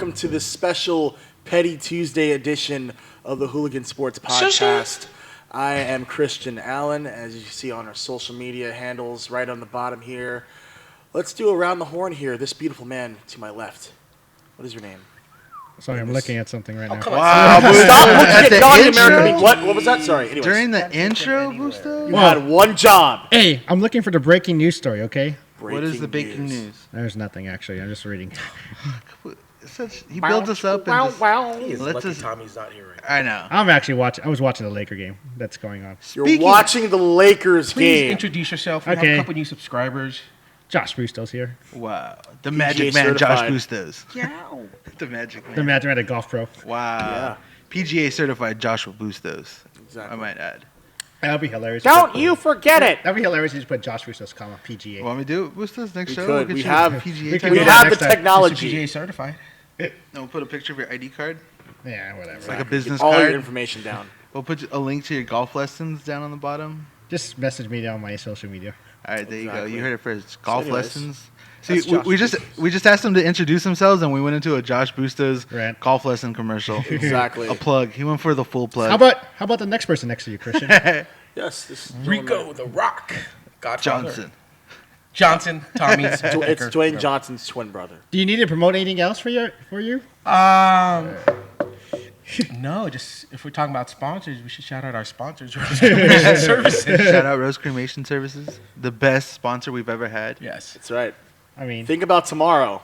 welcome to this special Petty Tuesday edition of the Hooligan Sports Podcast. I am Christian Allen, as you see on our social media handles right on the bottom here. Let's do around the horn here. This beautiful man to my left. What is your name? Sorry, I'm looking at something right now. Wow. Stop looking at non-American. What was that? Sorry. Anyways. During the intro, Busto? You had one job. Hey, I'm looking for the breaking news story, okay? What is the breaking news? There's nothing, actually. I'm just reading. He builds us up and just, He is lets lucky us. Tommy's not here right now. I know. I'm actually watching. I was watching the Laker game that's going on. You're watching the Lakers Please game. introduce yourself. We have Okay. a couple new subscribers. Josh Brewstow's here. Wow. The Magic Man, certified. Josh Bustos. The Magic Man. The Magic Man, golf pro. Wow. PGA certified Joshua Bustos. Exactly. I might add. That'd be hilarious. Don't you forget it. That'd be hilarious if you just put Josh Brewstow's comma PGA. Want me to do it, Bustos, next We show? could. We'll get We you have- a PGA we could title. We do that have the next time. technology. PGA certified. No, we'll put a picture of your ID card. Yeah, whatever. Like a business All your card. information down. We'll put a link to your golf lessons down on the bottom. Just message me down my social media. All right, there you go. Exactly. You heard it first. Golf anyways, lessons. that's See, Josh we just asked them to introduce themselves, and we went into a Josh Bustos Rant. golf lesson commercial. Exactly. A plug. He went for the full plug. How about the next person next to you, Christian? Yes. This is Rico the Rock. Godfather. Johnson. Tommy's. It's Dwayne Johnson's twin brother. Do you need to promote anything else for you? No, just if we're talking about sponsors, we should shout out our sponsors. Services. Shout out Rose Cremation Services, the best sponsor we've ever had. Yes. That's right. I mean, Think about tomorrow.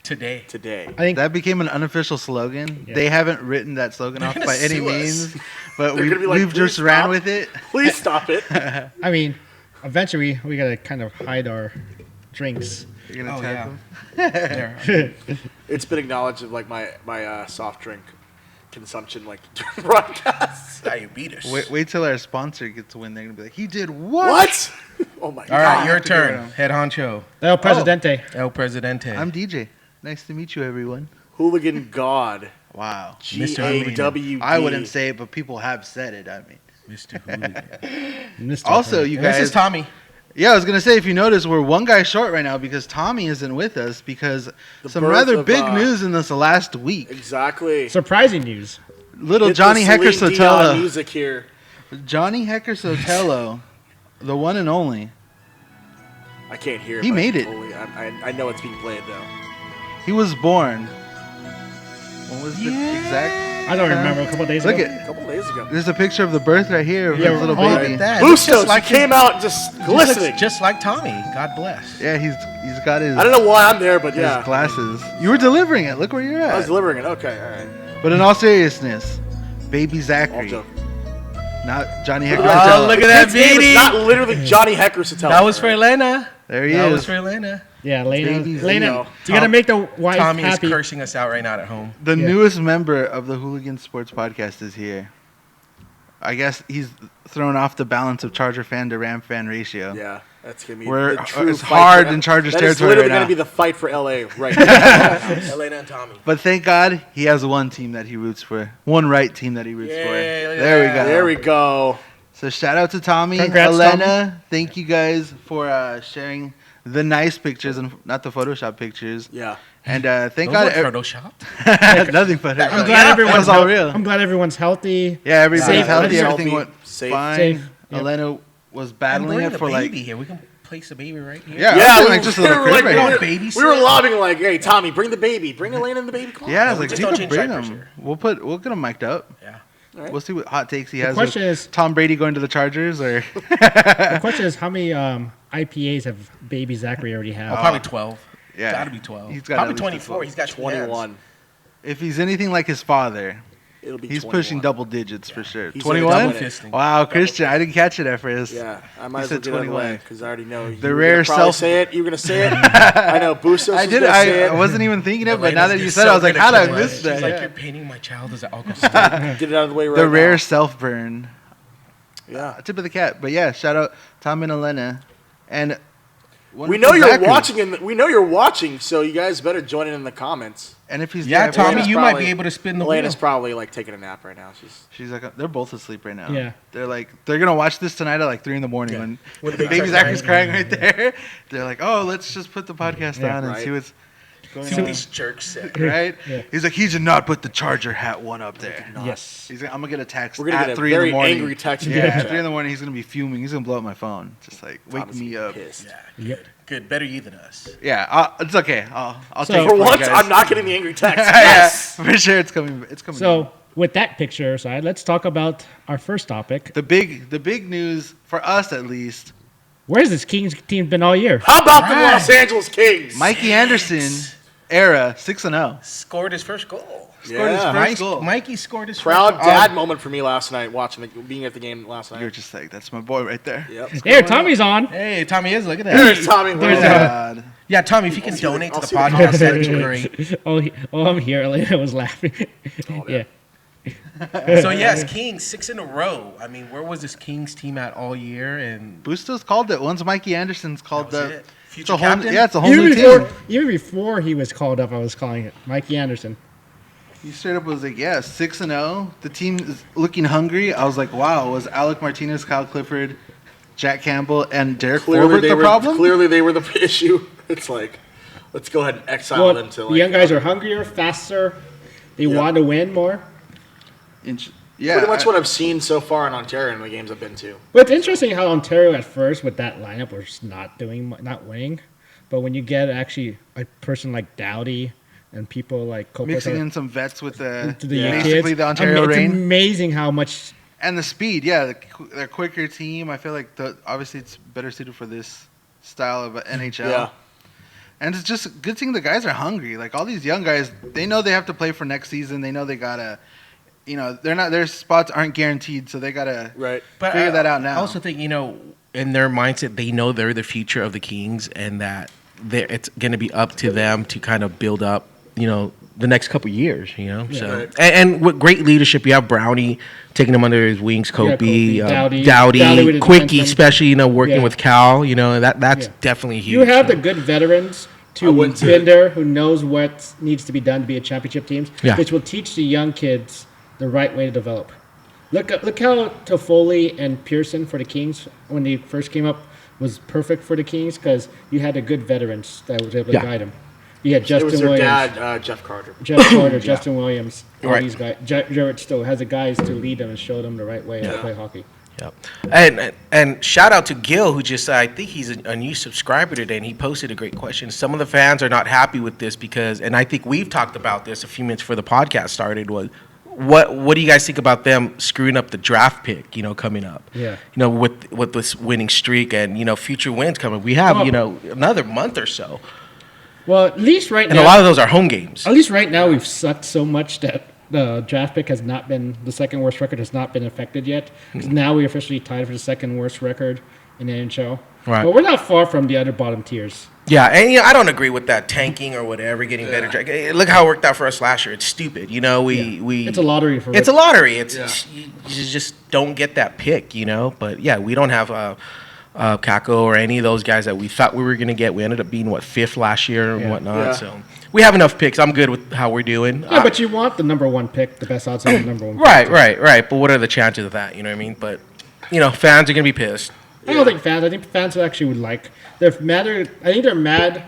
Today. Today. I think That became an unofficial slogan. Yeah. They haven't written that slogan off gonna by any sue us. means, but They're gonna be like, we've just "Please ran stop." with it. Please stop it. I mean, eventually we gotta kind of hide our drinks. You're gonna Oh, tap yeah. them. There. It's been acknowledged of like my soft drink consumption like during broadcasts. Diabetes. Wait till our sponsor gets to win. They're gonna be like, he did what? What? Oh my All god. right, your have to go turn. around. Head honcho. El Presidente. El Presidente. I'm DJ. Nice to meet you, everyone. Hooligan God. Wow. Mr. GAWD. I wouldn't say it, but people have said it. I mean, Mr. Hooligan. Mr. also, you And this guys. is Tommy. Yeah, I was gonna say, if you notice, we're one guy short right now because Tommy isn't with us because some birth rather of, big news in this last week. Exactly. Surprising news. Little Hit the Johnny Hecker Celine Dion Sotelo. music here. Johnny Hecker Sotelo, the one and only. I can't hear it. He but made it. totally- I know it's being played though. He was born. What was the exact? I don't remember. A couple days Look ago. A at. couple days ago. There's a picture of the birth right here of Yeah, his little oh, baby. that. Bustos, like he came out just glistening. Just like Tommy. God bless. Yeah, he's got his, I don't know why I'm there, but his yeah. glasses. You were delivering it. Look where you're I was at. delivering it. Okay, all right. But in all seriousness, baby Zachary, All joke. not Johnny Hecker Oh, Sotelo. look at that His name is beanie. not literally Johnny Hecker Sotelo. That was for Elena. There he That is. was for Elena. Yeah, Lena. Babies, Lena, you know. you gotta make the wife Tommy happy. is cursing us out right now at home. The Yeah. newest member of the Hooligan Sports Podcast is here. I guess he's thrown off the balance of Charger fan to Ram fan ratio. Yeah, that's gonna be We're- the true it's fight hard for- in Chargers That is territory literally right gonna now. be the fight for LA right now. Elena and Tommy. But thank God he has one team that he roots for. One right team that he roots for. Yay, look at There we that. go. There we go. So shout out to Tommy, Congrats, Elena. Thank you guys for sharing the nice pictures and not the Photoshop pictures. Yeah. And thank Those God. weren't photoshopped. Nothing but I'm it. glad Yeah, everyone's that's all real. I'm glad everyone's healthy. Yeah, everybody's Safe. healthy. Everybody's Everything healthy, went safe. fine. Safe. Yep. Elena was And battling bring it the for like. baby here. We can place the baby right here. Yeah, Yeah, like just a little were like, crib we right were, here. babysit. we were lobbing like, "Hey, Tommy, bring the baby. Bring Elena and the baby." Come on. Yeah, I was we like, just you don't can change bring diapers him. here. We'll get him mic'd up. Yeah. All right. We'll see what hot takes he The has. question with is- Tom Brady going to the Chargers or The question is, how many IPAs have baby Zachary already Oh, have? probably 12. yeah, Gotta be 12. He's got Probably at least 24. He's got 21. If he's anything like his father, It'll be. he's 21. pushing double digits for sure. He's 21. double fisting. Wow, Christian, I didn't catch it at first. Yeah, I might He as well said get it out of the 21. way because I already know The rare probably self- say it. You're gonna say it. I know. Bustos I is did. gonna say I it. wasn't even thinking it, but now that Elena's you just said it, I was so like, good how at did I killing miss it. She's that? like, Yeah. you're painting my child as an alcoholic. Get it out of the way right The now. rare self burn. Yeah. Tip of the cap. But yeah, shout out Tom and Elena. And We know you're Zachary. watching. We know you're watching. So you guys better join in the comments. And if he's Yeah, there, Tommy, Elena's you might probably- be able to spin the Elena's wheel. probably like taking a nap right now. she's like, they're both asleep right now. Yeah. They're gonna watch this tonight at like 3 a.m. Yeah. when When the baby baby Zachary's starts crying right there. They're like, oh, let's just put the podcast Yeah, on and right. see what's. Going See what on. these jerks said. Right? Yeah. He's like, he did not put the Charger hat one up there. Yes. He's like, I'm gonna get a text We're gonna at get a 3 in very the morning. angry text. Yeah, at 3 in the morning, he's gonna be fuming. He's gonna blow up my phone. Just like, wake Thomas me gonna be up. pissed. Yeah, Yep. good. Better you than us. Yeah, it's okay. I'll So- take it For you once, guys. I'm not getting the angry text. Yeah, Yes. for sure, it's coming. It's coming. So with that picture aside, let's talk about our first topic. the big news for us at least. Where's this Kings team been all year? How about the Right. Los Angeles Kings? Mikey Anderson era 6-0. Scored his first goal. Scored his Yeah. first goal. Mikey scored his Proud first dad moment for me last night, being at the game last night. You're just like, that's my boy right there. Yep. There, Tommy's on. Hey, Tommy is. Look at that. There's Tommy. There's Well, God. Yeah, Tommy, if you can I'll see the- donate to I'll the see the podcast, that'd be great. I'm here. Elena was laughing. Yeah. So yes, Kings 6 in a row. I mean, where was this Kings team at all year? And Bustos called it. Once Mikey Anderson's called that was the. it. It's Future a whole, captain. yeah, it's a whole Even new before, team. even before he was called up, I was calling it Mikey Anderson. He straight up was like, yeah, 6-0. The team is looking hungry. I was like, wow, was Alec Martinez, Kyle Clifford, Jack Campbell, and Derek Forbert the problem? Clearly, they were the issue. It's like, let's go ahead and exile Well, them to the like. young guys are hungrier, faster. They Yeah. want to win more. Yeah, Pretty much what I've seen so far in Ontario in the games I've been to. But it's interesting how Ontario at first with that lineup was not winning, but when you get actually a person like Dowdy and people like mixing Kopitar in some vets with the to the Yeah. basically kids, the Ontario it's Reign amazing how much. and the speed. Yeah, they're quicker team. I feel like obviously it's better suited for this style of NHL. Yeah. And it's just a good thing the guys are hungry. Like all these young guys, they know they have to play for next season. They know they gotta, they're not their spots aren't guaranteed, so they gotta Right. But figure that out now. I also think, in their mindset, they know they're the future of the Kings and that it's going to be up to them to kind of build up, the next couple years, So Right. and with great leadership, you have Brownie taking him under his wings, Kobe, Dowdy, Dowdy with his Quickie, defenseman. especially, working Yeah. with Cal, that's Yeah. definitely huge. You have the good veterans I to went to- Binder, who knows what needs to be done to be a championship team, Yeah. which will teach the young kids the right way to develop. Look how Toffoli and Pearson for the Kings when they first came up was perfect for the Kings because you had the good veterans that was able to Yeah. guide them. You had It Justin was their Williams, dad, Jeff Carter. Jeff Carter, Justin Williams, all Right. these guys. Jared Stowe has the guys to lead them and show them the right way how to play hockey. Yep. And shout out to Gil, who just, I think he's a new subscriber today, and he posted a great question. Some of the fans are not happy with this because, and I think we've talked about this a few minutes before the podcast started, was what do you guys think about them screwing up the draft pick, coming up? Yeah. With this winning streak and, future wins coming. We have, Well- another month or so. Well, at least right And now, a lot of those are home games. At least right now, we've sucked so much that the draft pick has not been the second worst record has not been affected yet. 'Cause now we officially tied for the second worst record in the NHL. Right. But we're not far from the other bottom tiers. Yeah, and I don't agree with that tanking or whatever, getting better. Look how it worked out for us last year. It's stupid. We It's a lottery for. It's a lottery. It's Yeah. you just don't get that pick, But yeah, we don't have Kako or any of those guys that we thought we were going to get. We ended up being fifth last year and whatnot. Yeah. So we have enough picks. I'm good with how we're doing. Yeah, but you want the number one pick, the best odds on the number one. right, pick. right. But what are the chances of that? You know what I mean? But fans are going to be pissed. I don't think fans. I think fans actually would like. They're mad. I think they're mad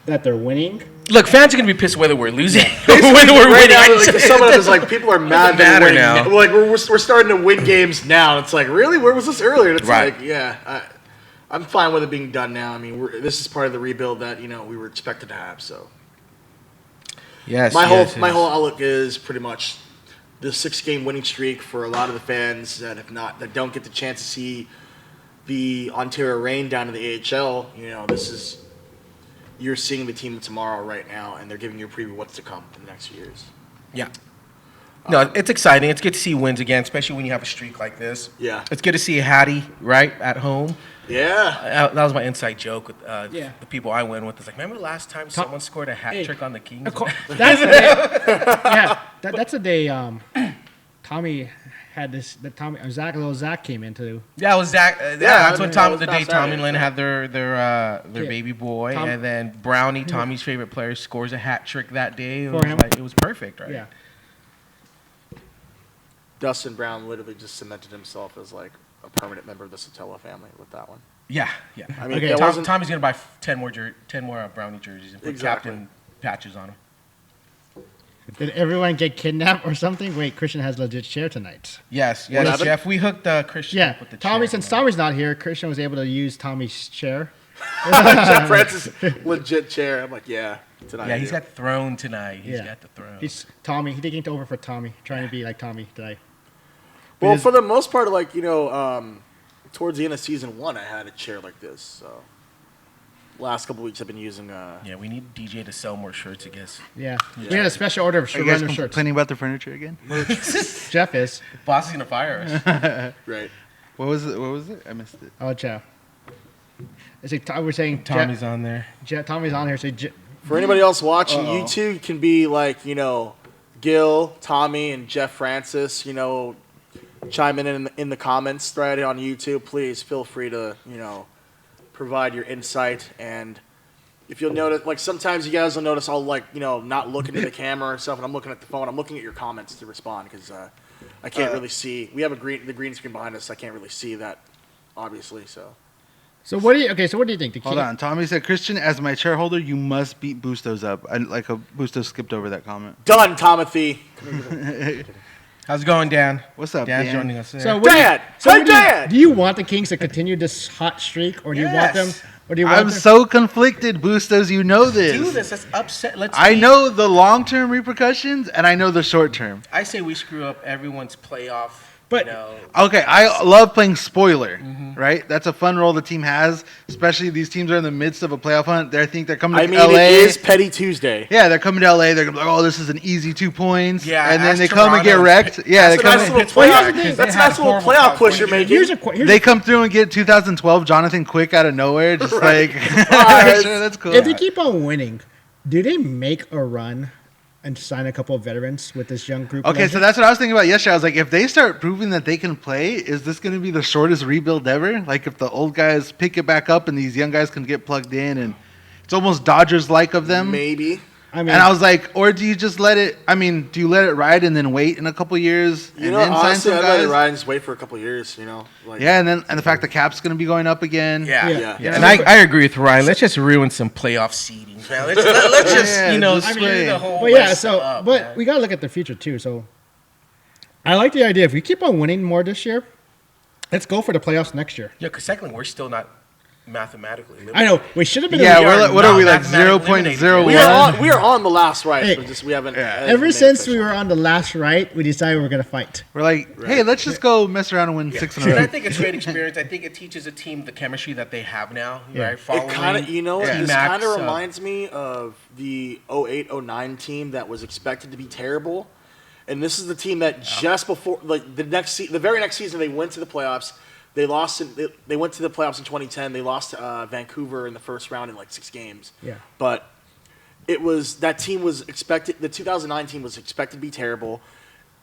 that they're winning. Look, fans are going to be pissed whether we're losing or whether we're Right winning. now, like, to sum it up, is like people are mad that matter we're now. Like we're starting to win games now. It's like, really? Where was this earlier? And it's Right. like, yeah, I'm fine with it being done now. I mean, this is part of the rebuild that we were expected to have. So Yes. my yes, whole yes. outlook is pretty much the 6-game winning streak for a lot of the fans that don't get the chance to see the Ontario Reign down in the AHL. You're seeing the team tomorrow right now, and they're giving you a preview of what's to come in the next few years. Yeah. No, it's exciting. It's good to see wins again, especially when you have a streak like this. Yeah. It's good to see Hattie, right, at home. Yeah. That was my inside joke with Yeah. the people I went with. It's like, remember last time someone scored a hat Hey. trick on the Kings? That's the day. Yeah, that's the day. Tommy had this. That Tommy Zach came into. Yeah, it was Zach. Yeah, That's I when mean, Tom, that was the day last Tommy Saturday, and Lynn so. had their Yeah. baby boy, Tom- and then Brownie, Tommy's favorite player, scores a hat trick that day. For him. It was perfect, right? Yeah. Dustin Brown literally just cemented himself as like a permanent member of the Sotelo family with that one. Yeah. I mean, Okay, that wasn't Tommy's gonna buy 10 more Brownie jerseys and put Exactly. Captain patches on them. Did everyone get kidnapped or something? Wait, Christian has legit chair tonight. Yes, What happened? Jeff. We hooked Christian Yeah, up with the Tommy. chair, Since man. Tommy's not here, Christian was able to use Tommy's chair. Jeff Francis, legit chair. I'm like, yeah, tonight. Yeah, he's got throne tonight. He's Yeah. got the throne. He's Tommy. He's taking it over for Tommy, trying to be like Tommy today. Well, for the most part, like, towards the end of season 1, I had a chair like this. So, last couple weeks I've been using. Yeah, we need DJ to sell more shirts, I guess. Yeah. We had a special order of Are you guys random shirts. complaining about the furniture again? Jeff is. Boss is gonna fire us. Right. What was it? I missed it. Oh, Jeff. It's like, we're saying Tommy's on there. Tommy's on here. So For anybody else watching, you two can be like, Gil, Tommy, and Jeff Francis. Chime in the comments thread on YouTube. Please feel free to provide your insight. And if you'll notice, like sometimes you guys will notice I'll not looking at the camera or stuff, and I'm looking at the phone. I'm looking at your comments to respond because I can't really see. We have the green screen behind us. I can't really see that, obviously. So what do you? Okay, so what do you think? Hold on. Tommy said, Christian, as my chair holder, you must beat Bustos up. Bustos skipped over that comment. Done, Timothy. How's it going, Dan? What's up, Dan's Dan? joining us there. So what Dad! Do Hey, you, so what do you- Dad! Do you want the Kings to continue this hot streak, or do you want them? Yes. Or do you want I'm them? so conflicted, Bustos. You know this. do this. Let's upset. I know the long-term repercussions, and I know the short-term. I say we screw up everyone's playoff. But- Okay, I love playing spoiler, Mm-hmm. right? That's a fun role the team has, especially these teams are in the midst of a playoff hunt. I think they're coming to I mean, LA. it is Petty Tuesday. Yeah, they're coming to LA. They're gonna be like, "Oh, this is an easy 2 points." Yeah, and then ask they come and get Toronto. wrecked. Yeah, they That's a come. nice in- little Well, here's the playoff. thing. That's a They had nice little horrible playoff top push you're 20. making. Here's They come through and get 2012 Jonathan Quick out of nowhere, just Right. like Surprise. sure, that's cool. if they keep on winning, do they make a run and sign a couple of veterans with this young group? Okay, so that's what I was thinking about yesterday. I was like, if they start proving that they can play, is this going to be the shortest rebuild ever? Like, if the old guys pick it back up and these young guys can get plugged in, and it's almost Dodgers-like of them. Maybe. I mean, And I was like, or do you just let it? I mean, do you let it ride and then wait in a couple years and then sign Honestly, some I'd let it guys? ride and just wait for a couple years, Like, Yeah, and the fact the cap's going to be going up again. Yeah. Yeah. Yeah. And I agree with Ryan. Let's just ruin some playoff seedings, man. Let's just, Yeah, just screw wait. the whole but yeah, West so up, but man. we gotta look at the future too. So I like the idea. If we keep on winning more this year, let's go for the playoffs next year. Yeah, because secondly, we're still not mathematically limited. I know we should have been. Yeah, We we're are like, what are we like mathematically eliminated. 0.01? we are on the last right, Hey. but just we haven't. Ever since we were on the last right, we decided we were gonna fight. We're like, hey, let's just go mess around and win 6 in a And I row. think it's great experience. I think it teaches a team the chemistry that they have now. Yeah. Right? It Following kind of, Yeah. this T-Max, kind of reminds me of the 08-09 team that was expected to be terrible, and this is the team that just before, like the very next season, they went to the playoffs. They lost. They went to the playoffs in 2010. They lost to Vancouver in the first round in like 6 games. Yeah. But that team was expected. The 2009 team was expected to be terrible,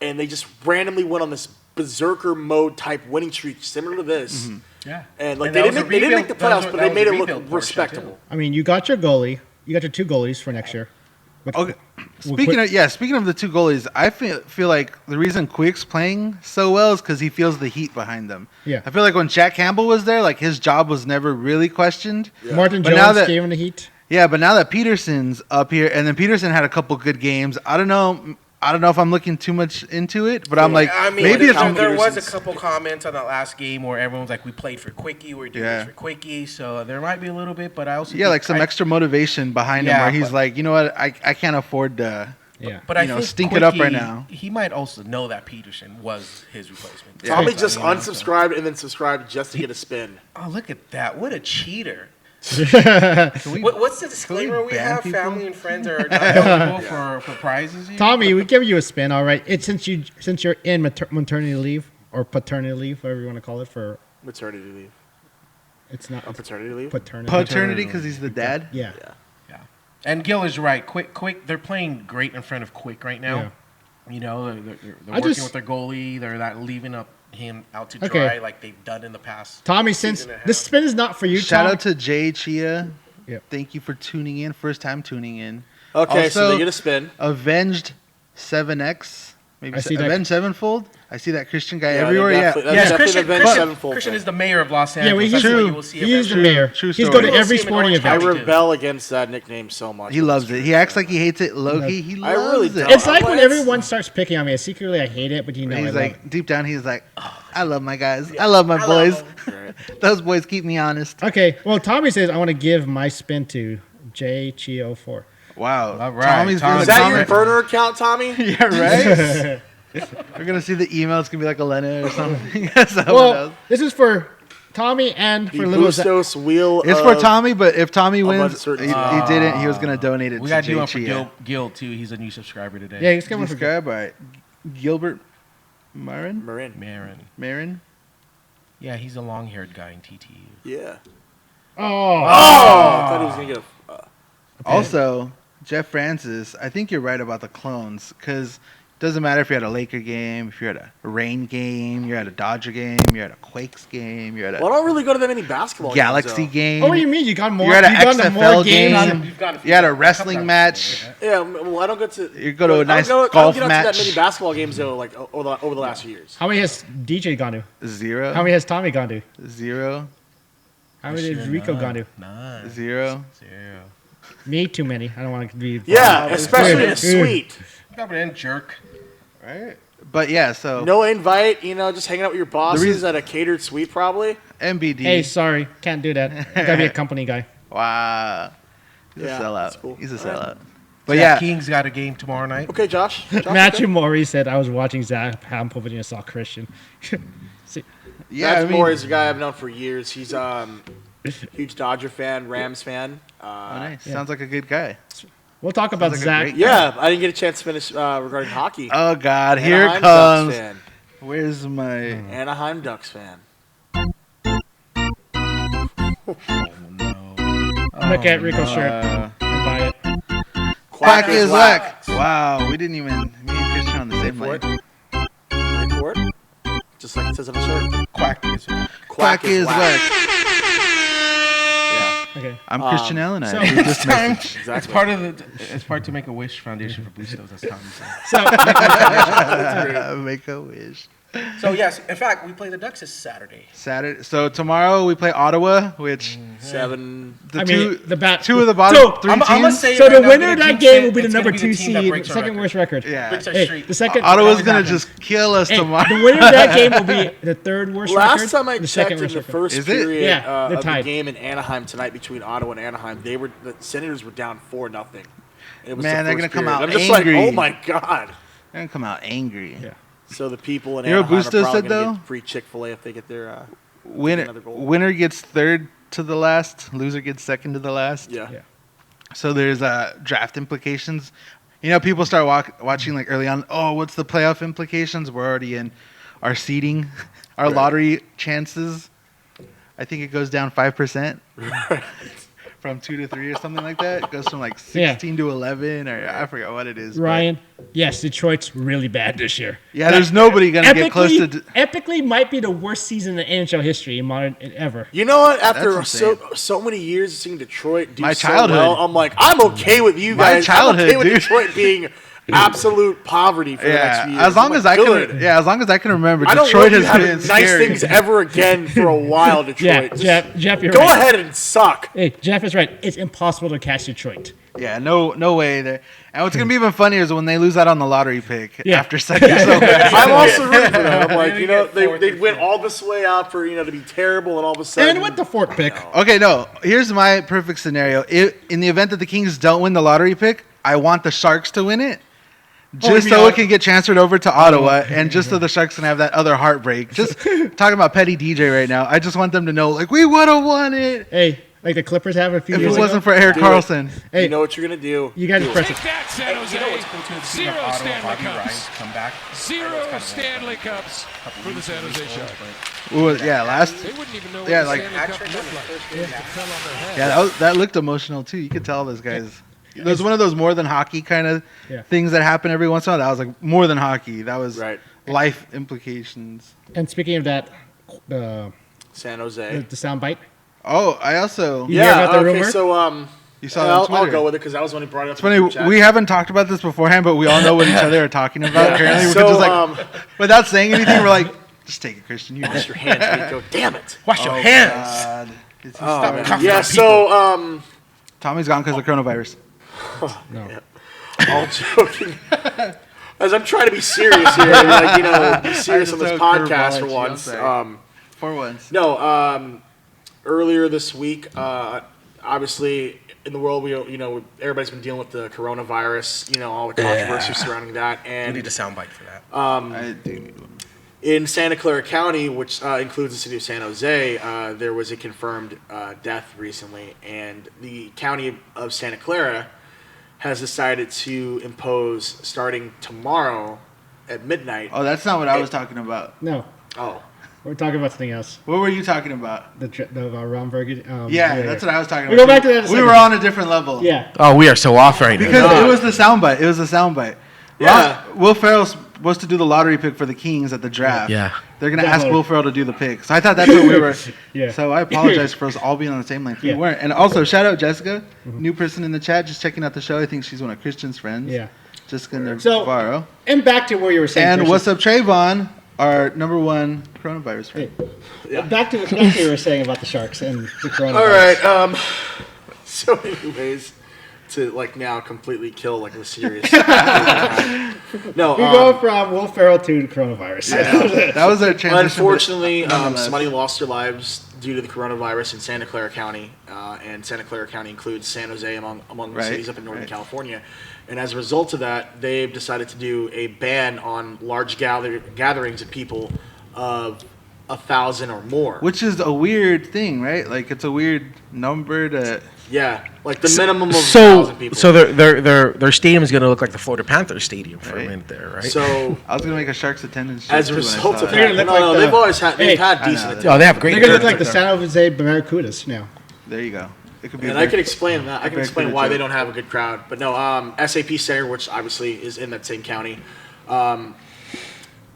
and they just randomly went on this berserker mode type winning streak similar to this. Yeah. And like And they that didn't was make a the rebuild- playoffs, that but was they made a it look rebuild portion, too. respectable. I mean, you got your goalie. You got your 2 goalies for next year. But- Okay. We'll Speaking quit- of the 2 goalies, I feel like the reason Quick's playing so well is because he feels the heat behind them. Yeah. I feel like when Jack Campbell was there, like his job was never really questioned. Martin But now Jones that- gave him the heat. Yeah, but now that Peterson's up here, and then Peterson had a couple good games. I don't know if I'm looking too much into it, but I'm like, I mean, maybe it's there was a Peterson's- couple comments on that last game where everyone was like, "We played for Quickie, we're doing Yeah. this for Quickie," so there might be a little bit, but I also yeah, think like some extra motivation behind him Yeah, where he's but- like, you know what, I can't afford to. Yeah. But I you know, think stink it up right Quickie, now. He might also know that Peterson was his replacement. Tommy So, just you know, unsubscribed and then subscribed just to get a spin. Oh, look at that! What a cheater! Can we- What's the disclaimer we ban have? people? Family and friends are not eligible for prizes. Here? Tommy, we give you a spin, all right. It's since you're in maternity leave or paternity leave, whatever you want to call it. For Maternity leave. it's not Oh, paternity leave? paternity. paternity because he's the dad? Yeah. Yeah. Yeah, and Gil is right. Quick. They're playing great in front of Quick right now. Yeah. You know, they're I working just- with their goalie. They're not leaving him out to dry Okay. like they've done in the past. Tommy, since season and a half. this spin is not for you, Shout Tommy. out to Jay Chia. Yep. Thank you for tuning in. First time tuning in. Okay, so Also- they get a spin. Avenged 7X Maybe I see that- Avenged Sevenfold. I see that Christian guy Yeah, everywhere. they're Yeah, definitely- Yes, definitely Christian, the Avenged Christian, Sevenfold Christian thing. is the mayor of Los Yeah, Angeles. well, That's True. what you will see He's the eventually. mayor. True He's story. going to We'll every see him in sporting Orange I event. County. rebel against that nickname so much. he loves it. He acts like he hates it. Low-key, he I loves really it. don't. It's like when Well, it's- everyone starts picking on me. Secretly, I hate it, but I He's love like it. deep down, he's like, I love my guys. I love my boys. Those boys keep me honest. Okay, well, Tommy says I want to give my spin to JCHO4. Wow. All right, Tommy's Tom. doing Is the that your comment. burner account, Tommy? Yeah, right. We're gonna see the email. It's gonna be like Elena or something. Someone Well, else. this is for Tommy and The for little Zach. Bustos wheel. It's for of- Tommy, but if Tommy wins, uncertainty. he didn't. He was gonna donate it We to got to do one for JT. Gil, too. He's a new subscriber today. Yeah, he's coming for Described by Gilbert Marin. Marin. Marin. Yeah, he's a long-haired guy in TTU. Yeah. Oh, Oh, I thought he was gonna get a. Also, Jeff Francis. I think you're right about the clones because it doesn't matter if you're at a Laker game, if you're at a Rain game, you're at a Dodger game, you're at a Quakes game, you're at Well, I a don't really go to that many basketball Galaxy games. game. oh, what do you mean? You got more? You're at You an got to more XFL games? game. You had a wrestling match. Yeah, well, I don't go to. You go to a nice I don't golf get out to match. that many basketball games though, like over the last few years. How many has DJ gone to? Zero. How many has Tommy gone to? Zero. How many has Rico gone to? Nine. Zero. Zero. Me, too many. I don't want to be. Yeah, especially in a suite. Come in, jerk. Right. But yeah, so No invite, just hanging out with your bosses reason- at a catered suite, probably. MBD. Hey, sorry, can't do that. You gotta be a company guy. Wow. He's Yeah, a sellout. that's cool. He's a All right. sellout. But yeah, King's got a game tomorrow night. Okay, Josh. Matthew Maury said I was watching Zach Hampel when I saw Christian. See, yeah. Matt I mean, Moore is a guy I've known for years. He's huge Dodger fan, Rams fan. oh, nice. Yeah. Sounds like a good guy. we'll talk about like a Zach. great- Yeah, I didn't get a chance to finish regarding hockey. Oh God, here it Anaheim Ducks comes. fan. Where's my? Anaheim Ducks fan. Look at Rico's shirt Uh, and buy it. Quack is whack. Wow, we didn't even. Me and Christian on the same Wait line. Wait for it. Just like it says on the shirt. Quack is Quack is whack. Yeah, Okay. I'm Christian Allen. so- I approve this time. message. exactly. It's part of the. It's part to make a wish foundation for Bustos. That's Tommy said. Make a wish. So yes, in fact, we play the Ducks this Saturday. Saturday. So tomorrow we play Ottawa, which 7. the I two mean, the bat. two of the bottom So, three I'm gonna teams. say So right the now, winner we're of gonna that jinx game it. will be the It's number gonna be 2 the team that seed, breaks our second record. worst record. Yeah. Breaks our Hey, streak. the second. Ottawa's that gonna always just happens. kill us Hey, tomorrow. the winner of that game will be the third worst record. Last time I the checked second in worst the record. first Is it? period Yeah, they're of the tied. game in Anaheim tonight between Ottawa and Anaheim, the Senators were down 4-0. It was Man, the they're first gonna come period. out I'm just angry. like, oh my god. They're gonna come out angry. Yeah. So the people in You know what Anaheim are Bustos probably said, gonna though? get free Chick-fil-A if they get their Winner another goal. winner gets third to the last. Loser gets second to the last. yeah. Yeah. So there's draft implications. People start watching like early on. Oh, what's the playoff implications? We're already in our seeding, our Right. lottery chances. I think it goes down 5%. From 2 to 3 or something like that. It goes from like 16 to 11, or I forgot what it is. but- Ryan, yes, Detroit's really bad this year. Yeah, there's nobody gonna get close to. Epically might be the worst season in NHL history in modern ever. You know what? After That's so many years of seeing Detroit do My so childhood. well, I'm like, I'm okay with you My guys. childhood, I'm okay with dude. Detroit being absolute poverty for the next few Yeah, years. as long I'm as like, I good. can. Yeah, as long as I can remember, I don't Detroit want you has been having nice scary. things ever again for a while, Detroit. Yeah, Just Jeff, you're go right. ahead and suck. Hey, Jeff is right. It's impossible to catch Detroit. Yeah, no way there. And what's gonna be even funnier is when they lose out on the lottery pick Yeah. after second. So I'm also rooting for them. I'm like, They're gonna get they fourth or went fifth. all this way out for to be terrible, and all of a sudden, And with the fourth pick, okay, no. Here's my perfect scenario. In the event that the Kings don't win the lottery pick, I want the Sharks to win it. Just you so mean it can get transferred over to Ottawa, and just so the Sharks can have that other heartbreak. Just talking about petty DJ right now. I just want them to know, like, we would have won it hey, like the Clippers have a few if years it ago. wasn't for Eric Do it. Carlson. Hey, you know what you're gonna do. you guys Do it. press it. Take that, San Jose. You know what's cool too? Speaking of Zero Ottawa, Stanley Bobby Ryan's Cups. come back. Zero Stanley Cups for the San Jose Sharks. Ooh, yeah, last. They wouldn't even know Yeah, what like- the Stanley Cup looked like. It fell on their head. Yeah, that looked emotional too. You could tell those guys. There's one of those more than hockey kind of Yeah. things that happen every once in a while. That was like more than hockey. That was Right. life implications. And speaking of that, the San Jose. sound bite. Oh, I also You hear about the okay. rumor? So You saw it on Twitter. I'll go with it because that was when he brought it up. It's funny. We haven't talked about this beforehand, but we all know what each other are talking about. Currently, we're just like, without saying anything, we're like, just take it, Christian. You wash your hands, Rico. Damn it. Wash your hands. Yeah. So Tommy's gone because of coronavirus. No. Yeah. All joking. As I'm trying to be serious here, like, be serious on this podcast for once. For once. No. Earlier this week, obviously in the world, everybody's been dealing with the coronavirus. All the controversy surrounding that, and We need a soundbite for that. I do need one. in Santa Clara County, which includes the city of San Jose, there was a confirmed death recently, and the county of Santa Clara has decided to impose, starting tomorrow at midnight. Oh, that's not what I was talking about. No. Oh. We're talking about something else. What were you talking about? The Ron Burgundy. Yeah, that's what I was talking about. We'll go back to that in a We second. were on a different level. Yeah. Oh, we are so off right now. Because it was the soundbite. It was the soundbite. Yeah. Will Ferrell's supposed to do the lottery pick for the Kings at the draft. Yeah. They're going to ask Definitely. Will Ferrell to do the pick. So I thought that's what we were. Yeah. So I apologize for us all being on the same length. We Yeah. weren't. And also, shout out Jessica, new person in the chat, just checking out the show. I think she's one of Christian's friends. Yeah. Jessica So- Navarro. And back to where you were saying. And Christian. what's up, Trayvon, our number one coronavirus friend. Hey, back to what you were saying about the Sharks and the coronavirus. All right. So, anyways, to now completely kill the serious. No. We go from Will Ferrell to coronavirus. That was our transition. Unfortunately, nonetheless. somebody lost their lives due to the coronavirus in Santa Clara County, and Santa Clara County includes San Jose among the Right, cities up in Northern right. California. And as a result of that, they've decided to do a ban on large gatherings of people of 1,000 or more. Which is a weird thing, right? Like, it's a weird number to... Yeah, the minimum of So 1,000 people. their stadium is going to look like the Florida Panthers stadium for a Right. minute there, right? So I was going to make a Sharks attendance sheet, as a too, when I result saw of that. They're that, gonna look like they've the- always had Hey, decent I know. attendance. oh, they have great. They're going to look curtains like the there. San Jose Barracudas now. There you go. It could be And a I very- can explain that. I can very explain good why joke. they don't have a good crowd. But no, SAP Center, which obviously is in that same county,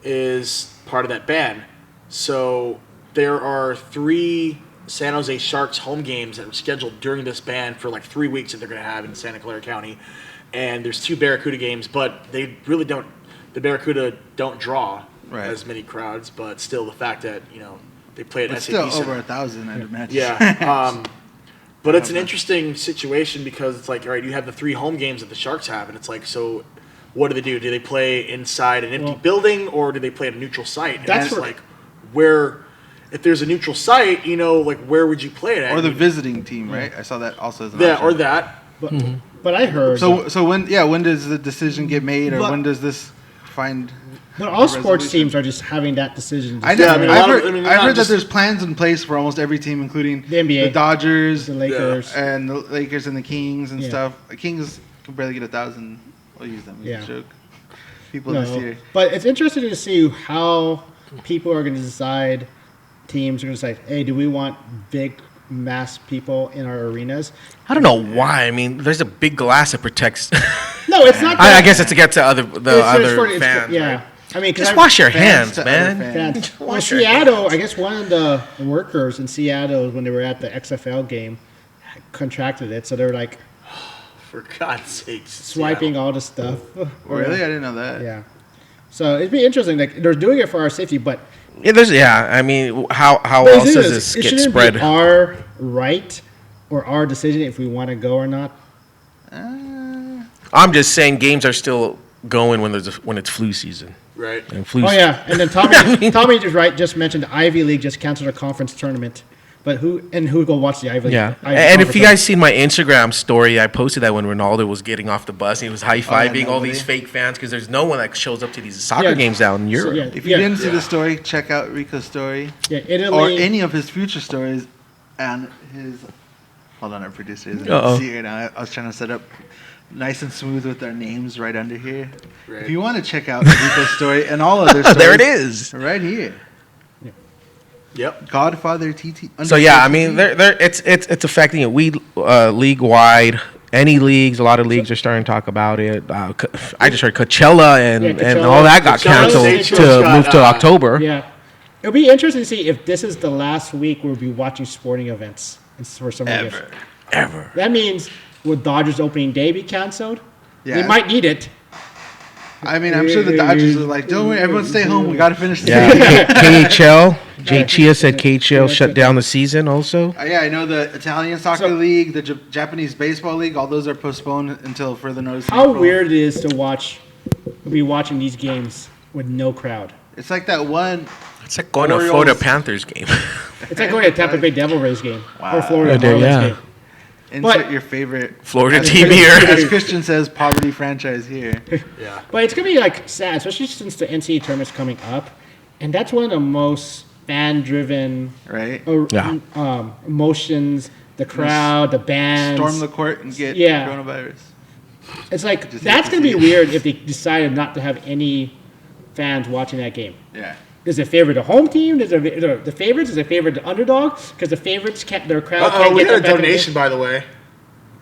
is part of that ban. So there are 3 San Jose Sharks home games that are scheduled during this ban for 3 weeks that they're going to have in Santa Clara County. And there's 2 Barracuda games, but they really don't. The Barracuda don't draw Right. as many crowds, but still the fact that they play at But SAP still Center. over 1,000, I'd imagine. Yeah. But it's an interesting situation because it's all right, you have the 3 home games that the Sharks have, and it's so what do they do? Do they play inside an empty building, or do they play at a neutral site? And That's it's where- where, if there's a neutral site, where would you play it at? Or the visiting team, right? I saw that also as an Yeah, option. or that. But I heard. So when does the decision get made, or But- when does this find? but all sports resolution? teams are just having that decision. I know. Yeah, I mean, a I've lot of- heard, I mean, I've not heard that just- there's plans in place for almost every team, including The NBA. the Dodgers, The Lakers. and the Lakers and the Kings and Yeah. stuff. The Kings can barely get 1,000. I'll use them as Yeah. a joke. People this No, year. but it's interesting to see how people are going to decide. Teams are going to say, "Hey, do we want big mass people in our arenas?" I don't know why. I mean, there's a big glass that protects. No, it's not. I that. guess it's to get to It's for- fans. yeah, right? I mean, 'cause Just I've- wash your Fans hands, to other man. fans. fans. Well, Wash your Seattle, I guess one of the workers in Seattle when they were at the XFL game contracted it, so they're like For God's sakes. swiping all the stuff. Oh, really? I didn't know that. Yeah. So it'd be interesting. Like they're doing it for our safety, but I mean, how but else it does is- this it get shouldn't spread? be our right or our decision if we want to go or not. I'm just saying, games are still going when it's flu season. Right. And flu. Oh yeah, and then Tommy just mentioned the Ivy League just canceled a conference tournament. But who go watch the Ivy League? Yeah, Ivy and if conference you guys seen my Instagram story, I posted that when Ronaldo was getting off the bus and he was high fiving all nobody. these fake fans because there's no one that shows up to these soccer Yeah. games down in So, Europe. yeah, If you yeah, didn't see the story, check out Rico's story yeah, Italy. or any of his future stories and his. Hold on, our producer isn't Uh-oh. see it right now. I was trying to set up nice and smooth with our names right under here. Right. If you want to check out Rico's story and all other stories, There it is. right here. Yep. Godfather TT. So yeah, I mean, it's affecting it. We league wide, any leagues, a lot of leagues are starting to talk about it. I just heard Coachella and Coachella. all that got Coachella, canceled St. to George got, move to October. Yeah, it'll be interesting to see if this is the last week we'll be watching sporting events for some reason. Ever. That means will Dodgers opening day be canceled? Yeah. They might need it. I mean, I'm sure the Dodgers are like, don't worry, everyone stay home. We got to finish the Yeah, season. KHL. Jay Chia said KHL shut down the season also. Yeah, I know the Italian Soccer League, the Japanese Baseball League, all those are postponed until further notice. in How April. weird it is to be watching these games with no crowd. It's like that one. It's like going to a Orioles. Florida Panthers game. It's like going to a Tampa Bay Devil Rays game or Florida Yeah, Marlins yeah. game. Insert But- your favorite Florida as team Christian- here. As Christian says, poverty franchise here. Yeah. But it's gonna be like sad, especially since the NCAA tournament's coming up, and that's one of the most fan-driven Right? Yeah. emotions. The crowd, the bands. Storm the court and get Yeah. coronavirus. It's like Just that's hate to gonna be see it. weird if they decided not to have any fans watching that game. Yeah. Does it favor the home team? Does it the favorites? Does it favor the underdog? Because the favorites can't. Their crowd can't We get had a them back in the donation, by the way.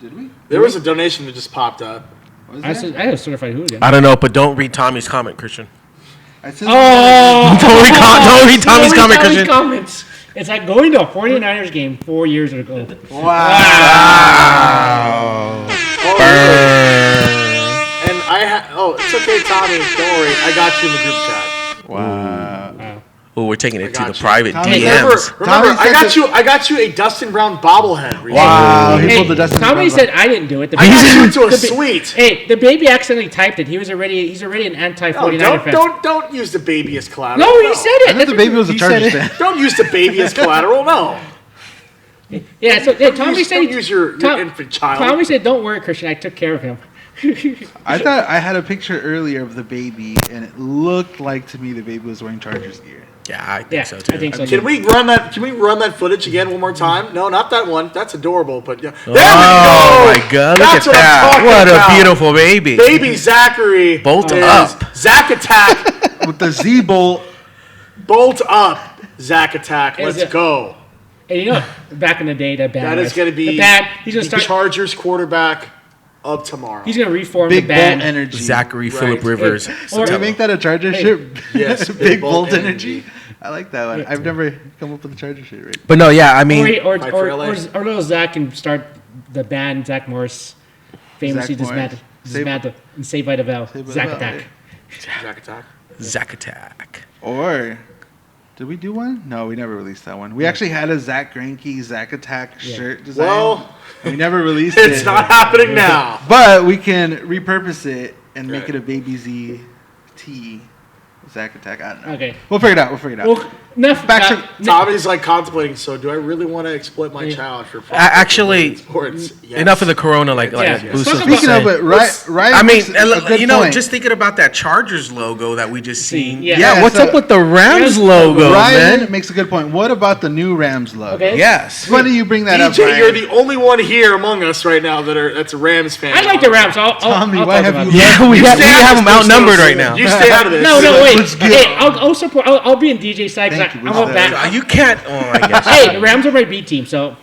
Did we? There was a donation that just popped up. What was I that? said I have a certified hooligan. I don't know, but don't read Tommy's comment, Christian. I said Oh, Don't read Tommy's comment, Christian. comments. It's like going to a 49ers game 4 years ago. Wow. Oh, and it's okay, Tommy. Don't worry. I got you in the group chat. Wow. Oh, we're taking it to got the you. private Tommy, DMs. Remember, Tommy I said got you a Dustin Brown bobblehead. recently. Wow. He Hey, pulled the Dustin Tommy Brown said I didn't do it. The I got you baby, into a the ba- suite. Hey, the baby accidentally typed it. He's already an anti-49er No, fan. don't use the baby as collateral. No, he said I it. thought the baby was a Chargers fan. Don't use the baby as collateral. No. Yeah, so Tommy said Don't use your infant child. Tommy said, "Don't worry, Christian. I took care of him." I thought I had a picture earlier of the baby, and it looked like to me the baby was wearing Chargers gear. Yeah, I think Yeah, so too. I think so. Can too. we run that footage again one more time? No, not that one. That's adorable. But yeah. There Oh we go. my God! That's Look what I'm at that! talking What about. a beautiful baby. Baby Zachary. Bolt is up. Zach Attack. With the Z bolt. Bolt up. Zach Attack. Is Let's it- go. And you know, back in the day, that band. That is going to be the band. He's gonna the start. Chargers quarterback of tomorrow. He's gonna reform Big the bolt band. energy. Zachary Right. Phillip Rivers. Or- Can we make that a Charger Hey. shirt? Yes, Big bolt energy. I like that one. Yeah. I've never come up with a Charger shirt, right? But no, yeah, I Or, mean, or, Fight for or, LA. or little Zach can start the band. Zach Morris, famously Zach Morris. dismantled and Saved by the Bell. Saved by Zach the Bell, Attack. right? Zach Attack. Zach Attack. Or did we do one? No, we never released that one. We actually had a Zach Greinke Zach Attack shirt design. Well, we never released it. it's not happening now. But we can repurpose it and make Right. it a Baby Z T Zach Attack. I don't know. Okay. We'll figure it out. We'll figure it out. Well, enough. Back to- Tommy's like contemplating. So, do I really want to exploit my child for Actually, sports? Yes. enough of the corona, like Yeah. Bruce Talk was about- Speaking of saying. it, right? I mean, makes a good you know, point. just thinking about that Chargers logo that we just seen. Yeah. Yeah, Yeah, what's so- up with the Rams Rams logo, Ryan man? makes a good point. What about the new Rams logo? Okay. Yes. It's funny you bring that up. DJ, Ryan. you're the only one here among us right now that's a Rams fan. I like the Rams. I'll Tommy, I'll why talk have about you it. Yeah, we You have stay out of them this, outnumbered Bruce. right now. You stay out of this. No, wait. Let's go. Hey, I'll support. I'll be in DJ's side Thank because you, I'm a Bruce. back. You can't. Oh, I guess. Hey, the Rams are my B team, so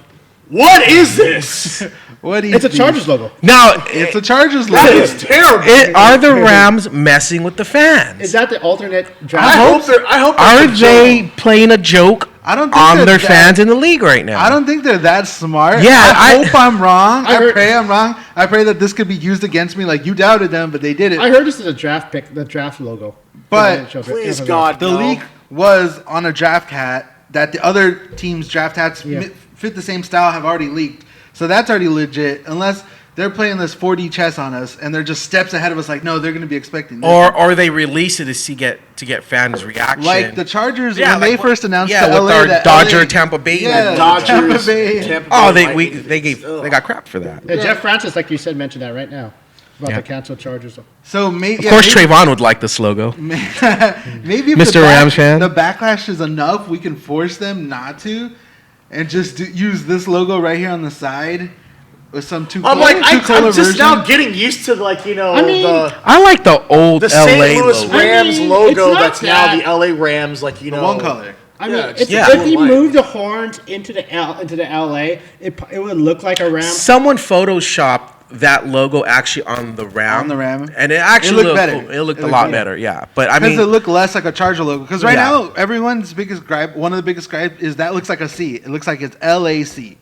What is this? What it's a Chargers logo. Now, It's a Chargers That logo. is terrible. are the Rams messing with the fans? Is that the alternate I draft? hope they're. Are they playing a joke I don't think on they're their that- fans in the league right now? I don't think they're that smart. Yeah, I I- hope I'm wrong. I I heard- pray I'm wrong. I pray that this could be used against me. Like you doubted them, but they did it. I heard this is a draft pick, the draft logo. But Please, God, the no. leak was on a draft hat that the other team's draft hats Yeah. fit the same style have already leaked. So that's already legit. Unless they're playing this 4D chess on us and they're just steps ahead of us. Like no, they're going to be expecting this. Or they release it to get fans' reaction. Like the Chargers Yeah, when like they what- first announced yeah, to with LA our that Dodger LA, Tampa Bay. Yeah, Dodgers, Tampa Bay. Tampa Oh, Bay they Lightning. they got crap for that. Yeah, Jeff Francis, like you said, mentioned that right now about Yeah. the canceled Chargers. So maybe Of course, Trayvon would like this logo. maybe if Mr. the Rams fan? the backlash is enough, we can force them not to, and just use this logo right here on the side with some I'm color just now version. getting used to I mean, I like the old the LA St. Louis logo. Rams I mean, logo it's not that's now that- the LA Rams, like you know, One color. I Yeah, mean, it's just if he blue and white. moved the horns into the LA, it would look like a Ram. Someone photoshopped that logo actually on the Ram. On the Ram. And it actually It looked better. Cool. It looked It a looked lot better. better, yeah. But I Because mean, it look less like a Charger logo. Because right Yeah. now, everyone's biggest gripe, one of the biggest gripe is that looks like a C. It looks like it's LAC.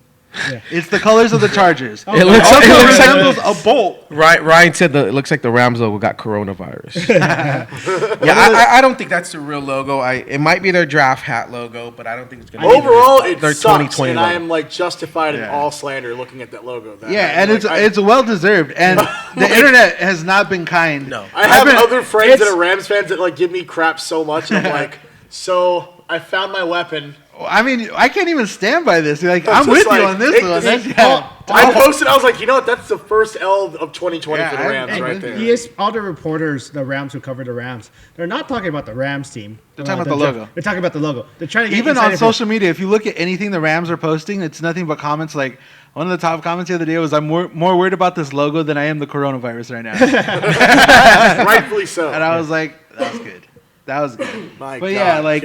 It's the colors of the Chargers. It looks like, resembles a bolt. Ryan said it looks like the Rams logo got coronavirus. I don't think that's the real logo. It might be their draft hat logo, but I don't think it's going to be Overall, it their sucks, 2020 and logo. I am like justified in all slander looking at that logo. It's well deserved, and the internet has not been kind. No. I have other friends that are Rams fans that like give me crap so much. And I'm like, so I found my weapon. I mean, I can't even stand by this. Like, I'm I'm with just you like, on this take one. this- That's- I posted. I was like, you know what? That's the first L of 2020 Yeah, for the Rams, I- right there. All the reporters, the Rams who cover the Rams, they're not talking about the Rams team. They're talking about the logo. They're talking about the logo. They're trying to get Even excited on for- social media, if you look at anything the Rams are posting, it's nothing but comments like, one of the top comments the other day was, I'm more worried about this logo than I am the coronavirus right now. Rightfully so. And I was like, that was good. That was good. My But God. yeah, like,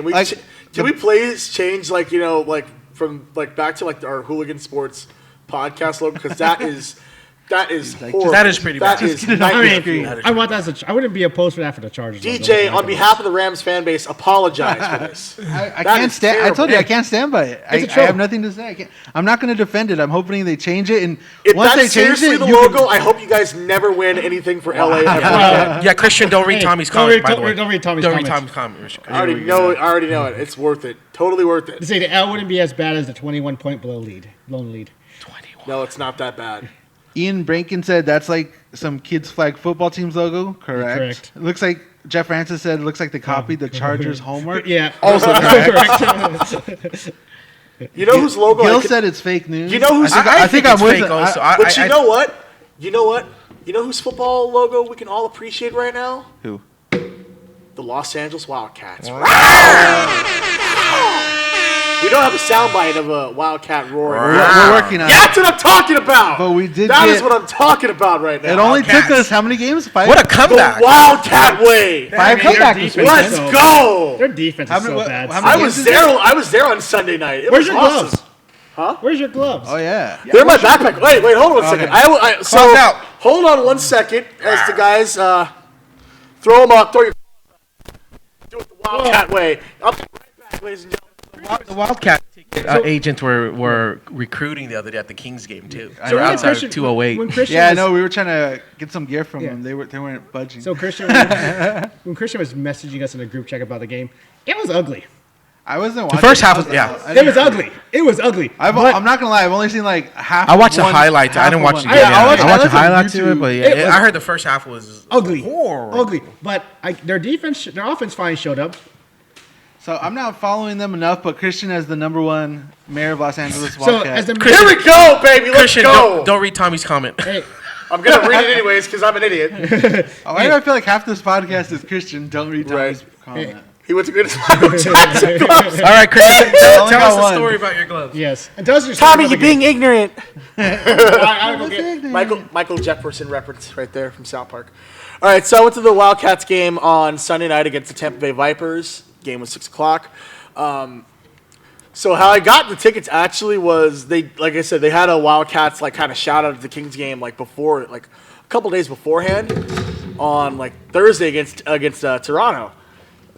can we please change from back to our Hooligan Sports podcast logo, because that is horrible. that is pretty bad. That is get it on nightmare the screen. fuel. I want that as I wouldn't be opposed for that for the Chargers. DJ, logo. on behalf of the Rams fan base, apologize for this. I That can't is stand. I told you terrible. I can't stand by it. I It's a have nothing to say. I'm not going to defend it. I'm hoping they change it. And If once they that's change seriously it, the you can- logo, I hope you guys never win anything for LA ever again. Yeah, Christian, don't read Hey, Tommy's don't comment, read- by the don't way. read- don't read Tommy's Don't read comments. Tommy's comment. I already know it. It's worth it. Totally worth They it. say the L wouldn't be as bad as the 21-point lone lead. No, it's not that bad. Ian Brankin said that's like some kids flag football team's logo. Correct. It looks like Jeff Francis said it looks like they copied the Chargers homework. Yeah. Also correct. You know whose logo? Gil said it's fake news. You know who's? I think I'm it's with fake it. also. But you know what? You know what? You know whose football logo we can all appreciate right now? Who? The Los Angeles Wildcats. We don't have a soundbite of a Wildcat roaring. We're working on it. That's what I'm talking about. But we did That is get- what I'm talking about right now. It only Wildcats. took us how many games? 5. What a the comeback. Wildcat way. Five Their comeback defense was is Let's so go. Their defense How is many- so what- bad. how many I games was is there. it? I was there on Sunday night. It Where's was your awesome. gloves? Where's your gloves? Oh yeah. They're in my backpack. Wait, hold on one second. Okay. So out. hold on one second as the guys throw them up. Throw your do it the Wildcat way. I'll be right back, ladies and gentlemen. The Wildcat agents were recruiting the other day at the Kings game, too. So They were when outside Christian- of 208. When Christian Yeah, I was- know. We were trying to get some gear from Yeah. them. They weren't budging. So Christian, when Christian was messaging us in a group chat about the game, it was ugly. I wasn't watching. first half I was- yeah. I It was ugly. It was ugly. I'm not gonna lie. I've only seen like half. I watched the one- highlights. I half didn't of watch the one. game. Yeah, I watched the highlights highlights on to it, YouTube. but It yeah, was I heard the first half was Ugly. horrible. Ugly. But their defense, their offense finally showed up. So I'm not following them enough, but Christian as the #1 mayor of Los Angeles So Wildcat. as the Here we go, baby. Let's Christian, go. don't read Tommy's comment. hey, I'm gonna read it anyways because I'm an idiot. Why do I feel like half this podcast is Christian? Don't read Tommy's comment. He went to good Michael Jackson gloves. All right, Christian, tell only us got the one. story about your gloves. yes. And tell us your Tommy, story you're about the being ignorant. I go get- Michael Jefferson reference right there from South Park. All right, so I went to the Wildcats game on Sunday night against the Tampa Bay Vipers. Game was 6 o'clock. So how I got the tickets actually was like I said, they had a Wildcats kind of shout out at the Kings game before, a couple days beforehand on Thursday against Toronto.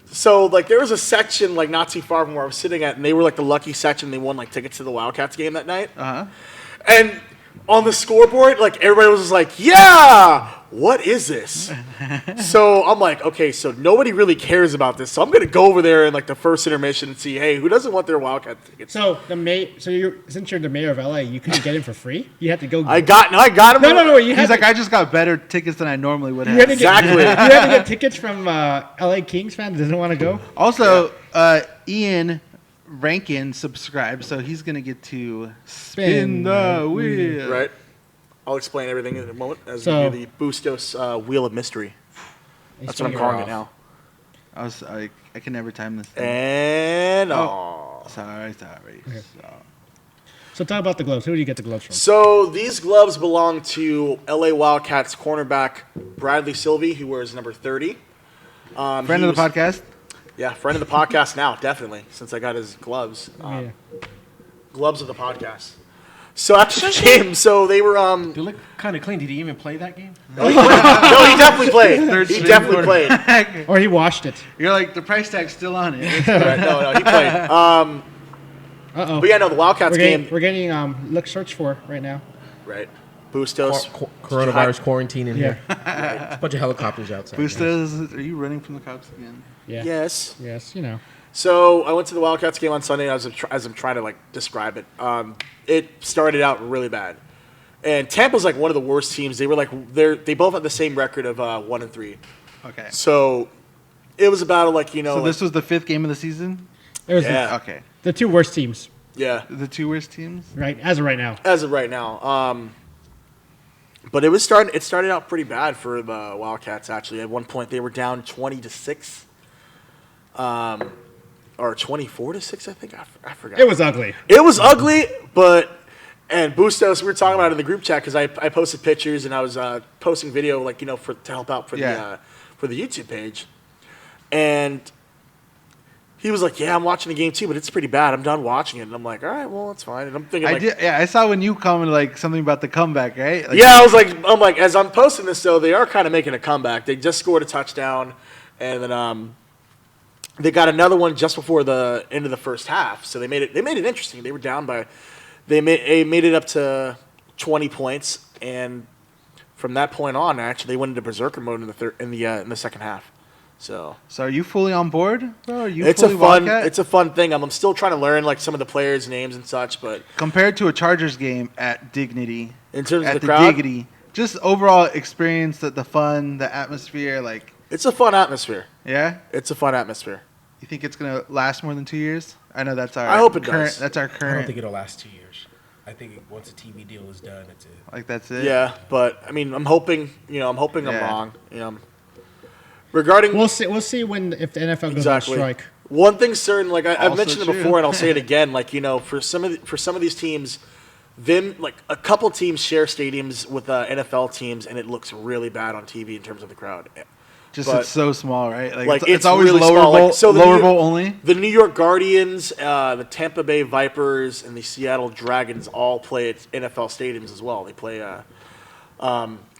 So there was a section not too far from where I was sitting at, and they were the lucky section. They won tickets to the Wildcats game that night. And on the scoreboard, everybody was just like, "Yeah, what is this?" So I'm like, okay, so nobody really cares about this. So I'm gonna go over there in the first intermission and see, hey, who doesn't want their Wildcat tickets? So since you're the mayor of LA, you couldn't get in for free. You had to go. I got him. No. You had He's to, like, I just got better tickets than I normally would you had have. to get, Exactly. You had to get tickets from LA Kings fans that didn't want to go. Also, Ian Rankin subscribed, so he's gonna get to spin the wheel. Right. I'll explain everything in a moment as So- we do the Bustos Wheel of Mystery. That's what I'm calling it now. I can never time this thing. And Sorry. So talk about the gloves. Who do you get the gloves from? So these gloves belong to LA Wildcats cornerback Bradley Sylvie, who wears number 30. Friend of the podcast. Yeah, friend of the podcast now, definitely, since I got his gloves. Yeah. Gloves of the podcast. So after the game, so they were They look kind of clean. Did he even play that game? no, he definitely played. Third He string definitely quarterback. played. Or he washed it. You're like, the price tag's still on it. Right, no, he played. Uh-oh. But yeah, no, the Wildcats game. We're getting look search for right now. Right. Bustos. Coronavirus quarantine in Yeah. here. A bunch of helicopters outside. Bustos, are you running from the cops again? Yeah. Yes. Yes, you know. So I went to the Wildcats game on Sunday as I'm trying to like describe it. It started out really bad, and Tampa's like one of the worst teams. They were like they both had the same record of 1-3. Okay. So it was about like So this was the 5th game of the season? It was Yeah. Okay. the 2 worst teams, yeah, The 2 worst teams? right? As of right now. as of right now. But it started out pretty bad for the Wildcats. Actually, at one point they were down 20-6, or 24-6. I think I forgot. It was ugly. It was ugly, and Bustos, we were talking about it in the group chat because I posted pictures and I was posting video to help out for the YouTube page, and he was like, "Yeah, I'm watching the game too, but it's pretty bad. I'm done watching it." And I'm like, "All right, well, that's fine." And I'm thinking, I saw when you commented like something about the comeback, right? Like, yeah, I'm like, as I'm posting this though, they are kind of making a comeback. They just scored a touchdown, and then they got another one just before the end of the first half. So they made it interesting. They were down by, they made it up to 20 points, and from that point on, actually, they went into berserker mode in the second half. So are you fully on board, bro? Are you it's fully a fun Wildcat? it's a fun thing. I'm still trying to learn like some of the players' names and such, but Compared to a Chargers game at Dignity, in terms at of the the crowd, Diggity, just overall experience, the fun, the atmosphere, like, it's a fun atmosphere. yeah? It's a fun atmosphere. You think it's going to last more than 2 years? I know that's our I hope it current, does. That's our I don't current, think it'll last 2 years. I think once the TV deal is done, that's it. like, that's it. Yeah, but I mean, I'm hoping I'm Yeah. wrong. Regarding We'll see if the NFL goes exactly on strike. one thing's certain, like I've Also mentioned it true. before, and I'll say it again. Like for some of these teams, like a couple teams share stadiums with NFL teams, and it looks really bad on TV in terms of the crowd. Just But- it's so small, right? Like, it's it's always really lower small. bowl, Like, so the lower New- bowl only. The New York Guardians, the Tampa Bay Vipers, and the Seattle Dragons all play at NFL stadiums as well. They play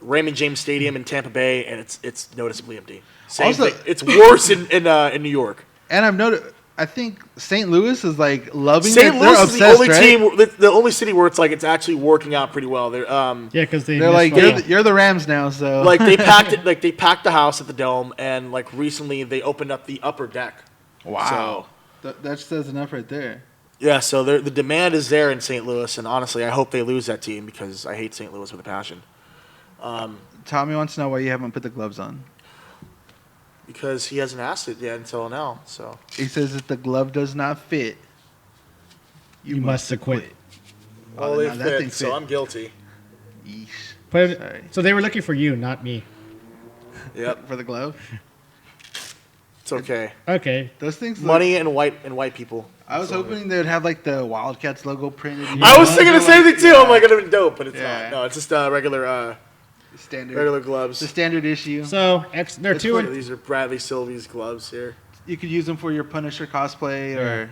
Raymond James Stadium in Tampa Bay, and it's noticeably empty. Same Also- thing. It's worse in New York. And I've noticed, I think St. Louis is like loving St. it. Louis They're is the obsessed, only right? team, the only city where it's like it's actually working out pretty well. They're Yeah, because They're like, you're the Rams now, so. like they packed it, like they packed the house at the Dome, and like recently they opened up the upper deck. wow. That says enough right there. Yeah, so the demand is there in St. Louis, and honestly, I hope they lose that team because I hate St. Louis with a passion. Tommy wants to know why you haven't put the gloves on. Because he hasn't asked it yet until now. So He says if the glove does not fit, You must acquit. Oh, they now that thing fit, so fit. I'm guilty. Yeesh. But Sorry. so they were looking for you, not me. Yep, For the glove? it's okay. Okay. Those things look- Money and white people. I was hoping they would have like the Wildcats logo printed. I was thinking the same thing too. Yeah. I'm like, it'd have been dope, but it's Yeah. not. No, it's just regular Standard. gloves. The standard issue. So they're It's two funny. and These are Bradley Sylvie's gloves here. You could use them for your Punisher cosplay or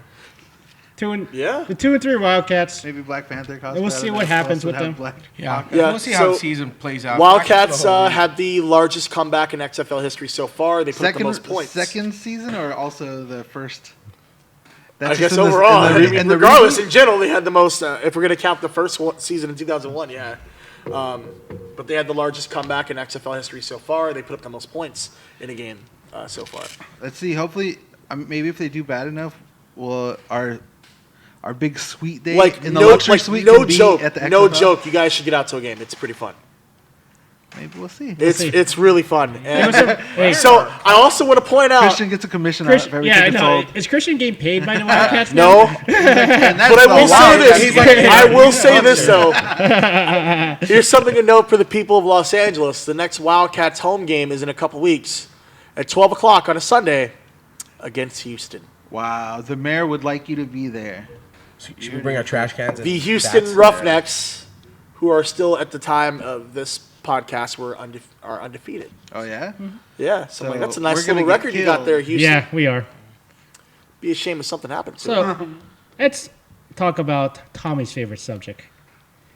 two and Yeah. the 2 and 3 Wildcats. maybe Black Panther cosplay. we'll I see don't what know. happens Also with have them. Black Yeah, Hawk. Yeah, we'll see how so the season plays out. Wildcats The whole league. had the largest comeback in XFL history so far. They put up the most points. Second season or also the first? I That's guess just in the- overall, in the I re- mean, in the regardless, reboot? in general, they had the most. If we're going to count the first season in 2001, yeah. But they had the largest comeback in XFL history so far. They put up the most points in a game so far. Let's see. Hopefully, maybe if they do bad enough, will our big sweet day Like in the no, luxury like, suite no can be joke, at the no XFL? joke. You guys should get out to a game. It's pretty fun. Maybe we'll see. It's really fun. And Hey, so I also want to point out. Christian gets a commission out of every yeah, I ticket know. sold. Is Christian getting paid by the Wildcats? now? No, And that's but I the will say lie. this. He's like, I will say this though. Here's something to note for the people of Los Angeles. The next Wildcats home game is in a couple weeks at 12 o'clock on a Sunday against Houston. wow, the mayor would like you to be there. Should we bring our trash cans? and The Houston bats? Roughnecks, who are still at the time of this podcast, are undefeated. Oh yeah. Yeah, so, like, So that's a we're nice gonna little get record you got killed. there, Houston. Yeah, we are. Be a shame if something happened. To So them. let's talk about Tommy's favorite subject: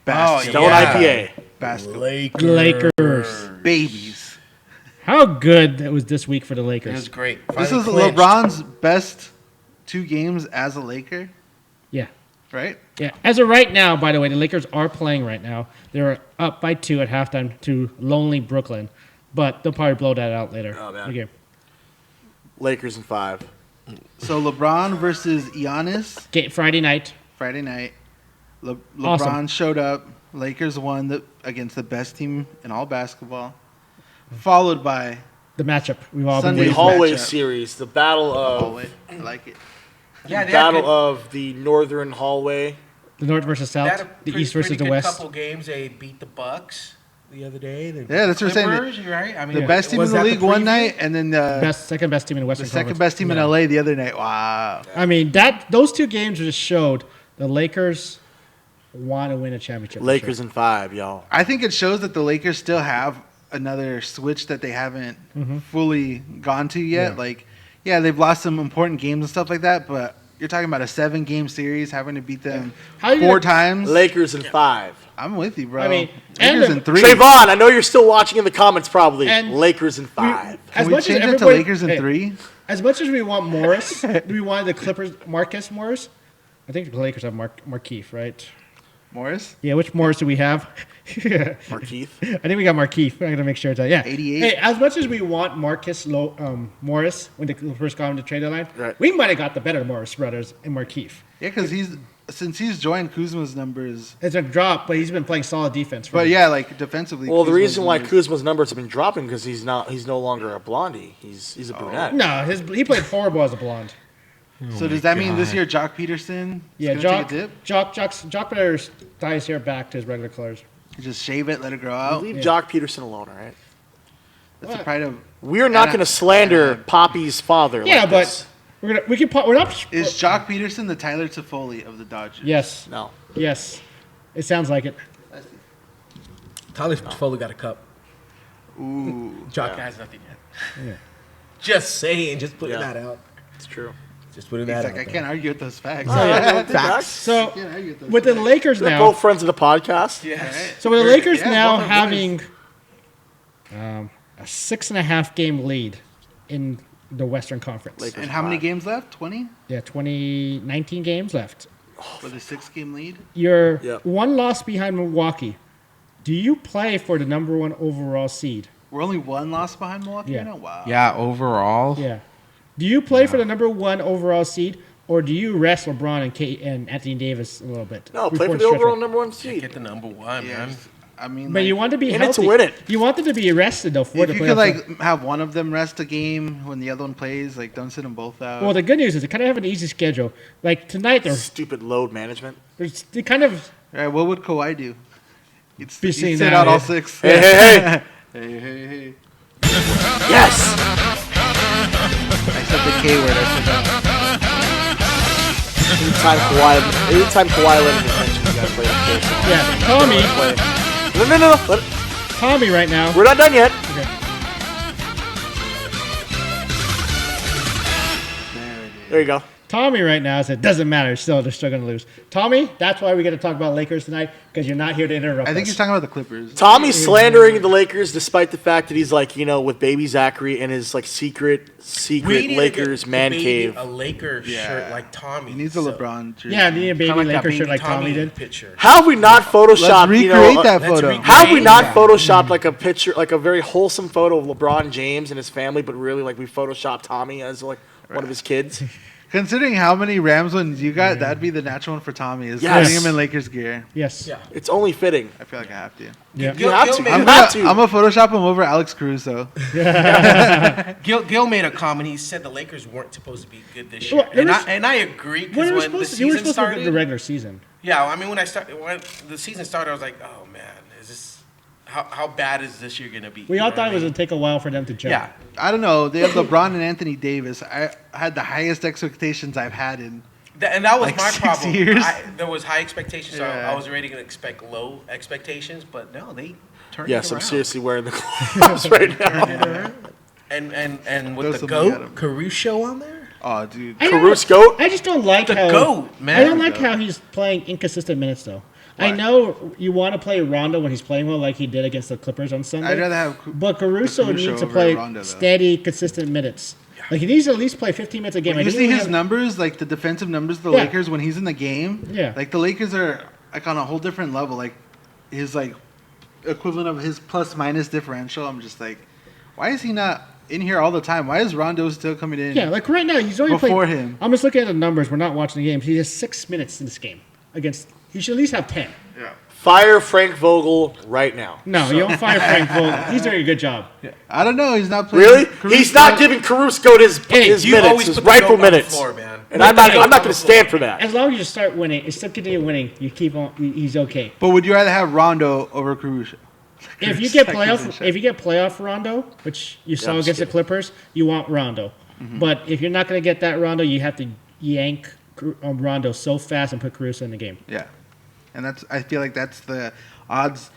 Bastards. Stone yeah. IPA. Bastards. Lakers. Babies. How good was this week for the It was Lakers? great. This Finally is clinched. LeBron's best 2 games as a Laker. Yeah. right? Yeah. As of right now, by the way, the Lakers are playing right now. They're up by 2 at halftime to lonely Brooklyn, but they'll probably blow that out later. Oh, man. Okay. Lakers in 5. So LeBron versus Giannis Friday night. Friday night. LeBron Awesome. showed up. Lakers won against the best team in all basketball. Followed by The matchup we've all Sunday been The waiting for. hallway matchup. series, the battle of hallway. I like it. Yeah, they had battle good- of the northern hallway. The North versus they had South. a The pretty- East versus pretty the good West. couple games. They beat the Bucks the other day. The Yeah, that's what I'm saying. Clippers, right? I mean, The best team in was the that league one preview? night, and then the Second best team in the Western second Conference. best team in Yeah. LA the other night. Wow. I mean, those 2 games just showed the Lakers want to win a championship. for Lakers sure. in 5, y'all. I think it shows that the Lakers still have another switch that they haven't fully gone to yet. Yeah. Like, yeah, they've lost some important games and stuff like that, but you're talking about a 7-game series, having to beat them How you 4 gonna- times. Lakers in 5. I'm with you, bro. I mean, and Lakers the- in 3. Trayvon, I know you're still watching in the comments probably. And Lakers in 5. Can we change it to Lakers in 3? As much as we want Morris, we wanted the Clippers, Marcus Morris. I think the Lakers have Markeith, right? Morris? Yeah, which Morris do we have? Markeith. I think we got Markeith. I'm going to make sure it's that. Yeah. 88. Hey, as much as we want Morris when the Clippers got him to trade deadline, Right. we might have got the better Morris brothers in Markeith. Yeah, because since he's joined Kuzma's numbers. It's a drop, but he's been playing solid defense. But yeah, like defensively. Well, the Kuzma's reason why numbers- Kuzma's numbers have been dropping because he's no longer a blondie. He's a brunette. No, he played horrible as a blonde. So does that mean this year Jock Peterson is Yeah, gonna take a dip? Jock better dye his hair back to his regular colors. Just shave it, let it grow out. Leave Jock Peterson alone, all right? That's the pride of. We're not Anna- going to slander Anna- Poppy's father. Yeah, like but this. we're not. Is Jock Peterson the Tyler Toffoli of the Dodgers? Yes, No. yes, it sounds like it. Tyler Toffoli got a cup. Ooh. Jock has nothing yet. Just saying, just putting Yeah. that out. It's true. Just putting He's that like, out. I there. can't argue with those facts. Facts. So Can't argue with those with the facts. Lakers They're now, both friends of the podcast. Yes. so with the Lakers Yeah, now both are having a 6.5 game lead in the Western Conference. Lakers. And how many 5. games left? 20? Yeah, 19 games left. With a 6-game lead? You're Yep. 1 loss behind Milwaukee. Do you play for the number 1 overall seed? We're only 1 loss behind Milwaukee Yeah. right now? Wow. Yeah, overall. Yeah. Do you play for the number 1 overall seed, or do you rest LeBron and Anthony Davis a little bit? No, play before for the stretch overall run? number 1 seed. Get the number one, Yeah, man. I mean, But like, you want to be in it to healthy. win it. You want them to be rested though for if the you playoffs. could like have one of them rest a game when the other one plays, like don't sit them both out. Well, the good news is they kind of have an easy schedule. Like tonight, Stupid load management. they kind of All right, what would Kawhi do? He'd Be he'd seeing sit that, out yeah. all 6. Hey, hey, hey. hey, hey, hey. Yes. I said the K word. I said that. Anytime Kawhi let him attention, you gotta play the full song. yeah. Tommy, Play. No. Let it, Tommy right now. we're not done yet. Okay. There you go. Tommy right now said doesn't matter. Still, they're still going to lose. Tommy, that's why we got to talk about Lakers tonight because you're not here to interrupt I think us. he's talking about the Clippers. Tommy's slandering the Lakers despite the fact that he's like, with baby Zachary in his like secret We need to Lakers get man the baby cave. a Lakers Yeah. shirt like Tommy. He needs a So, LeBron jersey. Yeah, need a baby kinda like that Lakers shirt baby like Tommy did. picture. How have we not photoshopped? Let's recreate that let's photo. recreate- How have we not Yeah. photoshopped like a picture, like a very wholesome photo of LeBron James and his family, but really like we photoshopped Tommy as like one of his kids? Considering how many Rams wins you got, that'd be the natural one for Tommy. Is Yes. putting him in Lakers gear. Yes. Yeah. It's only fitting. I feel like I have to. Yeah. You have to. made You a- have to. I'm gonna Photoshop him over Alex Caruso. Gil made a comment. He said the Lakers weren't supposed to be good this Well, year, it was- and I agree When because they were when the supposed to, you were season supposed to be started, the regular season. yeah, I mean when the season started, I was like, oh man, is this how bad is this year gonna be? We You all know thought what it was I going to take a while for them to gel. yeah. I don't know. They have LeBron and Anthony Davis. I had the highest expectations I've had in. And that was Like my 6 problem. years? There was high expectations, so Yeah. I was already going to expect low expectations, but no, they turned Yes, it I'm around. seriously wearing the gloves right now. And with Throw the something at GOAT 'em. Caruso on there? Oh, dude. I don't- Caruso goat. I just don't like how GOAT, man. I don't like how he's playing inconsistent minutes though. I know you want to play Rondo when he's playing well, like he did against the Clippers on Sunday. I'd rather have. But Caruso Caruso needs to over play Rondo, though. steady, consistent minutes. Like he needs to at least play 15 minutes a game. When you I see didn't his have- numbers, like the defensive numbers of the Yeah. Lakers when he's in the game. Yeah. Like the Lakers are like on a whole different level. Like his like equivalent of his plus minus differential. I'm just like, why is he not in here all the time? Why is Rondo still coming in? Yeah, like right now he's only Before played. him. I'm just looking at the numbers. We're not watching the games. He has 6 minutes in this game against. He should at least have 10. Fire Frank Vogel right now. No, you don't fire Frank Vogel. He's doing a good job. I don't know. He's not playing. Really? Caruso. He's not giving Caruso his You minutes, always his put the rightful dope on the minutes. floor, man. And I'm not going to stand for that. As long as you start winning, you still continue winning. You keep on. He's okay. But would you rather have Rondo over Caruso? If you get Second playoff Rondo, which you saw I'm against the skipping. Clippers, you want Rondo. But if you're not going to get that Rondo, you have to yank Rondo so fast and put Caruso in the game. Yeah, and I feel like that's the odds.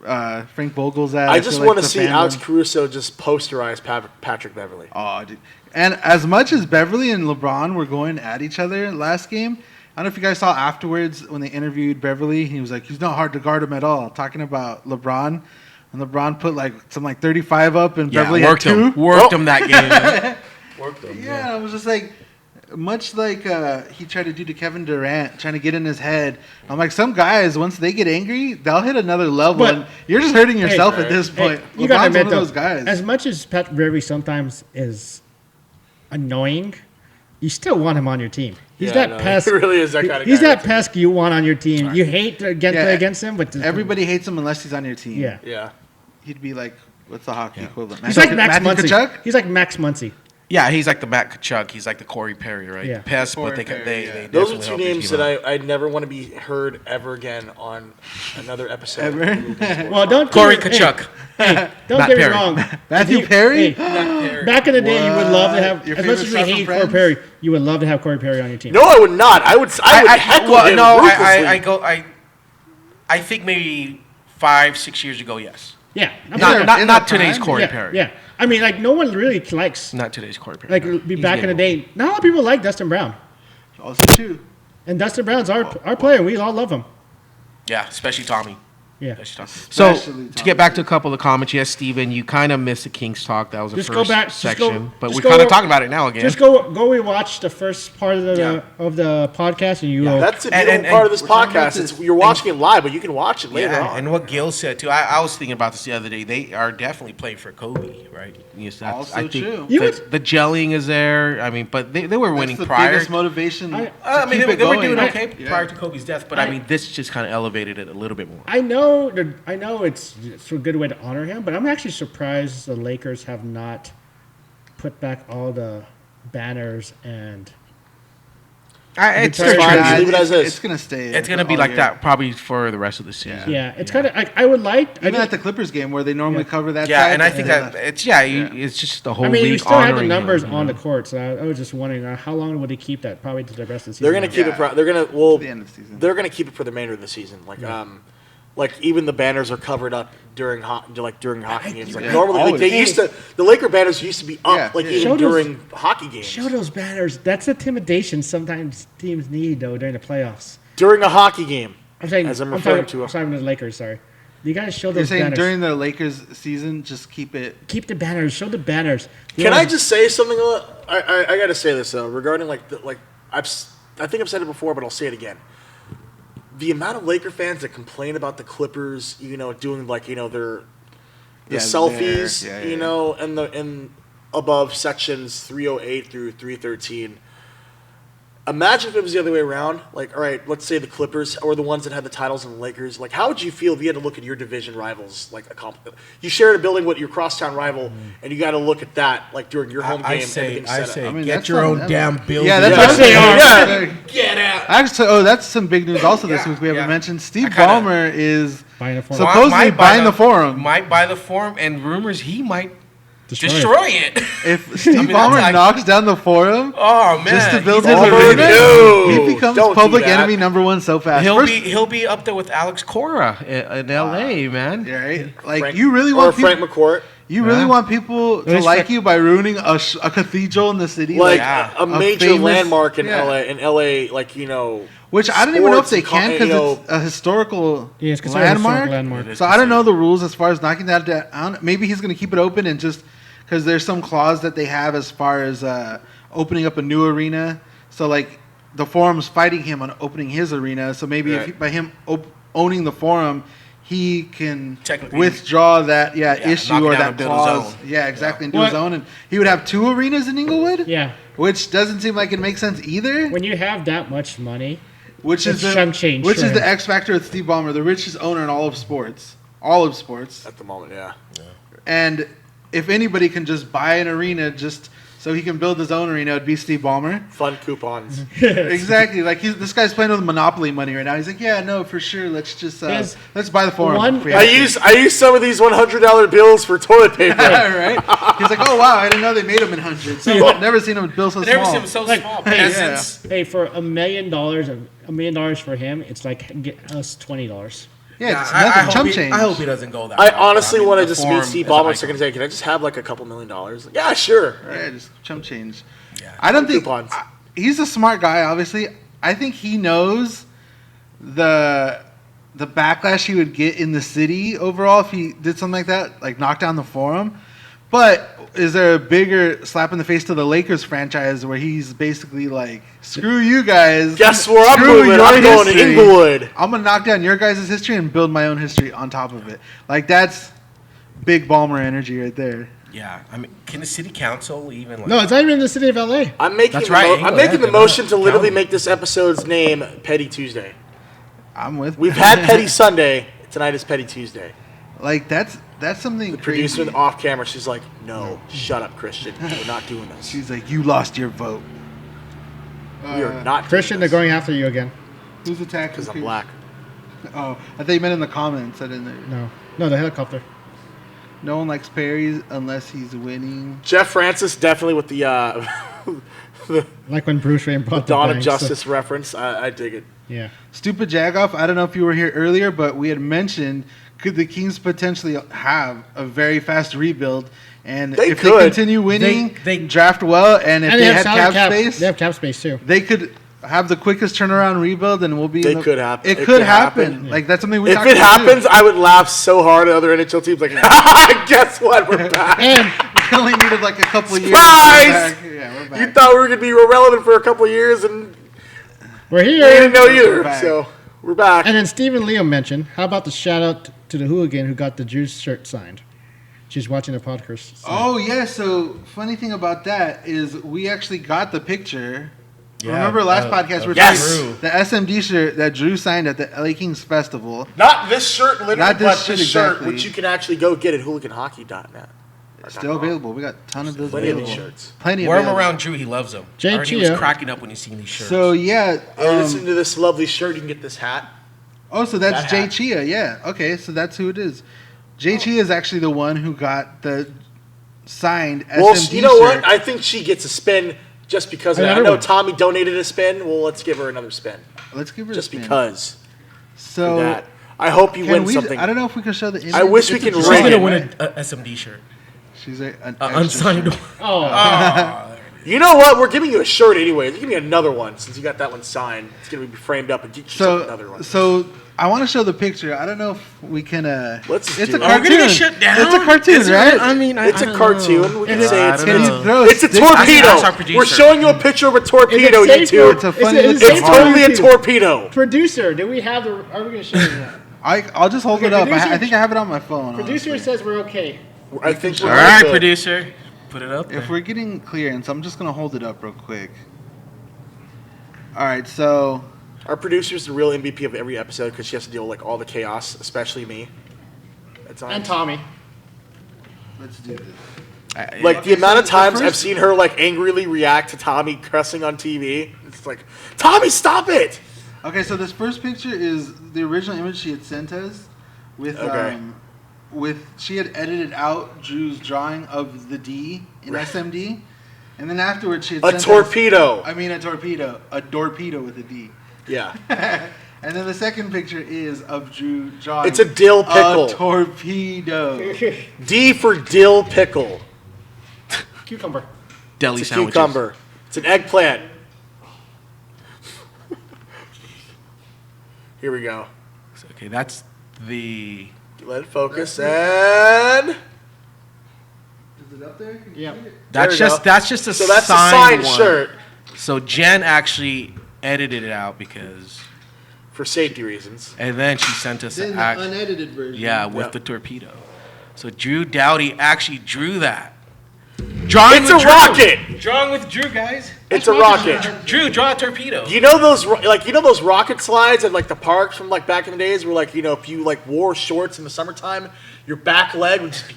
Frank Vogel's at. I feel just like want to the see fandom- Alex Caruso just posterize Patrick Beverly. Oh, dude. And as much as Beverly and LeBron were going at each other last game, I don't know if you guys saw afterwards when they interviewed Beverly. He was like, he's not hard to guard him at all. Talking about LeBron. And LeBron put like 35 up and Yeah, Beverly had worked 2. him. Worked him that game. Man. Worked him. Yeah, I was just like, much like he tried to do to Kevin Durant, trying to get in his head. I'm like, some guys, once they get angry, they'll hit another level. But- and you're just hurting yourself at this point. You gotta LeBron's admit, one of those though, guys. as much as Pat Beverly sometimes is annoying, you still want him on your team. He's Yeah, that no, pest. he really is that kind of He's guy. that pest you want on your team. You hate to play against him, but Everybody hates him unless he's on your team. yeah. Yeah. He'd be like, what's the hockey equivalent? He's like Max Matthew Muncy. Tkachuk? He's like Max Muncy. Yeah, he's like the Matt Kachuk. He's like the Corey Perry, right? Yeah. The pest, but they Corey they, Perry, they yeah. Those are definitely two help your names team that out. I'd never want to be heard ever again on another episode. Ever? of Hooligan Sports. Well, don't Corey get me- Kachuk. Hey, don't Matt get me Perry. wrong. Matthew If you- Perry? hey, back in the day, you would love to have. Your As much as favorite we soccer hate Corey friends? Perry, you would love to have Corey Perry on your team. No, I would not. I would heckle him ruthlessly. I think maybe 5-6 years ago, yes. Yeah, I'm Yeah, sorry. in Not that today's prime? Corey yeah, Perry. yeah. I mean, like no one really likes. Not today's Corey Perry. Like no. be He's back in the getting day. Not a lot of people like Dustin Brown, Also true. and Dustin Brown's our player. We all love him. old. Yeah, especially Tommy. Yeah. So Especially to Tommy. get back to a couple of comments, yes, Steven, you kind of missed the Kings talk. That was the Just go first back- just section, go- but just we're go- kind of talking about it now again. Just go rewatch the first part of the Yeah. podcast, and you will. That's the And- beautiful and- part of this we're talking about podcast. this- It's, you're watching it live, but you can watch it later Yeah, on. and what Gil said too. I was thinking about this the other day. They are definitely playing for Kobe, right? Yes, that's, Also I think true. You the, would- the gelling is there. I mean, but they were winning That's the prior. biggest motivation. I- to I mean, keep they it were going. doing okay Yeah. prior to Kobe's death, but I mean, this just kind of elevated it a little bit more. I know it's a good way to honor him, but I'm actually surprised the Lakers have not put back all the banners and. It's It's fine. Nah, Leave it as is. It's gonna stay. It's gonna be all like year. that probably for the rest of the season. Yeah, it's kind of. I would like. Even at the Clippers game where they normally cover that. Yeah, side, and I think they that left. it's it's just the whole I mean, league you still had the honoring numbers him, on you the know? court, so I was just wondering how long would they keep that? Probably to the rest of the season. They're gonna keep Yeah. it. They're gonna well. the end of the season. They're gonna keep it for the remainder of the season. Like even the banners are covered up during during hockey games. Like Yeah. normally, like, Always. they used to. The Laker banners used to be up Yeah. like Yeah. even Show those- during hockey games. Show those banners. That's intimidation sometimes teams need though during the playoffs. During a hockey game. I'm saying. As I'm referring talking, to- I'm talking to the Lakers. Sorry, you guys show You're those saying banners. during the Lakers season, just keep it. Keep the banners. Show the banners. Can I just say something? I got to say this though regarding I think I've said it before, but I'll say it again. The amount of Laker fans that complain about the Clippers, doing their Yeah, selfies, there. Yeah, yeah. in above sections 308 through 313. Imagine if it was the other way around. Like, all right, let's say the Clippers or the ones that had the titles and the Lakers. Like, how would you feel if you had to look at your division rivals? Like, you shared a building with your crosstown rival, and you got to look at that like during your home game. I and say, everything's set up. I mean, get that's your not own them. damn building. Yeah, that's Yeah. what they are. Yeah. Get out. Actually, that's some big news also this week we haven't yeah. mentioned. Steve I kinda- Ballmer is Buying a form. So- Supposedly buying the forum. Might buy the forum, and rumors he might Destroy it. destroy it. if Steve I mean, Ballmer that's like- knocks down the forum Oh man, just to build he's his Ballmer, arena, no. he becomes Don't do public that. enemy number one so fast. He'll First- he'll be up there with Alex Cora in L.A. Man. yeah, right? Like Frank- you really or want Frank people, McCourt. you really Yeah. want people to Least like Frank- you by ruining a cathedral in the city, Like Yeah. a major famous- landmark in yeah. LA. In LA, which I don't even know if sports they and can you because know- it's a historical Yeah, it's considered a historic landmark. landmark. It is So I don't considered. know the rules as far as knocking that down. Maybe he's going to keep it open and just because there's some clause that they have as far as opening up a new arena. So like the forum's fighting him on opening his arena. So maybe if by him owning the forum, he can withdraw that issue or that clause. Yeah, exactly, and do his own. And he would have 2 arenas in Inglewood. Yeah, which doesn't seem like it makes sense either. When you have that much money, which is the X factor with Steve Ballmer, the richest owner in all of sports at the moment. Yeah. And if anybody can just buy an arena just so he can build his own arena, it'd be Steve Ballmer. Fun coupons. Exactly. Like this guy's playing with Monopoly money right now. He's like, yeah, no, for sure. Let's just let's buy the forum. I use some of these $100 bills for toilet paper. Right. He's like, oh wow, I didn't know they made them in hundreds. I've never seen them bill so small. Never seen them so small. Peasants. Hey, for $1 million for him, it's like get us $20. Yeah, it's nothing. Chump change. I hope he doesn't go that I way. honestly want to just meet Steve Ballmer. So can I just have like a couple $1 million? Like, yeah, sure. Yeah, just chump change. Yeah. I don't think he's a smart guy. Obviously, I think he knows the backlash he would get in the city overall if he did something like that, like knock down the forum. But is there a bigger slap in the face to the Lakers franchise where he's basically like, screw you guys. Guess where I'm moving? I'm going to Inglewood. I'm going to knock down your guys' history and build my own history on top of it. Like, that's big Ballmer energy right there. Yeah. I mean, can the city council even... No, it's not even in the city of L.A. I'm making the motion to literally make this episode's name Petty Tuesday. I'm with We've had Petty Sunday. Tonight is Petty Tuesday. Like, that's something crazy. The producer off camera, she's like, no, shut up, Christian. We're not doing this. She's like, you lost your vote. We are not Christian, they're going after you again. Who's attacking? Because I'm black. Oh, I thought you meant in the comments. I didn't. No, the helicopter. No one likes Perry unless he's winning. Jeff Francis, definitely with the like when Bruce Wayne bought the Dawn of bank, Justice reference. I dig it. Yeah. Stupid Jagoff. I don't know if you were here earlier, but we had mentioned, could the Kings potentially have a very fast rebuild? And if they continue winning, they draft well, and if they had cap space, they have cap space too. They could have the quickest turnaround rebuild, and we'll be. It could happen. It could happen. Like that's something we. If it happens, I would laugh so hard at other NHL teams. Like, guess what? We're back. And we only needed like a couple of years. Surprise! Yeah, we're back. You thought we were gonna be irrelevant for a couple of years, and we're here. We didn't know either. So we're back. And then Stephen Leo mentioned, how about the shout out to the Hooligan who got the Drew's shirt signed? She's watching the podcast. Oh yeah. So funny thing about that is we actually got the picture. Yeah, remember last podcast we were talking the SMD shirt that Drew signed at the LA Kings Festival. Not this shirt, literally, not this but this shirt, which you can actually go get at hooliganhockey.net. Still available. We got a ton of those Plenty available. Of these shirts. Plenty Wear available. them around Drew. He loves them. He was cracking up when he's seen these shirts. So, yeah. Listen to this lovely shirt. You can get this hat. Oh, so that's Jay Chia. Yeah. Okay, so that's who it is. Jay Chia is actually the one who got the signed SMD Well, you know shirt. what? I think she gets a spin just because I know Tommy donated a spin. Well, let's give her another spin. Let's give her just a spin. because. So that. I hope you win something. I don't know if we can show the image. I wish we could She's going to win a SMD shirt. She's an unsigned. Oh. You know what? We're giving you a shirt anyway. Give me another one since you got that one signed. It's going to be framed up and get you another one. So I want to show the picture. I don't know if we can. Let's it's do a cartoon. Get shut down? It's a cartoon, right? I mean, it's a cartoon. We can say it's a torpedo. We're showing you a picture of a torpedo, YouTube. It's a funny. It's totally a torpedo. Producer, do we have the? Are we going to show you that? I'll just hold it up. I think I have it on my phone. Producer says we're okay. I think we're all right, producer. Put it up there. If we're getting clearance, I'm just going to hold it up real quick. All right, so our producer's the real MVP of every episode because she has to deal with like all the chaos, especially me. And Tommy. Let's do this. Like the amount of times I've seen her like angrily react to Tommy cussing on TV. It's like, Tommy, stop it! Okay, so this first picture is the original image she had sent us with she had edited out Drew's drawing of the D in SMD, and then afterwards she had sent a torpedo a torpedo with a D. Yeah. And then the second picture is of Drew drawing. It's a dill pickle. A torpedo. D for dill pickle. Cucumber. Deli it's a sandwiches. cucumber. It's an eggplant. Here we go. Okay, that's the. Let it focus and. Is it up there? Can you Yeah. see it? That's There we just go. that's just a So that's a signed signed one. shirt So Jen actually edited it out because, for safety reasons. and then she sent us Then an the unedited version. yeah with Yep. the torpedo. So Drew Doughty actually drew that. Drawing It's with a Drew. rocket. Drawing with Drew, guys. It's a rocket. Drew, draw a torpedo. You know those those rocket slides at like the parks from like back in the days where like if you like wore shorts in the summertime, your back leg would just be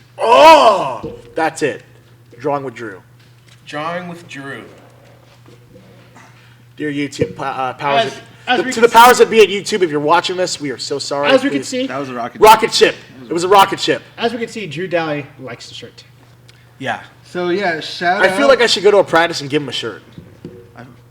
that's it. Drawing with Drew. Drawing with Drew. Dear YouTube powers, As we to can the powers that be at YouTube, if you're watching this, we are so sorry. As we can Please- see, That was a rocket. rocket ship. It was a rocket ship. Drew Daly likes the shirt. Yeah. So yeah, shout I out. feel like I should go to a practice and give him a shirt.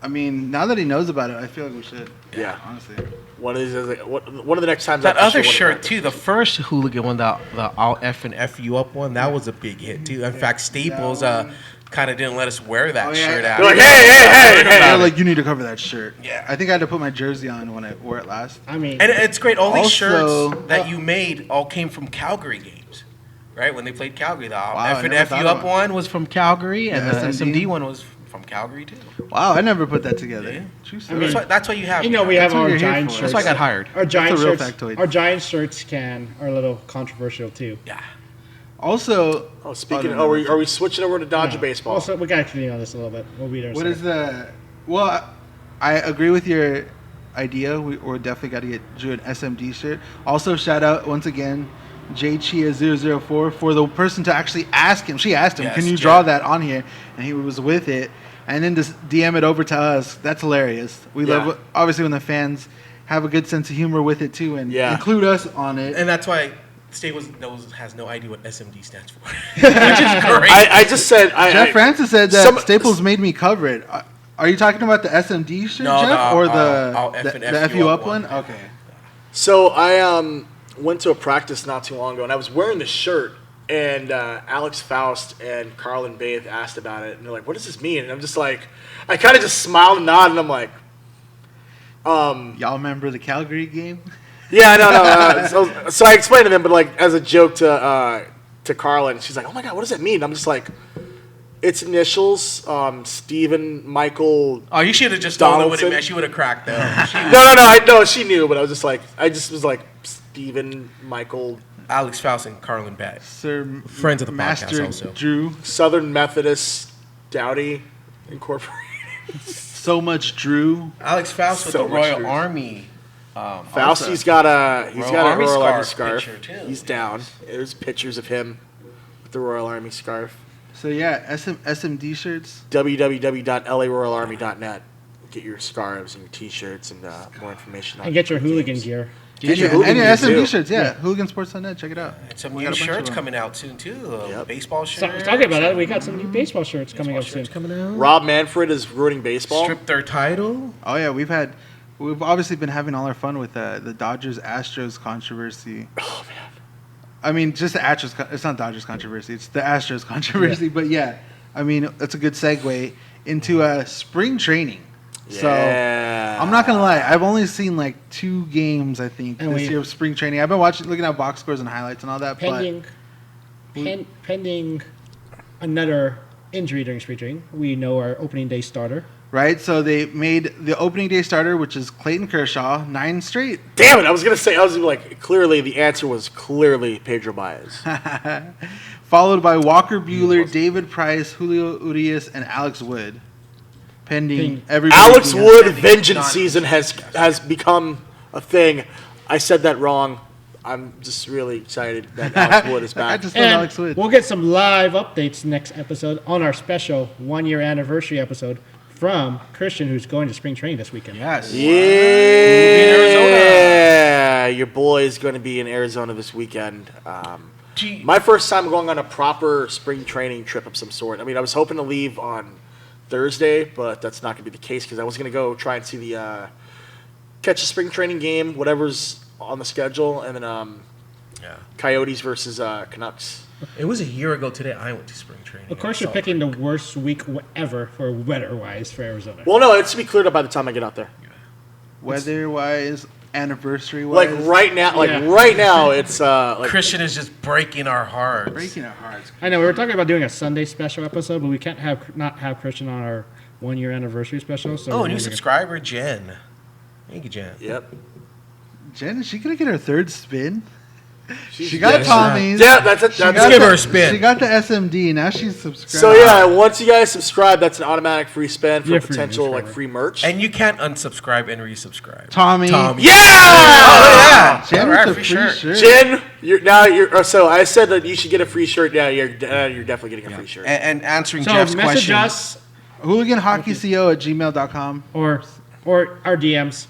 I mean, now that he knows about it, I feel like we should. Yeah. Honestly. One of these, one of the next times. That I actually other want to shirt practice. too, the first Hooligan one, the I'll F and F you up one, that was a big hit too. In fact, Staples kind of didn't let us wear that Oh, yeah. shirt out. They're like, hey. They're like, you need to cover that shirt. Yeah. I think I had to put my jersey on when I wore it last. I mean, And it's great. All these Also- shirts that you made all came from Calgary games, right? When they played Calgary, the I F and never F thought you up about it. one was from Calgary, and The the SMD SMD one was from Calgary too. Wow, I never put that together. Yeah. True I story. mean, That's why you have. you know, we have That's what our you're here giant for. shirts. That's why I got hired. Our giant a real shirts. factoid. Our giant shirts are a little controversial too. Yeah. Also, Oh, speaking. no, no, Are we switching over to Dodger Yeah. baseball? Also, we got to clean on this a little bit. We'll beat what ourselves. is the? Well, I agree with your idea. We're definitely got to get Drew an SMD shirt. Also, shout out once again, JChia004 for the person to actually ask him. She asked him, Yes, "Can you Jen. draw that on here?" And he was with it, and then just DM it over to us. That's hilarious. We Yeah. love obviously when the fans have a good sense of humor with it too, and Yeah. include us on it. And that's why Staples has no idea what SMD stands for, which is great. I just said. Jeff Francis said that some- Staples made me cover it. Are you talking about the SMD shirt, No, Jeff, the, or the I'll F and the F F you you up up one? one. Okay. So I went to a practice not too long ago, and I was wearing this shirt, and Alex Faust and Carlin Baith asked about it, and they're like, "What does this mean?" And I'm just like, I kind of just smiled and nodded, and I'm like, Y'all remember the Calgary game? "Yeah, no." So I explained to them, but like as a joke to Carlin, she's like, "Oh my god, what does that mean?" And I'm just like, "It's initials, Stephen Michael." Oh, you should have just told her what it Donaldson? meant. She would have cracked though. No, I know she knew, but I just was like Stephen Michael. Alex Faust and Carlin Batt. Sir, Friends of the podcast Master also. Drew. Southern Methodist Dowdy Incorporated. So much Drew. Alex Faust with So the much Royal truth. Army. Fausti's got a Royal Army Royal Army scarf scarf. picture, too. He's down. There's pictures of him with the Royal Army scarf. So yeah, SMD shirts. www.laroyalarmy.net. Get your scarves and your T-shirts and more information on And get your teams. hooligan gear. Get your And hooligan your gear, SMD too. shirts, yeah. Hooligansports.net, check it out. And some We new got a bunch of shirts them. coming out soon too. Yep. Baseball shirts. Talking about that, we got some new baseball shirts coming up soon. shirts coming out. Rob Manfred is ruining baseball. Stripped their title. Oh yeah, we've obviously been having all our fun with the Dodgers Astros controversy. Oh man. I mean, just the Astros. It's not Dodgers controversy. It's the Astros controversy. But yeah, I mean, that's a good segue into spring training. So Yeah. I'm not gonna lie. I've only seen like 2 games, I think, And this year of spring training. I've been looking at box scores and highlights and all that. Pending another injury during spring training, we know our opening day starter. Right. So they made the opening day starter, which is Clayton Kershaw, 9 straight. Damn it! I was gonna say. I was like, clearly the answer was clearly Pedro Baez. Followed by Walker Buehler, David Price, Julio Urias, and Alex Wood. Pending everybody. Alex being Wood healthy. vengeance season has become a thing. I said that wrong. I'm just really excited that Alex Wood is I back. just love And Alex Wood. we'll get some live updates next episode on our special 1-year anniversary episode from Christian, who's going to spring training this weekend. Yes. Yeah, your boy is going to be in Arizona this weekend. Gee. My first time going on a proper spring training trip of some sort. I mean, I was hoping to leave on Thursday, but that's not going to be the case because I was going to go try and see the catch a spring training game, whatever's on the schedule, and then Coyotes versus Canucks. It was a year ago today. I went to spring training. Of course, you're picking the worst week ever for weather-wise for Arizona. Well, no, it should be cleared up by the time I get out there. Weather-wise, anniversary was. Like right now, it's like Christian is just breaking our hearts. breaking our hearts. I know we were talking about doing a Sunday special episode, but we can't not have Christian on our 1 year anniversary special. So Oh, new subscriber, Jen. Thank you, Jen. Yep. Jen, is she gonna get her third spin? She She got Tommy's. Yeah, that's She that's got give the- her a spin. She got the SMD. Now she's subscribed. So yeah, once you guys subscribe, that's an automatic free spend for Yeah, free potential like subscriber. free merch. And you can't unsubscribe and resubscribe. Tommy. yeah, Oh, yeah. Jen All with right, the free free shirt. shirt. Jen, so I said that you should get a free shirt. Yeah, you're definitely getting a free shirt. And answering So Jeff's message question. us HooliganHockeyCO@gmail.com. or our DMs,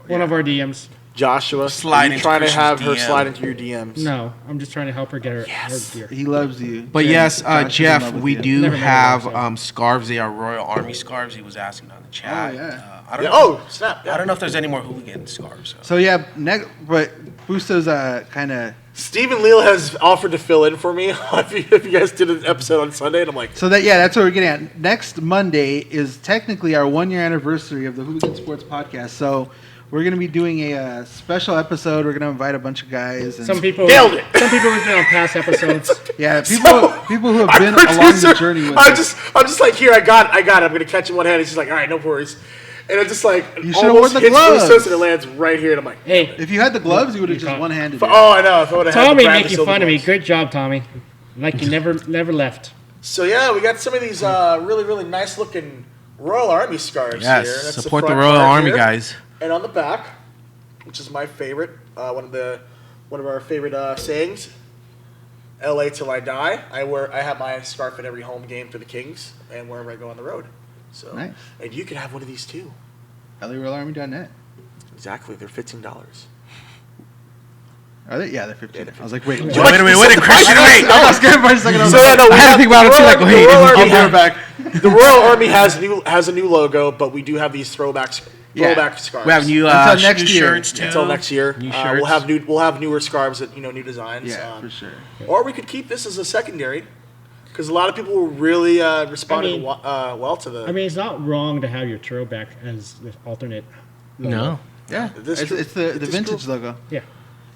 one of our DMs. Joshua, Slide are you into trying to Christian's have her DM. slide into your DMs? No, I'm just trying to help her get her gear. He loves you. But Jen, yes, Josh is in Jeff, love with we you. do Never met have her, so. scarves. They are Royal Army scarves. He was asking on the chat. Oh, yeah. I don't Yeah, know. oh, snap. Yeah. I don't know if there's any more hooligan scarves. So yeah, but Busto's kind of. Stephen Leal has offered to fill in for me if you guys did an episode on Sunday, and I'm like, So that's what we're getting at. Next Monday is technically our 1 year anniversary of the Hooligan Sports Podcast. So we're gonna be doing a special episode. We're gonna invite a bunch of guys. And Some people Nailed it. Some people who've been on past episodes. yeah, people who have been our along producer- the journey with I'm us. just like, here, I got it. I'm gonna catch him one hand. He's just like, all right, no worries. And it's just like, You should've almost worn the hits gloves. Bustos and it lands right here, and I'm like, Hey, If you had the gloves, you would have You just can't- one-handed it. oh, I know. If I would have had Tommy to grab the making silver fun of me. gloves. Great job, Tommy. Like you never left. So yeah, we got some of these really, really nice looking Royal Army scarves Yes, here. That's support the front Royal part Army here. guys. And on the back, which is my favorite, one of our favorite sayings. LA till I die. I have my scarf at every home game for the Kings and wherever I go on the road. So Nice. and you can have one of these too. LARoyalArmy.net. Exactly, they're $15. Are they? Yeah, they're 15. I was like, wait. Wait a minute, wait a Christian, wait. I was scared for a second. I was So yeah, no, we I had to have think about it too, like, the wait, Royal I'll Army be right back. the Royal Army has a new logo, but we do have these throwback scarves. We have new, Until next new year. shirts too. until next year. New We'll shirts. have newer scarves that new designs. Yeah, for sure. Or we could keep this as a secondary, because a lot of people really responded well to the. I mean, it's not wrong to have your throwback as the alternate. Logo. No. Yeah, This it's, true. it's the It is vintage true. logo. Yeah,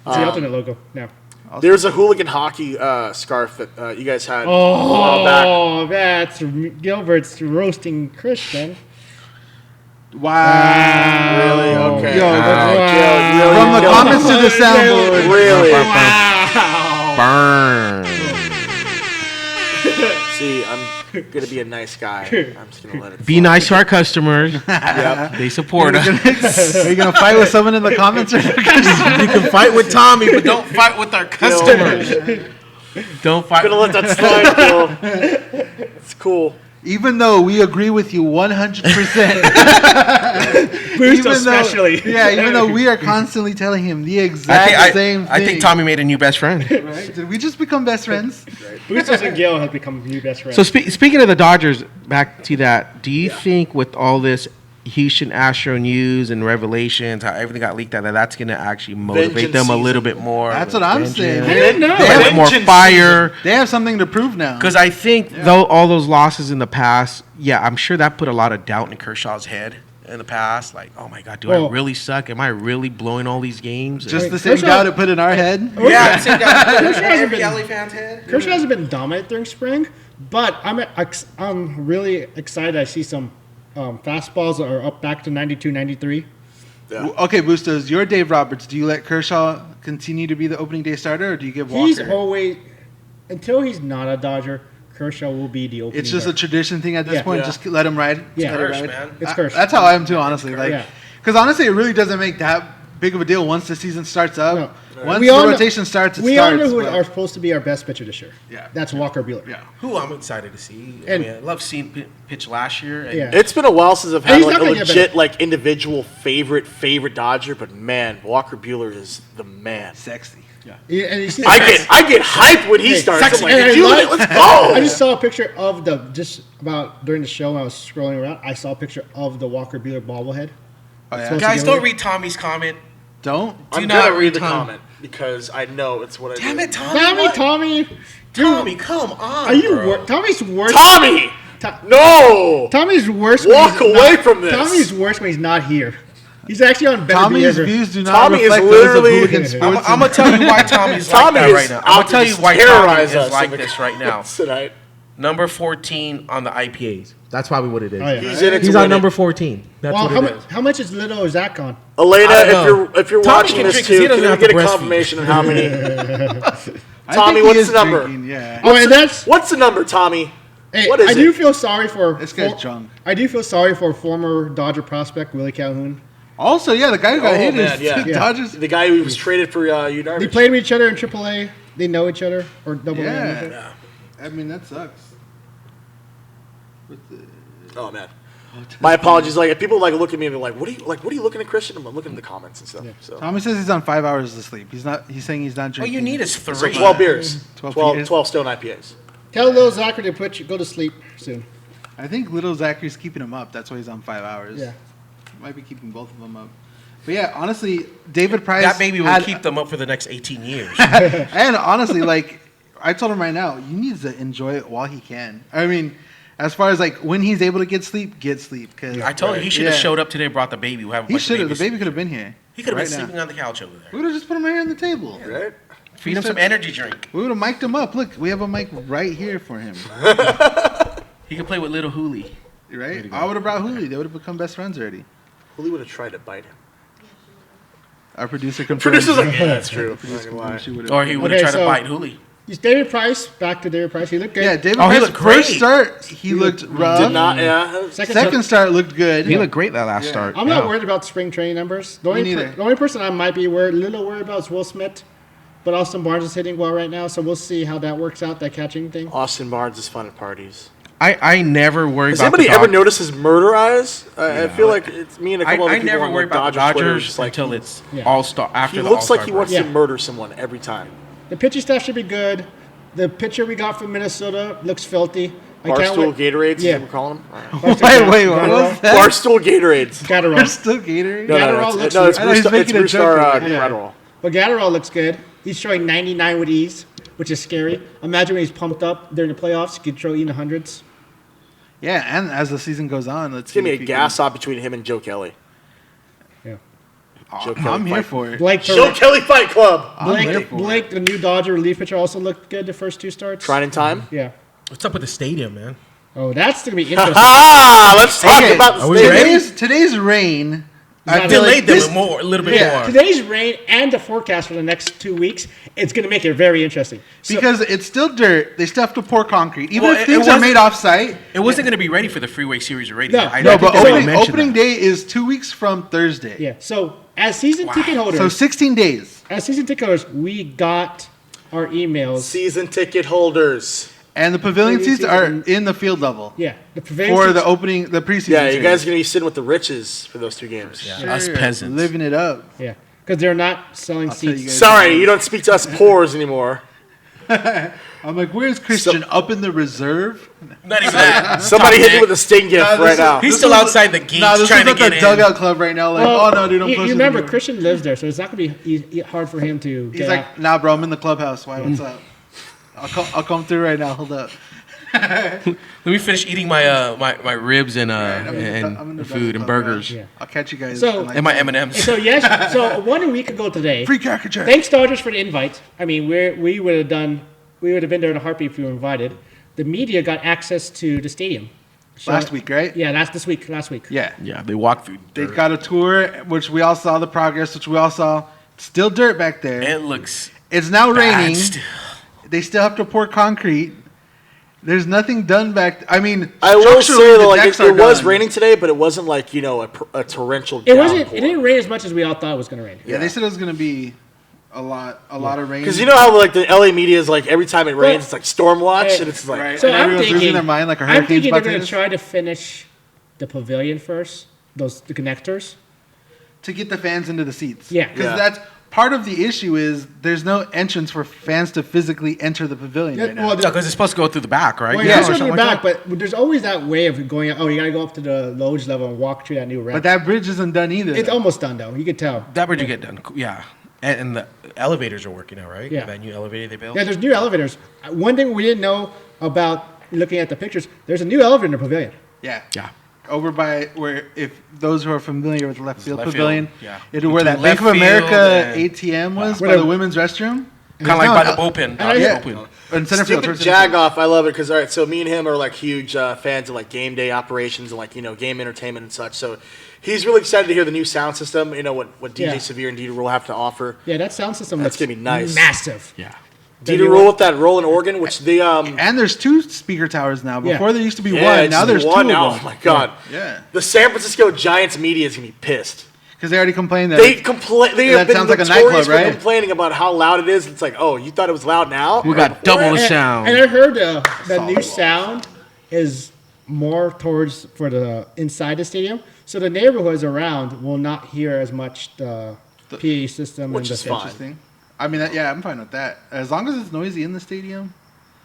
it's the alternate logo now. There's a hooligan hockey scarf that you guys had a while back. Oh, that's Gilbert's roasting Christian. Wow. Really? Okay. Yo, Wow. From the Really? comments to the soundboard. Really? Wow. Burn. See, I'm gonna be a nice guy. I'm just gonna let it. Be fly. nice to our customers. Yep. They support us. Are you gonna fight with someone in the comments? Or You can fight with Tommy, but don't fight with our customers. Don't fight. Gonna let that slide, Bill. It's cool. even though we agree with you 100%, Boost especially. even though we are constantly telling him the exact same thing. I think Tommy made a new best friend. Right? Did we just become best friends? Boostos and Gil have become new best friends. So speaking of the Dodgers, back to that. Do you think with all this Houston Astro news and revelations, how everything got leaked out, that's going to actually motivate Vengeance them a season. little bit more? That's what I'm Vengeance. saying. I don't know. They A have, bit more Vengeance fire. they have something to prove now. Because I think though all those losses in the past, I'm sure that put a lot of doubt in Kershaw's head in the past. Like, oh my God, do I Well- really suck? Am I really blowing all these games? Just Wait, the same Kershaw- doubt it put in our head. yeah, same guy. Kershaw hasn't Every been- LA fan's head. Kershaw hasn't been dominant during spring, but I'm really excited. I see some fastballs are up back to 92, 93. Yeah. Okay, Bustos, you're Dave Roberts. Do you let Kershaw continue to be the opening day starter, or do you give Walker? He's always, until he's not a Dodger, Kershaw will be the opening. It's just a guy. tradition thing at this Yeah. point. Yeah. Just let him ride. Yeah. Let it Kersh, ride. man. It's Kersh. That's how I am too, honestly. Like, Yeah. because honestly, it really doesn't make that big of a deal once the seaon starts up. No. Once We the all know- rotation starts, it we starts. all know who but- are supposed to be our best pitcher this year. Yeah. That's Walker Buehler. Yeah. Who I'm excited to see. I And- mean, I love seeing pitch last year. And Yeah. It's been a while since I've And had he's like not a gonna get legit better. like individual favorite Dodger, but man, Walker Buehler is the man. Sexy. Yeah, and you see I get hyped when he Hey, starts. sexy. I'm like, And I "Dude, like- let's go. I just saw a picture of just about during the show when I was scrolling around. I saw a picture of the Walker Buehler bobblehead. Oh, yeah. Supposed Guys, to don't get read Tommy's comment. Don't. I'm Do gonna not read the Tom. comment because I know it's what I Damn do. it, Tommy. Tommy, what? Tommy, dude, Tommy, come on. are you bro. Tommy's worse? Tommy, To- no. Tommy's worse. when Walk he's away not- from this. Tommy's worse when he's not here. He's actually on better Tommy's behavior. views do not Tommy is reflect those of literally- Hooligan Sports. I'm gonna tell you why Tommy's Tommy like that is right now. I'm out gonna tell to you why Tommy terrorize is us like in the this right now. tonight. Number 14 on the IPAs. That's probably what it is. Oh, yeah. He's in it to He's win on it. number 14. That's Well, what it is. how much is Little Zach on? Elena, I don't know. if you're Tommy watching can this drink 'cause he too, doesn't can we have get to a breastfeed. confirmation of how many? I Tommy, think he what's is the number? drinking, yeah. Oh, and that's. What's the number, Tommy? Hey, What is I do it? feel sorry for. This guy's drunk. I do feel sorry for former Dodger prospect Willie Calhoun. Also, yeah, the guy who got Oh, hit man, is yeah. Dodgers. The guy who was traded for Yu They Darvish. played with each other in AAA. They know each other or Double A. Yeah. I mean, that sucks. Oh man. My apologies. Like if people like look at me and they're like, "What are you looking at, Christian?" I'm looking at the comments and stuff. So Tommy says he's on 5 hours of sleep. He's not. He's saying he's not All drinking. you need is So 3. 12 beers, 12 12, beers. 12 stone IPAs. Tell Little Zachary to go to sleep soon. I think little Zachary's keeping him up. That's why he's on 5 hours. Yeah. Might be keeping both of them up. But yeah, honestly, David Price. That baby will had- keep them up for the next 18 years. And honestly, like I told him right now, you need to enjoy it while he can. I mean, as far as like when he's able to get sleep, Cause I told you he should have Yeah. showed up today and brought the baby. We'll have a He bunch of should have. The babies. baby could have been here. He could have right been now. sleeping on the couch over We there. would have just put him right here on the table. Right? Feed him some energy drink. We would have mic'd him up. Look, we have a mic right here for him. He could play with little Hooli. Right? I would have brought Hooli. They would have become best friends already. Hooli would have tried to bite him. Our producer confirmed. Producer's like, yeah, that's true. I'm not gonna lie. She would've- Or he would have Okay, tried to so- bite Hooli. He's David Price. Back to David Price. He looked good. Yeah, David Oh, he Price, looked great. first start, he looked rough. Did not, yeah. Second start looked good. He looked great that last start. I'm not worried about the spring training numbers. The only, neither. the only person I might be little worried about is Will Smith. But Austin Barnes is hitting well right now, so we'll see how that works out, that catching thing. Austin Barnes is fun at parties. I never worry Has about anybody the ever Dodgers. noticed his murder eyes? I feel like it's me and a couple other I people never on worry like about the Dodgers Twitter, Dodgers just like until it's Yeah. All-Star, after he the looks like All-Star he wants break. to Yeah. murder someone every time. The pitching staff should be good. The pitcher we got from Minnesota looks filthy. I can't Barstool wait. Gatorades, Yeah. is what we're calling them? All right. Wait, what was that? Barstool Gatorades. Gatterall. There's still Gatorade? No, Gatterall it's, looks no, it's I know he's Brewstar, it's making a Brewstar joke. Yeah. Adderall. But Gatterall looks good. He's showing 99 with ease, which is scary. Imagine when he's pumped up during the playoffs, he could throw in the hundreds. Yeah, and as the season goes on, let's Give me see a if he gas off between him and Joe Kelly. Yeah. Joe can- Kelly I'm here fight. for it. Blake, Joe Kelly Fight Club. I'm here Blake, for Blake, the new Dodger relief pitcher, also looked good the first two starts. Trying in time. Yeah. What's up with the stadium, man? Oh, that's going to be interesting. Let's talk Okay, about the are we stadium. ready? Today's rain. I I feel Delayed this- them more, a little bit Yeah. more. Today's rain and the forecast for the next 2 weeks, it's going to make it very interesting. So, Because it's still dirt, they still have to pour concrete. Even Well, if it things are wasn't- made off site. It wasn't going to be ready for the Freeway Series already. No, I No, think but they already opening, mentioned opening that. day is 2 weeks from Thursday. yeah. So as season ticket holders, So 16 days. we got our emails. Season ticket holders. And the pavilion Pavilion seats are season- in the field level. Yeah, the pavilion For seats- the opening, the preseason. Yeah, you series. guys are gonna be sitting with the riches for those two games. Yeah, us peasants. Living it up. Yeah, because they're not selling tell you seats. guys- Sorry, you don't speak to us poors anymore. I'm like, where's Christian? Up in the reserve? Not even that. Somebody Top hit me deck. with a sting gift Nah, this right is- now. He's This still was- outside the gates Nah, this trying is to at get the in. dugout club right now. Like, Well, oh no, dude, I'm you close to remember the- Christian lives there, so it's not going to be hard for him to He's get like, out. nah, bro, I'm in the clubhouse. Why? What's up? I'll come through right now. Hold up. Let me finish eating my my ribs and I'm in the food and club, burgers Yeah. I'll catch you guys. So- in like and my M&Ms. So yes, so 1 week ago today. free caricature. Thanks Dodgers for the invite. I mean, we would have been there in a heartbeat if we were invited. The media got access to the stadium. So- Last week, right? Yeah, that's this week. Last week. Yeah. Yeah, they walk through They dirt. got a tour, which we all saw the progress, which we all saw. Still dirt back there. It looks It's now bad raining. still. They still have to pour concrete. There's nothing done back. I mean, I will structurally, say the though, like decks it are was done. raining today, but it wasn't like a torrential. It wasn't. downpour. It didn't rain as much as we all thought it was going to rain. Yeah, they said it was gonna be a lot of rain. Because you know how like the LA media is like every time it rains, it's like storm watch, Hey, and it's like right. So And I'm everyone's thinking, losing their mind like a I'm hurricane's thinking they're about to going hit to us. try to finish the pavilion first, the connectors. to get the fans into the seats. Yeah. because Yeah. that's part of the issue is there's no entrance for fans to physically enter the pavilion right now. Well, Yeah, because it's supposed to go through the back, right? Well, Yeah, yeah, or it's something back, like but there's always that way of going. Oh, you got to go up to the lodge level and walk through that new ramp. But that bridge isn't done either. it's though. almost done though. You could tell. That bridge will get done. Yeah. And the elevators are working now, right? Yeah. That new elevator they built? Yeah, there's new elevators. One thing we didn't know about looking at the pictures, there's a new elevator in the pavilion. Yeah. Yeah. over by where, if those who are familiar with left field left pavilion, field, yeah. it where that Between Bank of left field America and- ATM was Where by the- the women's restroom. Kind of like by the bullpen. Yeah. Bullpen. In center field. Speaking of towards center field. Jagoff, I love it because, all right, so me and him are like huge fans of like game day operations and like, game entertainment and such. So he's really excited to hear the new sound system, what DJ Yeah. Severe and Dieter Rule have to offer. Yeah, that sound system That's looks gonna be nice. massive. Yeah. Dieter Rule with that rolling organ, which the And there's 2 speaker towers now. Yeah. Before there used to be yeah, one. it's Now there's 2 one now. of Oh them. my god. Yeah. The San Francisco Giants media is gonna be pissed. Because they already complained that. They complain. They have That been sounds like a notorious nightclub, for right? complaining about how loud it is. It's like, oh, you thought it was loud now? We got double the sound. And I heard the new sound is more towards for the inside the stadium, so the neighborhoods around will not hear as much the PA system Which and is the fine. Interesting. I mean, I'm fine with that. As long as it's noisy in the stadium.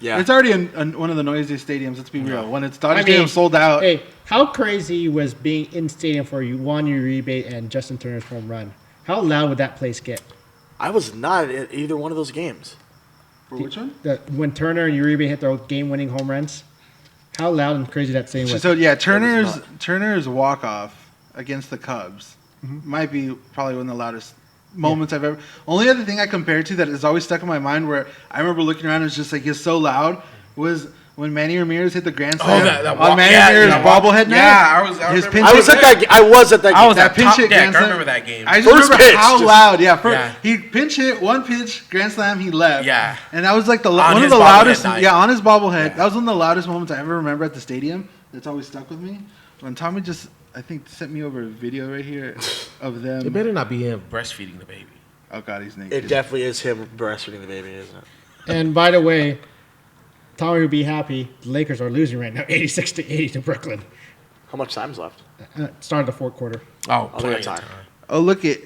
Yeah. It's already one of the noisiest stadiums. Let's be real. When it's Dodger I Stadium mean, sold out. Hey, how crazy was being in stadium for Juan Uribe and Justin Turner's home run? How loud would that place get? I was not at either one of those games. For which one? When Turner and Uribe hit their game-winning home runs, how loud and crazy that stadium was. So yeah, not. Turner's walk off against the Cubs might be probably one of the loudest moments I've ever. Only other thing I compared to that has always stuck in my mind, where I remember looking around, and it's just like it's so loud, was when Manny Ramirez hit the grand slam on Manny Ramirez's bobblehead night. Yeah, I was pinch I was hit- at that. I was at that. I was game. at pinch top hit deck. grand I slam. remember that game. I just First remember pitch, how just- loud. Yeah, Yeah. he pinch hit, one pitch, grand slam, he left. Yeah. And that was like On one of his the bobblehead loudest. night. Yeah, on his bobblehead. Yeah. That was one of the loudest moments I ever remember at the stadium. That's always stuck with me. When Tommy just, I think, sent me over a video right here of them. It better not be him breastfeeding the baby. Oh God, he's naked. It definitely is him breastfeeding the baby, isn't it? And by the way, Tommy would be happy. The Lakers are losing right now, 86-80 to Brooklyn. How much time's left? Start of the fourth quarter. Oh, they plenty got of time. time. Oh, look at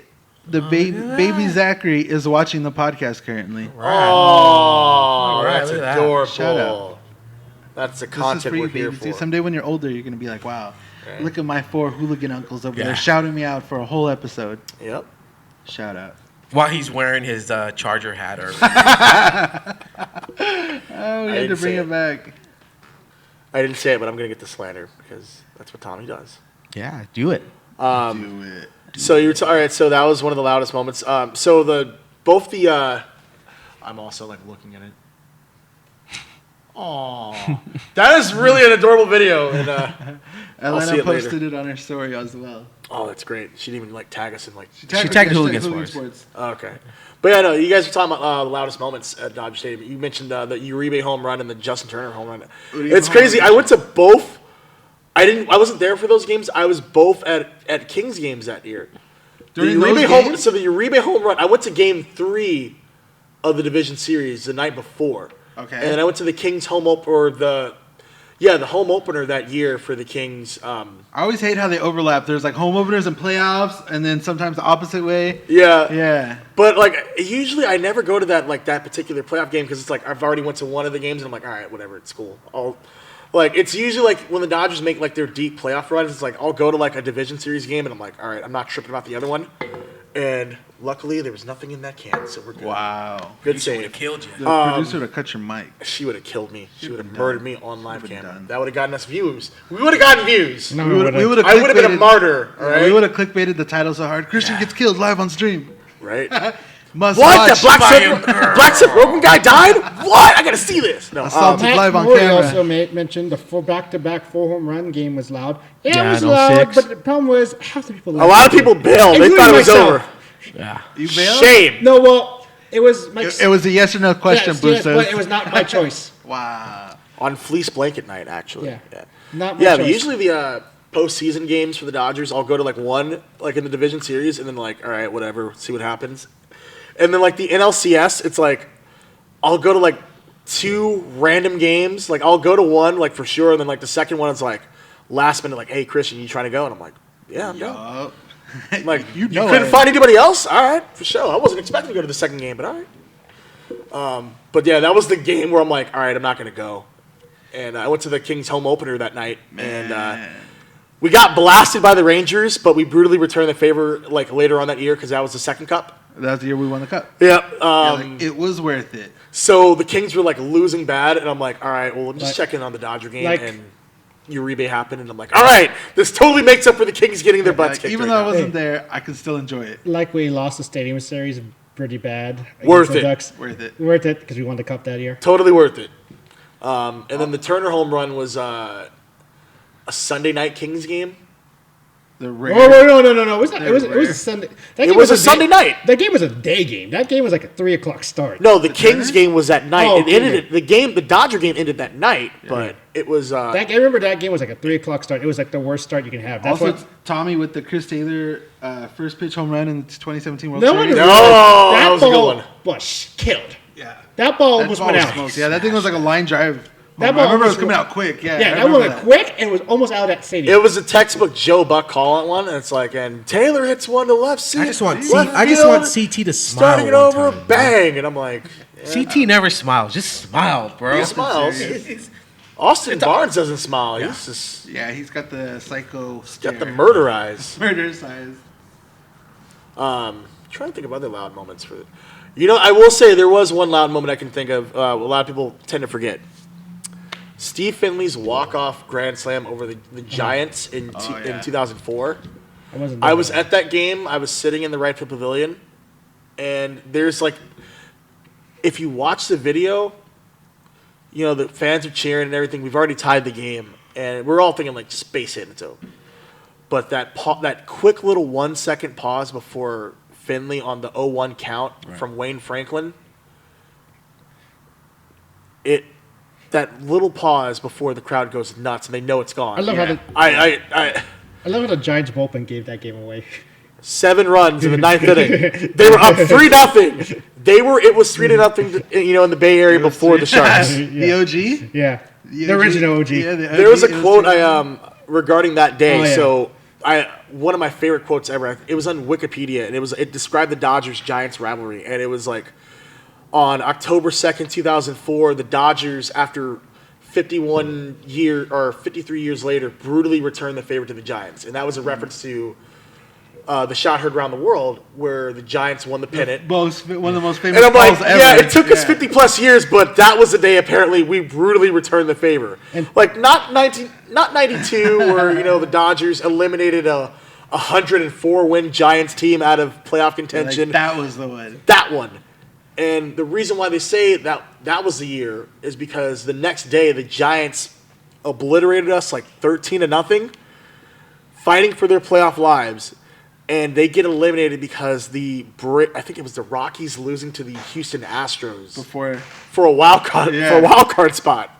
the baby Zachary is watching the podcast currently. Oh, right, that's look at that. adorable. Shout out. That's the This is content for you, we're here baby. See, for. someday when you're older, you're gonna be like, "Wow, Right. look at my 4 hooligan uncles over Yeah. there shouting me out for a whole episode." Yep. Shout out. While he's wearing his Charger hat or Oh, we had to didn't bring say it back. I didn't say it, but I'm gonna get the slander because that's what Tommy does. yeah, do it. Do it. So you were all right. So that was one of the loudest moments. So both the I'm also like looking at it. Oh, that is really an adorable video, and I'll see Elena it later. posted it on her story as well. Oh, that's great. She didn't even like tag us in like. She tagged Hooligan Sports. Oh, okay, but yeah, no, you guys were talking about the loudest moments at Dodger Stadium. You mentioned the Uribe home run and the Justin Turner home run. Uribe It's home crazy. run. I went to both. I wasn't there for those games. I was both at Kings games that year. During the those Uribe home, games? so the Uribe home run. I went to Game 3 of the division series the night before. Okay. And then I went to the Kings home opener the home opener that year for the Kings. I always hate how they overlap. There's like home openers and playoffs, and then sometimes the opposite way. Yeah. Yeah. But like usually I never go to that particular playoff game because it's like I've already went to one of the games and I'm like, all right, whatever, it's cool. It's usually like when the Dodgers make like their deep playoff runs, it's like I'll go to like a division series game and I'm like, all right, I'm not tripping about the other one. And luckily there was nothing in that can, so we're good. Wow. Good She would have save. killed you. The producer would have cut your mic. She would have killed me. She would have been murdered done. me on live Should've been camera. done. That would have gotten us views. We would have gotten views. No, We would have. I would have been a martyr. All right. We would have clickbaited the title so hard. Christian gets killed live on stream. Right. Must What? watch. That by a Black Sip Rogan guy died? What? I gotta see this. No. Assault- Matt live on Morey camera. also mentioned the back-to-back 4 home run game was loud. Yeah, Yeah, it was in loud, 06. but the problem was half the people. A lot of people bailed. They Including thought it was myself. over. Yeah. You bailed? Shame. No, well, it was my. It was a yes or no question, yes, Boostos. but it was not my choice. Wow. On fleece blanket night, actually. Yeah. Not my Yeah, but choice. usually the postseason games for the Dodgers, I'll go to like one, like in the division series, and then like, all right, whatever, see what happens. And then like the NLCS, it's like, I'll go to like 2 random games. Like I'll go to one, like for sure, and then like the second one is like last minute, like, hey Christian, you trying to go? And I'm like, yeah, I'm down. Like you know couldn't it. find anybody else? All right, for sure. I wasn't expecting to go to the second game, but all right. But yeah, that was the game where I'm like, all right, I'm not gonna go. And I went to the Kings home opener that night, and we got blasted by the Rangers, but we brutally returned the favor like later on that year because that was the second cup. That was the year we won the cup. Yeah. Yeah, like, it was worth it. So the Kings were like losing bad, and I'm like, all right, well, let me just check in on the Dodger game, like- and Uribe happened, and I'm like, all right, this totally makes up for the Kings getting their butts kicked. Even right though I now. wasn't there, I could still enjoy it. Like we lost the Stadium Series pretty bad. against Worth the it. Ducks. Worth it. Worth it because we won the cup that year. Totally worth it. And then the Turner home run was a Sunday night Kings game. The Oh rare. no! It was They're it was a rare. Sunday. It was a Sunday night. That game was a day game. That game was like a 3:00 start. No, the Kings game was that night. Oh, It ended. okay. The Dodger game ended that night, but it was. I remember that game was like a 3:00 start. It was like the worst start you can have. That's Also, what. Tommy with the Chris Taylor first pitch home run in the 2017 World No one Series. realized that was a good ball one. was killed. Yeah. That ball That almost ball went was out. smoked. Yeah, that thing was like a line drive. That I ball remember it was almost coming went- out quick. Yeah, Yeah, I that remember one went quick and was almost out of that stadium. It was a textbook Joe Buck call on one, and it's like, and Taylor hits one to left. I just want field, CT to smile. starting it one over, time, bang, and I'm like, CT never smiles. Just smile, bro. he smiles. Austin Barnes doesn't smile. He's just Yeah, he's got the psycho got the stare. murder eyes. Murder size. Trying to think of other loud moments for it. You know, I will say there was one loud moment I can think of. A lot of people tend to forget. Steve Finley's walk-off grand slam over the Giants in 2004. wasn't I there. was at that game. I was sitting in the right field pavilion, and there's like, if you watch the video, you know the fans are cheering and everything. We've already tied the game, and we're all thinking like just base hit, it's over. But that quick little 1 second pause before Finley on the 0-1 count from Wayne Franklin, that little pause before the crowd goes nuts and they know it's gone. I love how the I I love how the Giants bullpen gave that game away. 7 runs in the 9th inning. They were up 3-0. It was 3-0, in the Bay Area before the Sharks. The OG? Yeah, The the original OG. Yeah, the OG. There was a It quote pretty- regarding that day. Oh, yeah. So one of my favorite quotes ever. It was on Wikipedia, and it described the Dodgers Giants rivalry, and it was like on October 2nd, 2004, the Dodgers, after 53 years later, brutally returned the favor to the Giants, and that was a reference to the shot heard around the world where the Giants won the pennant. one of the most famous And I'm like, calls ever. yeah, it took us 50 plus years, but that was the day apparently we brutally returned the favor. And- Like not 92 where the Dodgers eliminated a 104 win Giants team out of playoff Like, contention. that was the one. That one. And the reason why they say that was the year is because the next day the Giants obliterated us like 13-0, fighting for their playoff lives. And they get eliminated because I think it was the Rockies losing to the Houston Astros Before for a wild card spot.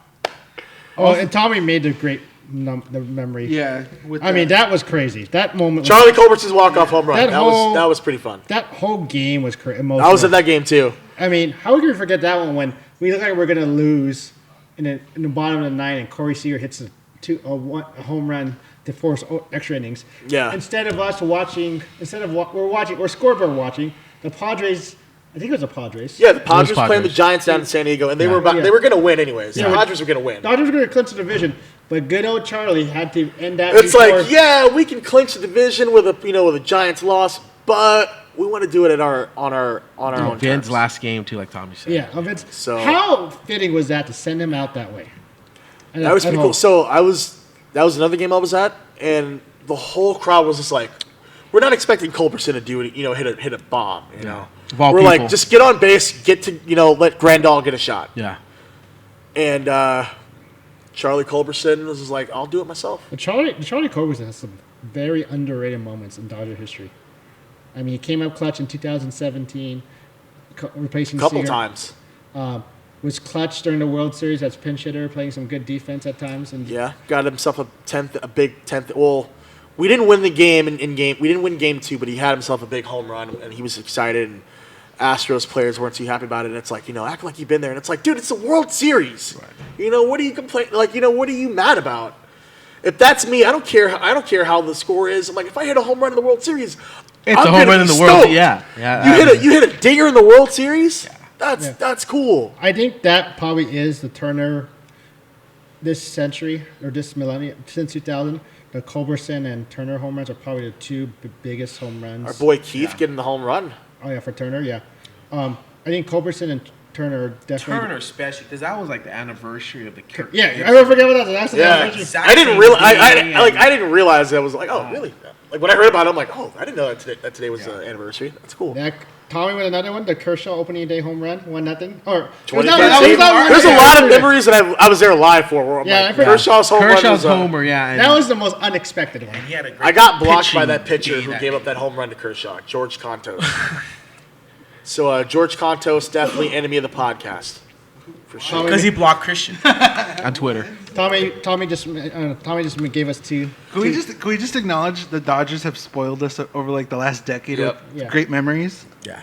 Oh, and Tommy made the great the memory. Yeah. I mean, that was crazy. That moment. Charlie Culbertson's walk-off home run. That That was pretty fun. That whole game was emotional. I was at that game too. I mean, how can we forget that one when we look like we're gonna lose in the bottom of the ninth, and Corey Seager hits a home run to force extra innings. Yeah. Instead of we're scoreboard watching the Padres. I think it was the Padres. Yeah, the Padres Padres. playing the Giants down in San Diego, and they were Yeah. they were going to win anyways. Yeah. The Padres were going to win. Dodgers were going to clinch the division, but good old Charlie had to end that. It's before- like, yeah, we can clinch the division with a Giants loss, but we want to do it on our own Vin's terms. last game too, like Tommy said. Yeah, Vince. So- how fitting was that to send him out that way? And That was at pretty home. cool. So that was another game I was at, and the whole crowd was just like, we're not expecting Culberson to do it, hit a bomb, Of all We're people. like, just get on base, get to, let Grandal get a shot. Yeah. And Charlie Culberson was just like, I'll do it myself. But Charlie Culberson has some very underrated moments in Dodger history. I mean, he came up clutch in 2017, replacing A couple Seager. times. Was clutch during the World Series as pinch hitter, playing some good defense at times. And Yeah, got himself a big 10th. Well, we didn't win the game in game. We didn't win game 2, but he had himself a big home run, and he was excited. And Astros players weren't too happy about it. And it's like, act like you've been there. And it's like, dude, it's a World Series. Right. What are you complaining? Like, what are you mad about? If that's me, I don't care. I don't care how the score is. I'm like, if I hit a home run in the World Series, It's I'm a home gonna run in be the World. stoked. Yeah. You hit a dinger in the World Series. That's cool. I think that probably is the Turner this century or this millennium since 2000. The Culberson and Turner home runs are probably the two biggest home runs. Our boy Keith getting the home run. Oh yeah, for Turner, yeah. I think Culberson Turner definitely. Turner, especially because that was like the anniversary of the Kirk. Yeah, I never forget what that was. That's the Yeah, anniversary. I didn't realize. I didn't realize that. I was like, oh, really? Like when I heard about it, I'm like, oh, I didn't know that today was the anniversary. That's cool. Yeah, Tommy with another one. The Kershaw opening day home run, 1-0. Or 2013. There's a lot of memories that I was there live for. Where I'm Yeah, I like, forgot. Kershaw's home run Kershaw's was, homer, yeah. And that was the most unexpected one. He had a great I got blocked by pitching that pitcher day who that gave day. up that home run to Kershaw, George Contos. So George Contos, definitely enemy of the podcast. For sure. Because he blocked Christian. on Twitter. Tommy just gave us two. Can we just acknowledge the Dodgers have spoiled us over like the last decade Yep. of Yeah. great memories? Yeah.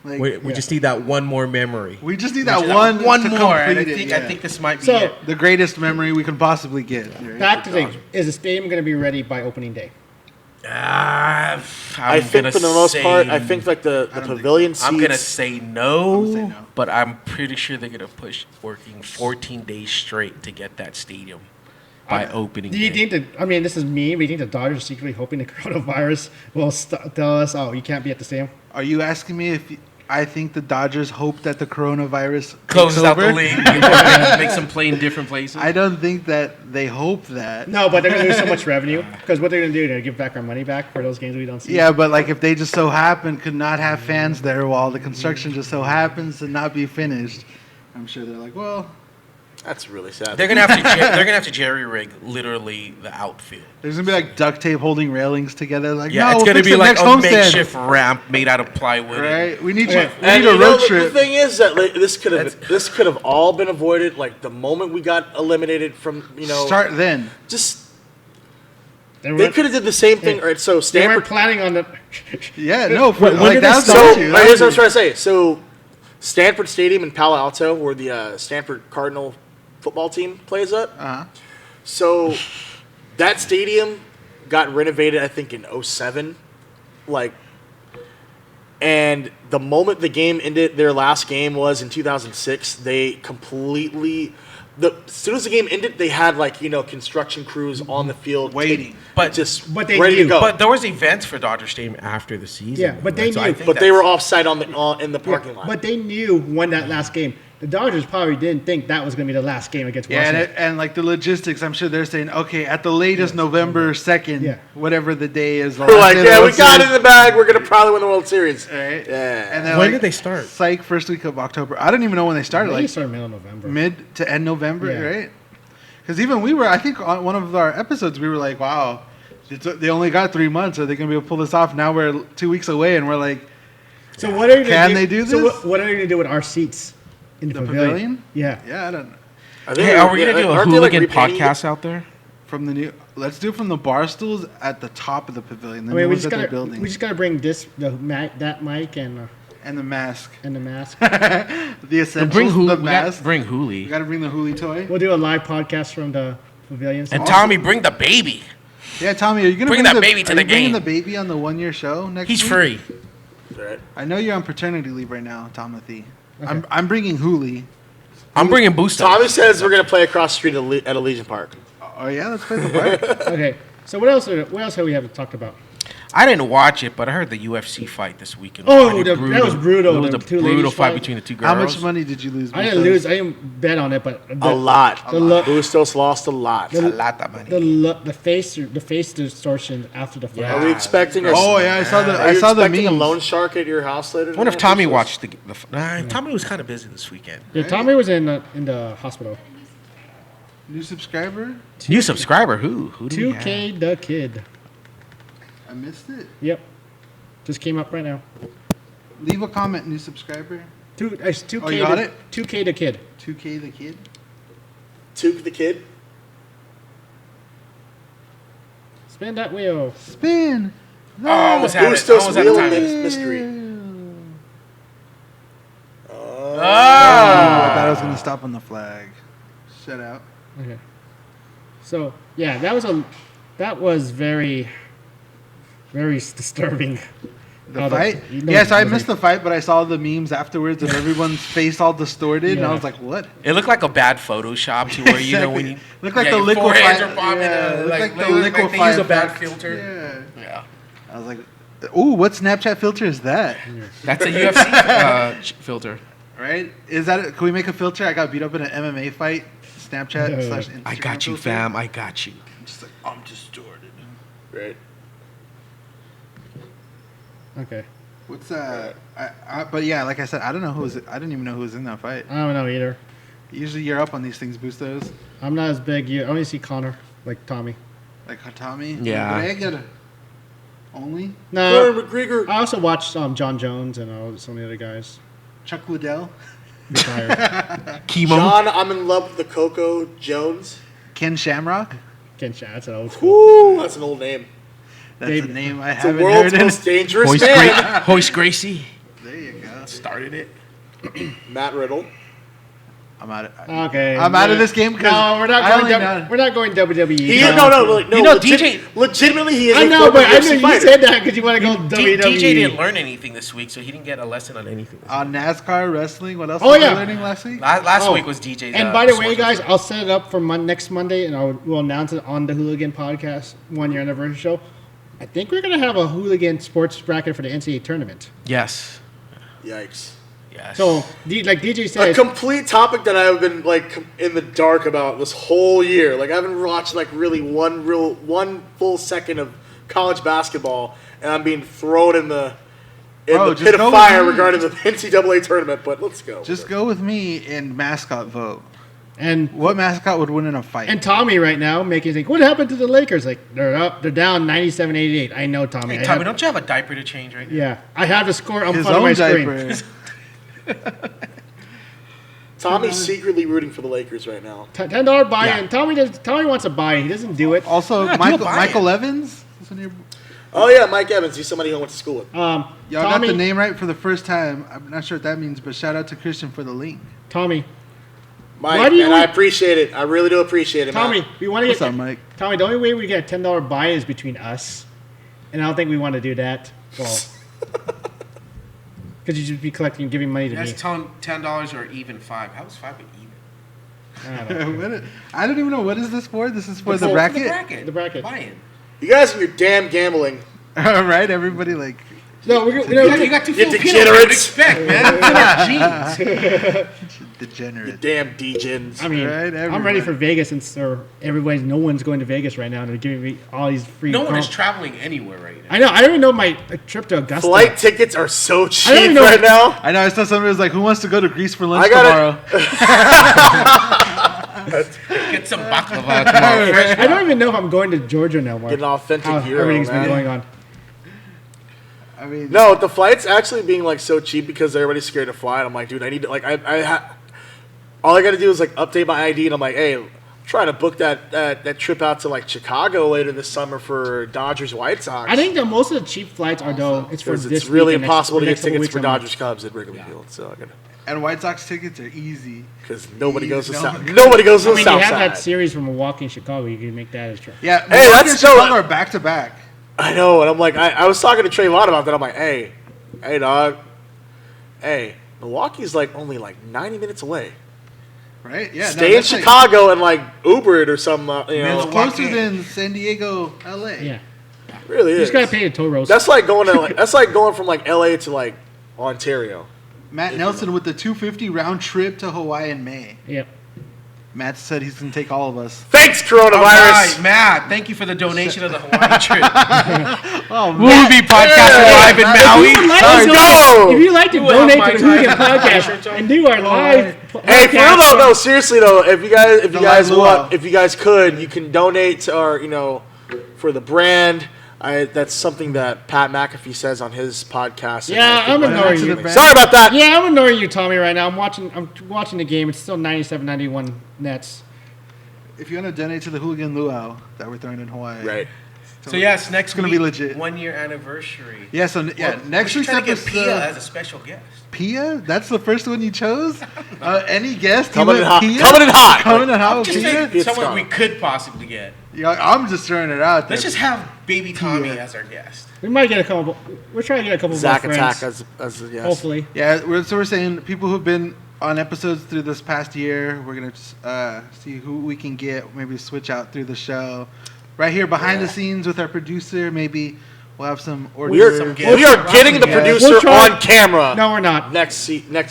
Like, We just need that one more memory. we just need that one One to more, and complete it, I yeah. think this might be So it. the greatest memory we can possibly get. right? back to the is the stadium going to be ready by opening day? I think for the most part, I think like the pavilion seats. I'm gonna say no, say no. but I'm pretty sure they're gonna push working 14 days straight to get that stadium by opening. Do you day. think that? I mean, this is me. We think the Dodgers are secretly hoping the coronavirus will tell us, "Oh, you can't be at the stadium." Are you asking me if I think the Dodgers hope that the coronavirus closes takes out over? the league, makes them play in different places? I don't think that they hope that. No, but they're going to lose so much revenue because what they're going to do, they're going to give back our money back for those games we don't see. Yeah, but like if they just so happen could not have fans there while the construction just so happens to not be finished, I'm sure they're like, well, That's really sad. They're gonna have to jerry rig literally the outfield. there's gonna be like duct tape holding railings together. Like, Yeah, no, it's we'll gonna fix be it like next a homestand. makeshift ramp made out of plywood. Right? We need Okay. we And need a you know, road the trip. thing is that like, this could have all been avoided. Like the moment we got eliminated from, Start then. just They they could have did the same thing. All right, so They weren't Stanford. planning on the. Yeah, no, for, When like did they that's So start? you. here's what I'm trying to say. So Stanford Stadium in Palo Alto, where the Stanford Cardinal football team plays at. Uh-huh. So that stadium got renovated, I think, in 07. Like, and the moment the game ended, their last game was in 2006. They completely, as soon as the game ended, they had construction crews on the field Waiting. But But they ready knew. to go. But there was events for Dodger Stadium after the season. Yeah, but they So I knew. think But they that's- were offsite in the parking lot. But they knew when that last game. The Dodgers probably didn't think that was going to be the last game against Yeah, Washington. and like the logistics, I'm sure they're saying, okay, at the latest November 2nd, Yeah. whatever the day is. the We're last like, day of the yeah, we World got it Series. in the bag. We're gonna probably win the World Series. Right? Yeah. And then, When did they start? Psych, first week of October. I don't even know when they started. They Like started middle of November. mid to end November, Yeah. right? Because even we were, I think on one of our episodes, we were like, wow, they only got 3 months. Are they going to be able to pull this off? Now we're 2 weeks away, and we're like, So what are you gonna Can do? they do So this? what are you going to do with our seats in the, the pavilion? Yeah. Yeah, I don't know. Hey, are we gonna do a aren't they, hooligan repainting it? podcast out there? From the new, let's do it from the bar stools at the top of the pavilion. The I mean, new we ones just that they're gotta building. we just gotta bring that mic And the mask. and the mask. The essentials, Bring the we mask. gotta bring We Hooli. got to bring the Hooli toy. We'll do a live podcast from the pavilion. And Tommy, bring the baby. Yeah, Tommy, are you going to Bring that baby to are the you bringing game. the baby on the 1 year show next He's week? free. Right. I know you're on paternity leave right now, Timothy. I'm bringing Hooli. I'm bringing Booster. Tommy says we're gonna play across the street at Allegiant Park. Oh yeah, let's play the park. Okay. So what else have we talked about? I didn't watch it, but I heard the UFC fight this weekend. Oh, Pretty that was brutal. It was The a two brutal ladies fight fight. between the two girls. How much money did you lose? I didn't Bustos? lose. I didn't bet on it, but A lot. The lo- Bustos lost a lot. A lot of money. the face distortion after the fight. Are we expecting? Oh yeah, I saw the Are you the expecting a memes. loan shark at your house later? I wonder if tonight, Tommy Bustos? watched the Tommy was kind of busy this weekend. Yeah, Tommy was in the hospital. New subscriber? New subscriber? Who do we have? 2K the kid. I missed it. Yep. Just came up right now. Leave a comment, new subscriber. It's 2K. Oh, you got it? 2K the kid. 2K the kid. Took the kid. Spin that wheel. Spin. Oh, almost had it. Bustos Almost had a wheel time. mystery. Oh, I thought I was gonna stop on the flag. Shut out. Okay. So yeah, that was very, very disturbing. The How fight? you know, Yes, I it was missed the fight, but I saw the memes afterwards of everyone's face all distorted, and I Yeah. was like, "What?" It looked like a bad Photoshop to where you know when you Looked like yeah, the your liquefied. foreheads are popping, Yeah, looked like the looked liquefied. they use a bad effect. filter. Yeah. Yeah, I was like, "Ooh, what Snapchat filter is that?" that's a UFC filter. Right? Is that it? Can we make a filter? I got beat up in an MMA fight. Snapchat / Instagram. I got you, filter. fam. I got you. I'm just like, I'm distorted. Right. Okay. What's but yeah, like I said, I don't know who was. I didn't even know who was in that fight. I don't know either. Usually you're up on these things, Bustos. I'm not as big. I only see Connor, like Tommy. Like Hatami. Yeah. McGregor. Only No, McGregor. I also watched John Jones and some of the other guys. Chuck Liddell. Retired. Chemo. John, I'm in love with the Coco Jones. Ken Shamrock. Ken Shad, that's old school. Woo, that's an old name. That's Dave- a name I It's the haven't world's heard. In. most dangerous Hoist, man. Hoist Gracie There you go. started it. Matt Riddle. I'm out. Okay. I'm out of this game because No, we're not I going. only know- We're not going WWE. He is, no, DJ legitimately, he is I a know, former but I UFC know you fighter. said that because you want to go WWE. DJ didn't learn anything this week, so he didn't get a lesson on anything. On NASCAR wrestling. What else? Oh, were we yeah. learning last week? Last Oh. week was DJ's. And by the way, sports guys, wrestling. I'll set it up for next Monday, and we'll announce it on the Hooligan podcast 1 year anniversary show. I think we're gonna have a Hooligan sports bracket for the NCAA tournament. Yes. Yikes. Yes. So, like DJ A says, complete topic that I've been like in the dark about this whole year. Like I haven't watched like really one full second of college basketball, and I'm being thrown in the Bro, just pit go of with fire me. regarding the NCAA tournament. But let's go. Just go with me and mascot vote. and What mascot would win in a fight? Tommy right now making you think, what happened to the Lakers? Like they're up, they're down 97-88. I know, Tommy. Hey, Tommy, don't you have a diaper to change right now? Yeah, I have the score on His front of my own screen. diaper. Tommy's secretly rooting for the Lakers right now. $10 buy-in. Yeah. Tommy wants a buy-in. He doesn't do it. Also, Yeah, do a Michael, buy-in. Michael Evans. Is one of your- Oh yeah, Mike Evans. He's somebody who I went to school with. Y'all got Tommy, the name right for the first time. I'm not sure what that means, but shout out to Christian for the link. Tommy, Mike, Why do you and I want- appreciate it. I really do appreciate it, Tommy, man. we want to What's get up, Mike? Tommy. The only way we get a $10 buy is between us, and I don't think we want to do that. Well, because you should be collecting, giving money to me. That's $10 or even $5. How is $5 even? I don't know. I don't even know what is this for. This is for the For bracket. The bracket. Buy-in. You guys and your damn gambling. All right, everybody, like No, we're You gonna. got two You Filipinos. What would degenerates. expect, man? It's in our genes. You degenerate. damn degens. I mean, Right, I'm everywhere. ready for Vegas since no one's going to Vegas right now. They're giving me all these free. No one is comp- traveling anywhere right now. I know. I don't even know my trip to Augusta. Flight tickets are so don't cheap even know- right now. I know. I saw somebody was like, "Who wants to go to Greece for lunch I gotta- tomorrow?" Get some baklava tomorrow. Fresh I don't even know if I'm going to Georgia now, Mark. Get an authentic How Euro, everything's man. been going on. I mean, No, the flight's actually being like so cheap because everybody's scared to fly. And I'm like, dude, I need to like all I gotta do is like update my ID, and I'm like, hey, I'm trying to book that trip out to like Chicago later this summer for Dodgers White Sox. I think that most of the cheap flights are though. It's for because this it's really week and impossible to get next couple tickets weeks for I'm like- Dodgers Cubs at Wrigley Field. So I gotta and White Sox tickets are easy. because nobody goes to No. South. Nobody goes to I the mean, South you have Side. that series from Milwaukee and Chicago. You can make that as true. Yeah, Hey, Milwaukee that's and so- Chicago are back to back. I know, and I'm like, I was talking to Trayvon about that. I'm like, hey, dog, hey, Milwaukee's like only like 90 minutes away. Right? Yeah. Stay in that's like- Chicago and like Uber it or something. You know, it's closer than San Diego, LA. Yeah, it really you is. just gotta pay the toll roads. That's like going to like that's like going from like LA to like Ontario. Matt Nelson with the 250 round trip to Hawaii in May. Yep. Matt said he's gonna take all of us. Thanks, All coronavirus. right, Matt. Thank you for the donation of the Hawaii trip. Oh, We'll be podcasting live in Maui. Let's go. If you like to You will have donate my to the Hooligan time. podcast and do our live Hey, for real podcast, though, no, seriously though, if you The guys live want, luau. if you guys could, you can donate to our, for the brand. That's something that Pat McAfee says on his podcast. and Yeah, I think I'm like- ignoring to you. the brand. Sorry about that. Yeah, I'm ignoring you, Tommy, right now. I'm watching the game. It's still 97-91 Nets. If you want to donate to the Hooligan Luau that we're throwing in Hawaii. Right. So yes, next gonna week, be legit. 1 year anniversary. Yeah, so yeah, Well, next we week's should try to get episode. Pia as a special guest. Pia? That's the first one you chose? Any guest? Coming in You hot. went Pia? Coming in hot. Coming in hot with Just Pia? think someone Scott. we could possibly get. Yeah, I'm just throwing it out there. Let's just have baby Tommy as our guest. We might get a couple. We're trying to get a couple Zach more Attack friends. as yes. Hopefully. Yeah, we're saying people who've been on episodes through this past year, we're going to see who we can get, maybe switch out through the show. Right here behind the scenes with our producer, maybe We'll have some We are, orders. we are getting the Yeah. producer We'll try- on camera No, we're not. next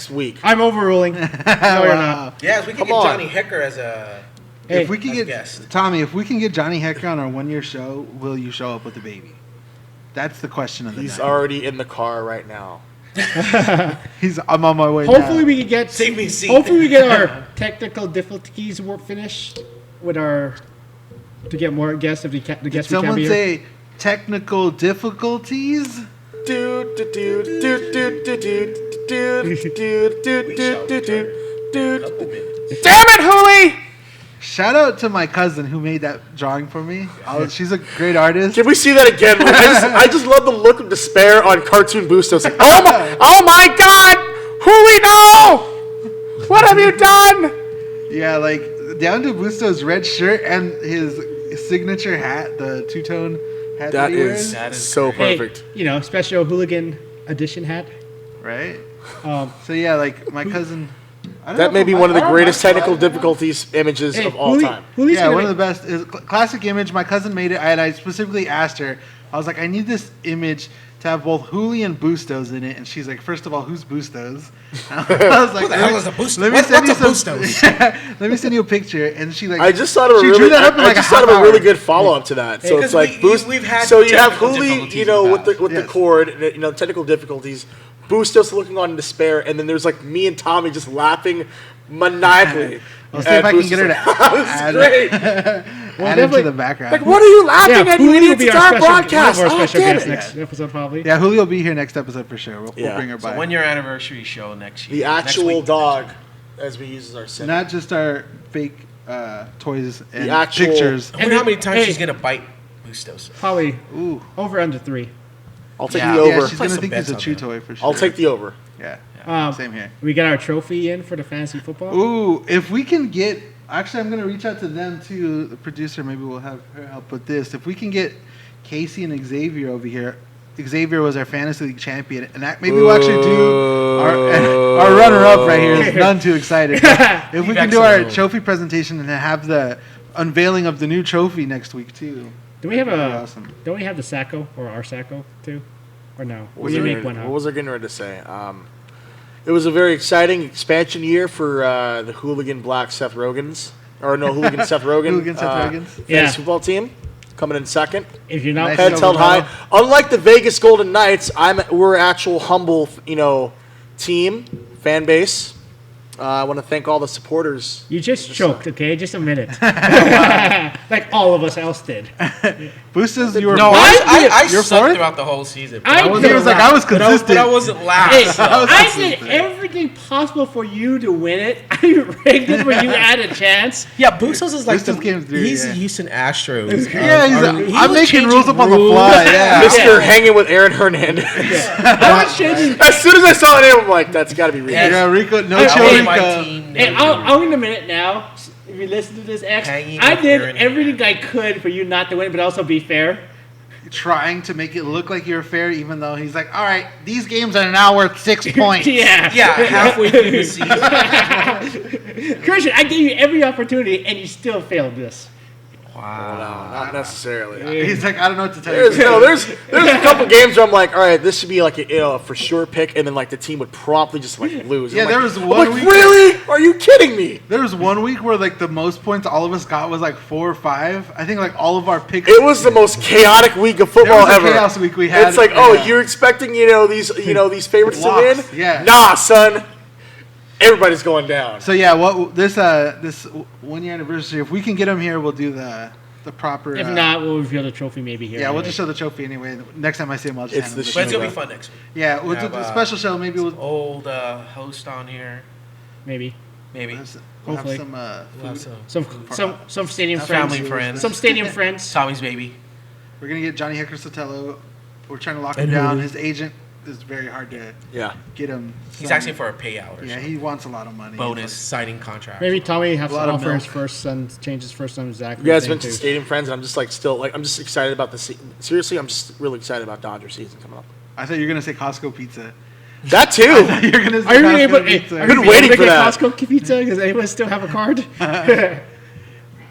week. I'm overruling. No, you're not. Yes, we can Come get on. Johnny Hecker as a. Hey, If we can as get guest. Tommy, if we can get Johnny Hecker on our 1-year show, will you show up with the baby? That's the question of the He's night. already in the car right now. I'm on my way. hopefully now. we can get. Save me a seat. Hopefully we get our technical difficulties finished with our to get more guests if the Did guests we can someone be here. say technical difficulties? Do do do do do do do do do do do. Damn it, Hooli! Shout out to my cousin who made that drawing for me. She's a great artist. Can we see that again? Like, I just love the look of despair on Cartoon Boost. I was like, oh my God, Hooli, no! What have you done? Yeah, like down to Busto's red shirt and his signature hat, the two-tone hat That he wears, That is so Hey, perfect. special hooligan edition hat. right? Um, So yeah, like my cousin. I don't That know may if be my- one of the I don't greatest know. technical difficulties images of all time. Hooli's Yeah, gonna one of make- the best is classic image. My cousin made it, and I specifically asked her. I was like, I need this image to have both Hooli and Bustos in it, and she's like, first of all, who's Bustos? I was like, Who the hell is a Bustos? Let me What's send you a some. Bustos? Let me send you a picture, and she like. I just thought of a she really, drew that up in I like just a thought of half a really hour. good follow up to that. So it's Because like boost. we've had So you have technical Hooli, difficulties you know, in the with the past. with the Yes. cord, you know, technical difficulties. Bustos looking on in despair, and then there's like me and Tommy just laughing maniacally. I'll see if I can get her to That was great. add it to definitely- the background. Like, what are you laughing Yeah, at, you Hooli will idiots? be It's our our special, broadcast. one of our Oh, special damn guests it. next episode probably. Yeah, Julio will be here next episode for sure. We'll Yeah. bring her by. So 1 year anniversary show next year. The next actual week. dog, as we use as our symbol. Not just our fake toys and The actual- pictures. I wonder how many times Hey. she's gonna bite Bustos. Probably Ooh. over under 3. I'll take Yeah. the Yeah, over. she's Play gonna some think he's bets a on chew that. toy for sure. I'll take the over. Yeah. Same here. We got our trophy in for the fantasy football. Ooh, if we can get, actually, I'm gonna reach out to them too. The producer, maybe we'll have her help with this. If we can get Casey and Xavier over here. Xavier was our fantasy league champion, and maybe we'll actually do our runner-up right here. Is none too excited. But if we can do our trophy presentation and have the unveiling of the new trophy next week too. Do we have That'd be a? awesome. Don't we have the Sacco or our Sacco too, or no? What We was, I make getting, one. what Huh? was I getting ready to say? It was a very exciting expansion year for the Hooligan Black Seth Rogans. Or no, Hooligan Seth Rogan. Hooligan Seth Rogans. Fantasy Yeah. football team. Coming in second. If you're not Nice. Heads held high. Unlike the Vegas Golden Knights, we're actual humble, team, fan base. I want to thank all the supporters. you just choked, okay? Just a minute. Like all of us else did. Boosters, you were No, I You're sucked fourth? throughout the whole season. I But did He was like, I was consistent. but I wasn't last. Hey, so- I did everything possible for you to win it. I rigged it where you had a chance. Yeah, Bustos is like Bustos came through, he's yeah. the Houston Astros. Yeah, He I'm was making changing rules up on the fly. Yeah. Mr. Hanging with Aaron Hernandez. I was changing. As soon as I saw the name, I'm like, that's got to be real. Yeah, Rico, no Hey, That chill, was my Rico. team. Hey, I'm in a minute now. If you listen to this, X, Hanging I with did Aaron everything I could for you not to win, but also be fair. Trying to make it look like you're fair, even though he's like, all right, these games are now worth 6 points. Yeah. Yeah, halfway through the season. Christian, I gave you every opportunity, and you still failed this. No, not necessarily. He's like, I don't know what to tell you. There's a couple games where I'm like, all right, this should be like a for sure pick, and then like the team would promptly just like lose. Yeah, I'm there like, was I'm one like, week- really? Are you kidding me? There was one week where like the most points all of us got was like 4 or 5. I think like all of our picks. It was the most chaotic week of football There was a ever. chaos week we had. It's like, Yeah. you're expecting these favorites to win? Locks, yeah. Nah, son. Everybody's going down. So yeah, what this 1 year anniversary? If we can get him here, we'll do the proper. If not, we'll reveal the trophy maybe here. yeah, we'll anyway. just show the trophy anyway. Next time I see him, I'll just It's hand the him. But it's gonna be Shiva. fun next week. Yeah, we'll do Have, the special show. Maybe we'll Old host on here, maybe maybe. we'll have Hopefully. some We'll have food. Some stadium family friends. friends. Some stadium friends. Tommy's baby. We're gonna get Johnny Hecker Sotelo. We're trying to lock him And down. Hooli. His agent is very hard to Yeah. get him. He's signed. asking for a payout or Yeah, something. he wants a lot of money. Bonus signing contract. Maybe Tommy has A to lot of offer his milk. first son, change his first son to Zach. You guys mentioned Stadium Friends, and I'm just like still like I'm just excited about the seriously, I'm just really excited about Dodger season coming up. I thought you were gonna say Costco pizza. That too. You're gonna say Are you Costco able? pizza. Are you been able waiting to for get that. Costco pizza? Does anyone still have a card?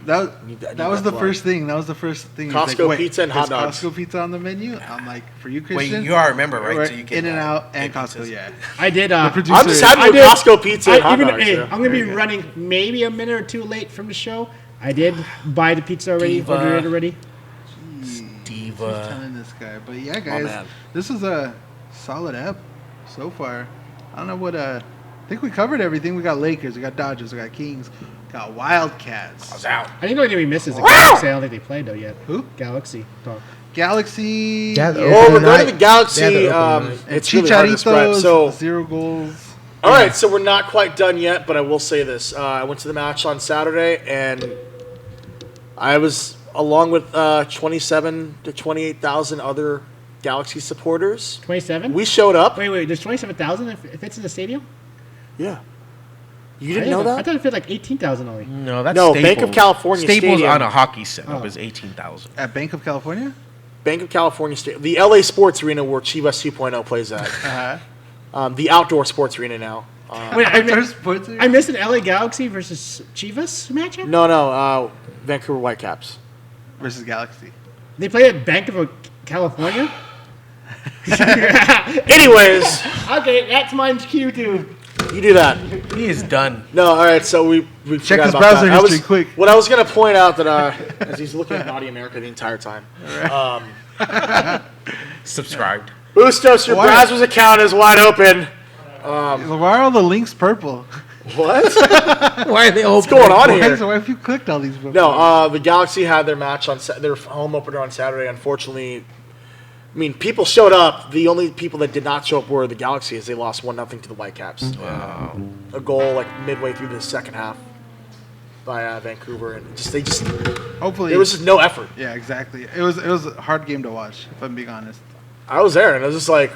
That was the first thing. That was the first thing. He's Costco "Wait, pizza and hot is dogs." Costco pizza on the menu. I'm like, for you, Christian. Wait, you are a member, right? We're So you get In and Out and get Costco. pizzas. Yeah. I did. The producer. I'm just happy I with did- Costco pizza and hot dogs. Hey, yeah. I'm gonna be running maybe a minute or two late from the show. I did buy the pizza already, Diva. ordered it already. Keep Diva. telling this guy, but yeah, guys, man. this is a solid ep so far. I don't know what. I think we covered everything. We got Lakers, we got Dodgers, we got Kings, got Wildcats. I was out. I think the only thing we missed is the Galaxy. I don't think they played though yet. Who? Galaxy talk. Galaxy. Yeah, the yeah. Well, opening regarding night. the Galaxy, They had the opening night. And it's really hard to describe. Chicharito's So, 0 goals. all right, so we're not quite done yet, but I will say this: I went to the match on Saturday, and I was along with 27 to 28,000 other Galaxy supporters. 27. We showed up. Wait. There's 27,000 if it's in the stadium. Yeah, you didn't know I that? thought it fit like 18,000 only. No, that's No, Staples. Bank of California Staples Stadium. on a hockey setup Oh. is 18,000. At Bank of California? Bank of California State, the LA Sports Arena where Chivas 2.0 plays at. Uh-huh. The outdoor sports arena now. Wait, I missed an LA Galaxy versus Chivas matchup. No, Vancouver Whitecaps. Versus Galaxy. They played at Bank of California. Anyways, Okay, that's my cue too. you do that. He is done. No, all right. So we Check forgot his about browser that. history quick. What I was gonna point out that as he's looking at Naughty America the entire time. Subscribed. Bustos, your Why? browser's account is wide open. Why are all the links purple? What? Why are they all What's going on Why here? have you clicked all these before? No, the Galaxy had their match on their home opener on Saturday. Unfortunately, I mean, people showed up. The only people that did not show up were the Galaxy, as they lost 1-0 to the Whitecaps. Wow. A goal like midway through the second half by Vancouver, and they just Hopefully. there was just no effort. Yeah, exactly. It was a hard game to watch, if I'm being honest. I was there, and I was just like,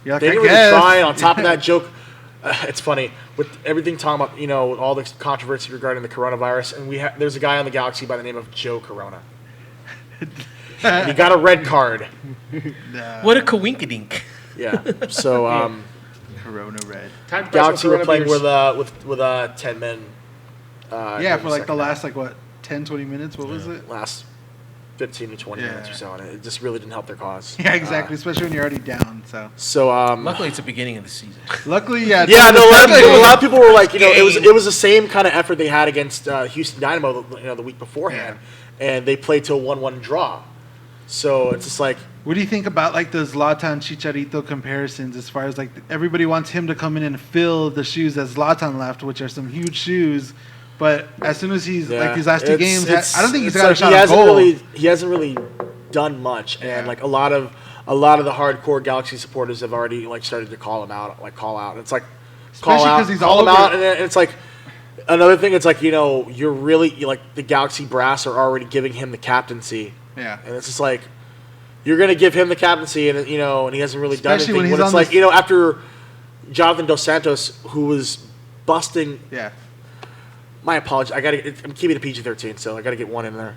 You're like, they I didn't really guess. try. And on top of that joke, it's funny with everything talking about all the controversy regarding the coronavirus, and there's a guy on the Galaxy by the name of Joe Corona. And he got a red card. What a coinkadink. Yeah. So Corona Red. Time Galaxy were Corona playing beers. with 10 men. Yeah, during for like the second last 10, 20 minutes. What was it? half. Last 15 to 20 minutes or Yeah. so, and it just really didn't help their cause. Yeah, exactly. Especially when you're already down. So Luckily, it's the beginning of the season. luckily, yeah. Yeah, no, a lot of people were like, Game. it was the same kind of effort they had against Houston Dynamo, the week beforehand, and they played to a 1-1 draw. So it's just like, What do you think about like the Zlatan Chicharito comparisons? As far as like everybody wants him to come in and fill the shoes that Zlatan left, which are some huge shoes. But as soon as he's like these last two games, I don't think he's got a shot on goal. He hasn't really done much, and like a lot of the hardcore Galaxy supporters have already like started to call him out, call out. It's like Especially call 'cause out, he's call all him over- out, and it's like another thing. It's like you're really like the Galaxy brass are already giving him the captaincy. Yeah. And it's just like you're gonna give him the captaincy, and and he hasn't really Especially done when anything. he's When it's on like this- after Jonathan Dos Santos, who was busting. Yeah. My apologies. I'm keeping it PG-13, so I gotta get one in there.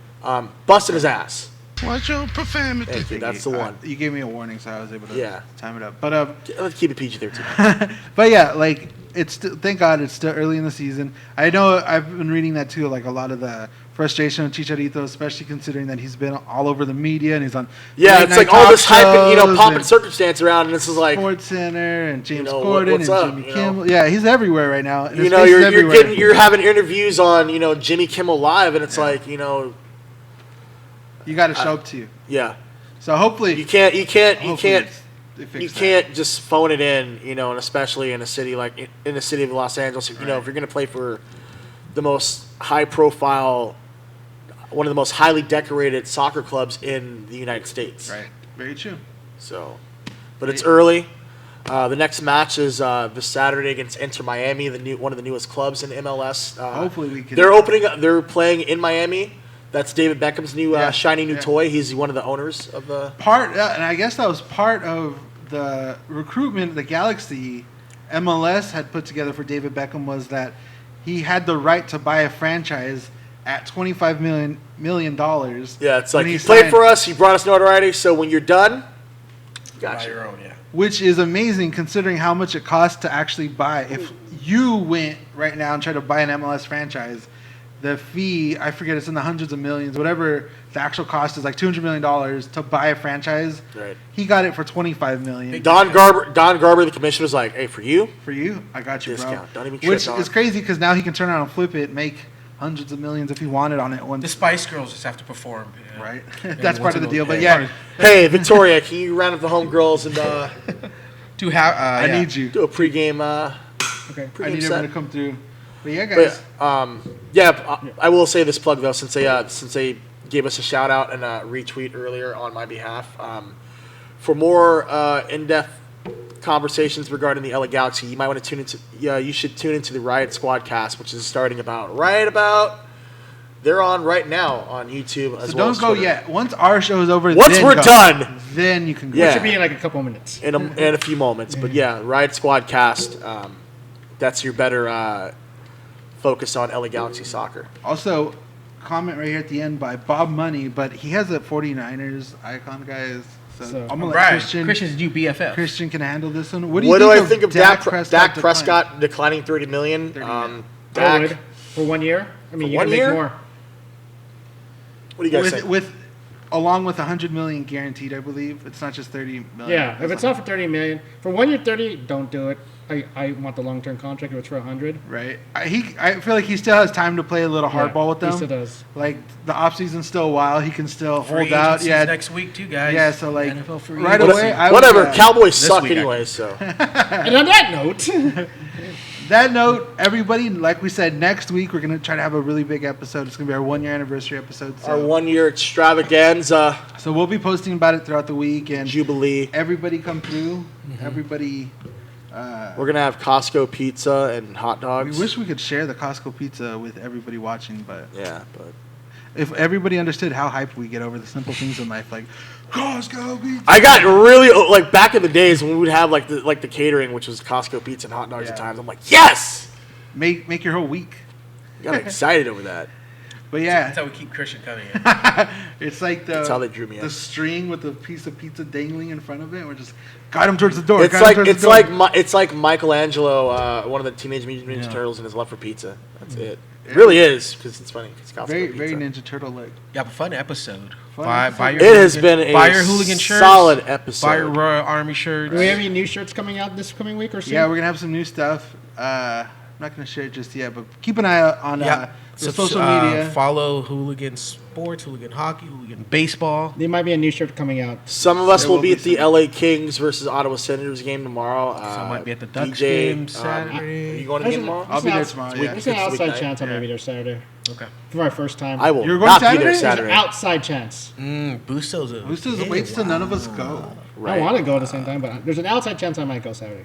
Busting his ass. Watch your profanity. Thank you. That's the one. You gave me a warning, so I was able to Yeah. time it up. But Let's keep it PG-13. But yeah, like it's thank God it's still early in the season. I know I've been reading that too, like a lot of the frustration with Chicharito, especially considering that he's been all over the media and he's on Yeah, late it's night like all talk this hype and shows pomp and and circumstance around, and this is like Sports Center and James know, Corden what's and up, Jimmy you know? Kimmel. Yeah, he's everywhere right now. and his you're face is everywhere. you're having interviews on Jimmy Kimmel Live, and it's like You got to show up to you. yeah, So hopefully you can't hopefully you they fix that. can't just phone it in, and especially in a city like in the city of Los Angeles, if you're going to play for the most high profile, one of the most highly decorated soccer clubs in the United States. Right. Very true. So, but it's early. The next match is this Saturday against Inter Miami, one of the newest clubs in MLS. Hopefully we can. They're playing in Miami. That's David Beckham's new shiny new toy. He's one of the owners of the And I guess that was part of the recruitment the Galaxy MLS had put together for David Beckham, was that he had the right to buy a franchise at $25 million. Yeah, it's like when he signed- played for us. He brought us notoriety. So when you're done, Buy gotcha. your own, yeah. Which is amazing considering how much it costs to actually buy. If you went right now and tried to buy an MLS franchise, the fee, I forget, it's in the hundreds of millions, whatever the actual cost is, like $200 million to buy a franchise. Right. He got it for $25 million. Don Garber, the commissioner, was like, "Hey, for you, For you, I got you, discount. bro. Don't even trip, Which dog." is crazy because now he can turn around and flip it, make hundreds of millions if he wanted on it once. The Spice Girls just have to perform. Yeah. Right? Yeah, That's part of the once deal. in a But while. yeah, Hey, Victoria, can you round up the homegirls and To have, I need you. do a pregame? Okay. I Pregame need set? everyone to come through. But yeah, guys. But I will say this plug though, since they gave us a shout out and a retweet earlier on my behalf. For more in-depth conversations regarding the LA Galaxy, you might want to tune into. You should tune into the Riot Squad cast, which is starting about. They're on right now on YouTube as So well. don't as go Twitter. yet. Once our show is over, Once then we're go. done. Then you can go. Yeah. It should be in like a couple minutes. In a few moments, but yeah, Riot Squad cast. That's your better focus on LA Galaxy soccer. Also, comment right here at the end by Bob Money, but he has a 49ers icon, guys. So I'm gonna let Right. Christian. Christian's new BFF. Christian can handle this one. What do I think of Dak declining? Prescott declining $30 million? 30 million. I Dak, would. For 1 year? I mean, For you 1 gotta make year? more. what do you guys think? Along with 100 million guaranteed, I believe. It's not just 30 million. Yeah, if it's not for 30 million, for 1 year 30, don't do it. I want the long term contract if it's for 100. Right. I feel like he still has time to play a little hardball with them. He still does. Like the off season's still a while. He can still Free hold out. agency's Yeah. next week too, guys. Yeah. So like NFL free right agency. away. I Whatever. would, Cowboys suck week, anyway, so. And on that note, That note, everybody, like we said, next week we're gonna try to have a really big episode. It's gonna be our 1 year anniversary episode. So, Our 1 year extravaganza, so we'll be posting about it throughout the week, and Jubilee. everybody come through. Everybody. We're going to have Costco pizza and hot We dogs. wish we could share the Costco pizza with everybody watching, but Yeah, but. if everybody understood how hyped we get over the simple things in life, like Costco pizza. I got really, like, back in the days when we would have, like the catering, which was Costco pizza and hot dogs Yeah. at times. I'm like, yes! Make your whole week. I got excited over that. But yeah, That's how we keep Christian coming in. it's like That's how they drew me in. the string with the piece of pizza dangling in front of it. We're just guide him towards the door. It's guide him like towards the door. it's like Michelangelo, one of the Teenage Mutant Ninja Turtles, and his love for pizza. That's it. It really is because it's funny. It's Costco very pizza. very Ninja Turtle like. Yeah, but fun episode. Fun buy episode. your It has Hooligan- been buy a your Hooligan shirts. solid episode. Buy your Royal Army shirts. do we have any new shirts coming out this coming week or soon? Yeah, we're gonna have some new stuff. I'm not gonna share it just yet, but keep an eye out on the social media. Follow Hooligan Sports, Hooligan Hockey, Hooligan Baseball. There might be a new shirt coming out. Some of us There will will be be at the some. LA Kings versus Ottawa Senators game tomorrow. Some might be at the Ducks DJ, game Saturday. Are you going to the game tomorrow? I'll be there tomorrow. Yeah. There's an It's outside weeknight. chance I may be there Saturday. Okay. For my first time. I will You're going not be there Saturday? Saturday. Outside chance. Bustos. Who's does waits till none of us go? I want to go at the same time, but there's an outside chance I might go Saturday.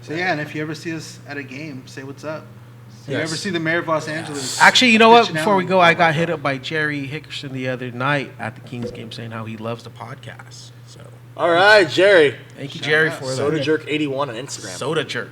So yeah, and if you ever see us at a game, say what's up. If you Yes. ever see the mayor of Los Angeles? Actually, you know what? Christian Before we Allen. go, I got hit up by Jerry Hickerson the other night at the Kings game saying how he loves the podcast. So All right, Jerry. thank you, Shout Jerry, out. for Soda that. Jerk 81 on Instagram. Soda jerk.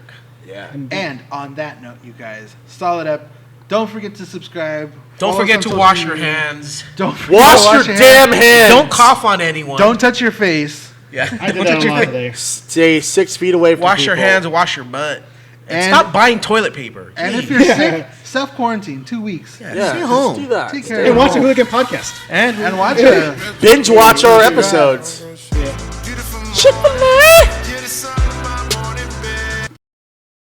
Yeah. And on that note, you guys, solid up. Don't forget to subscribe. Don't Follow us forget on to social wash your media. hands. Don't forget to Wash your damn hands. Don't cough on anyone. Don't touch your face. Yeah. I did Don't that touch a your lot face. today. Stay 6 feet away from Wash your people. hands. Wash your butt. And And- stop buying toilet paper. And if Jeez. you're sick, self-quarantine 2 weeks. Yeah, Yeah, stay just home. do that. Take Stay care. Hey, of watch the home. Hooligan podcast. And And watch it. Binge watch our episodes. Chick-fil-A.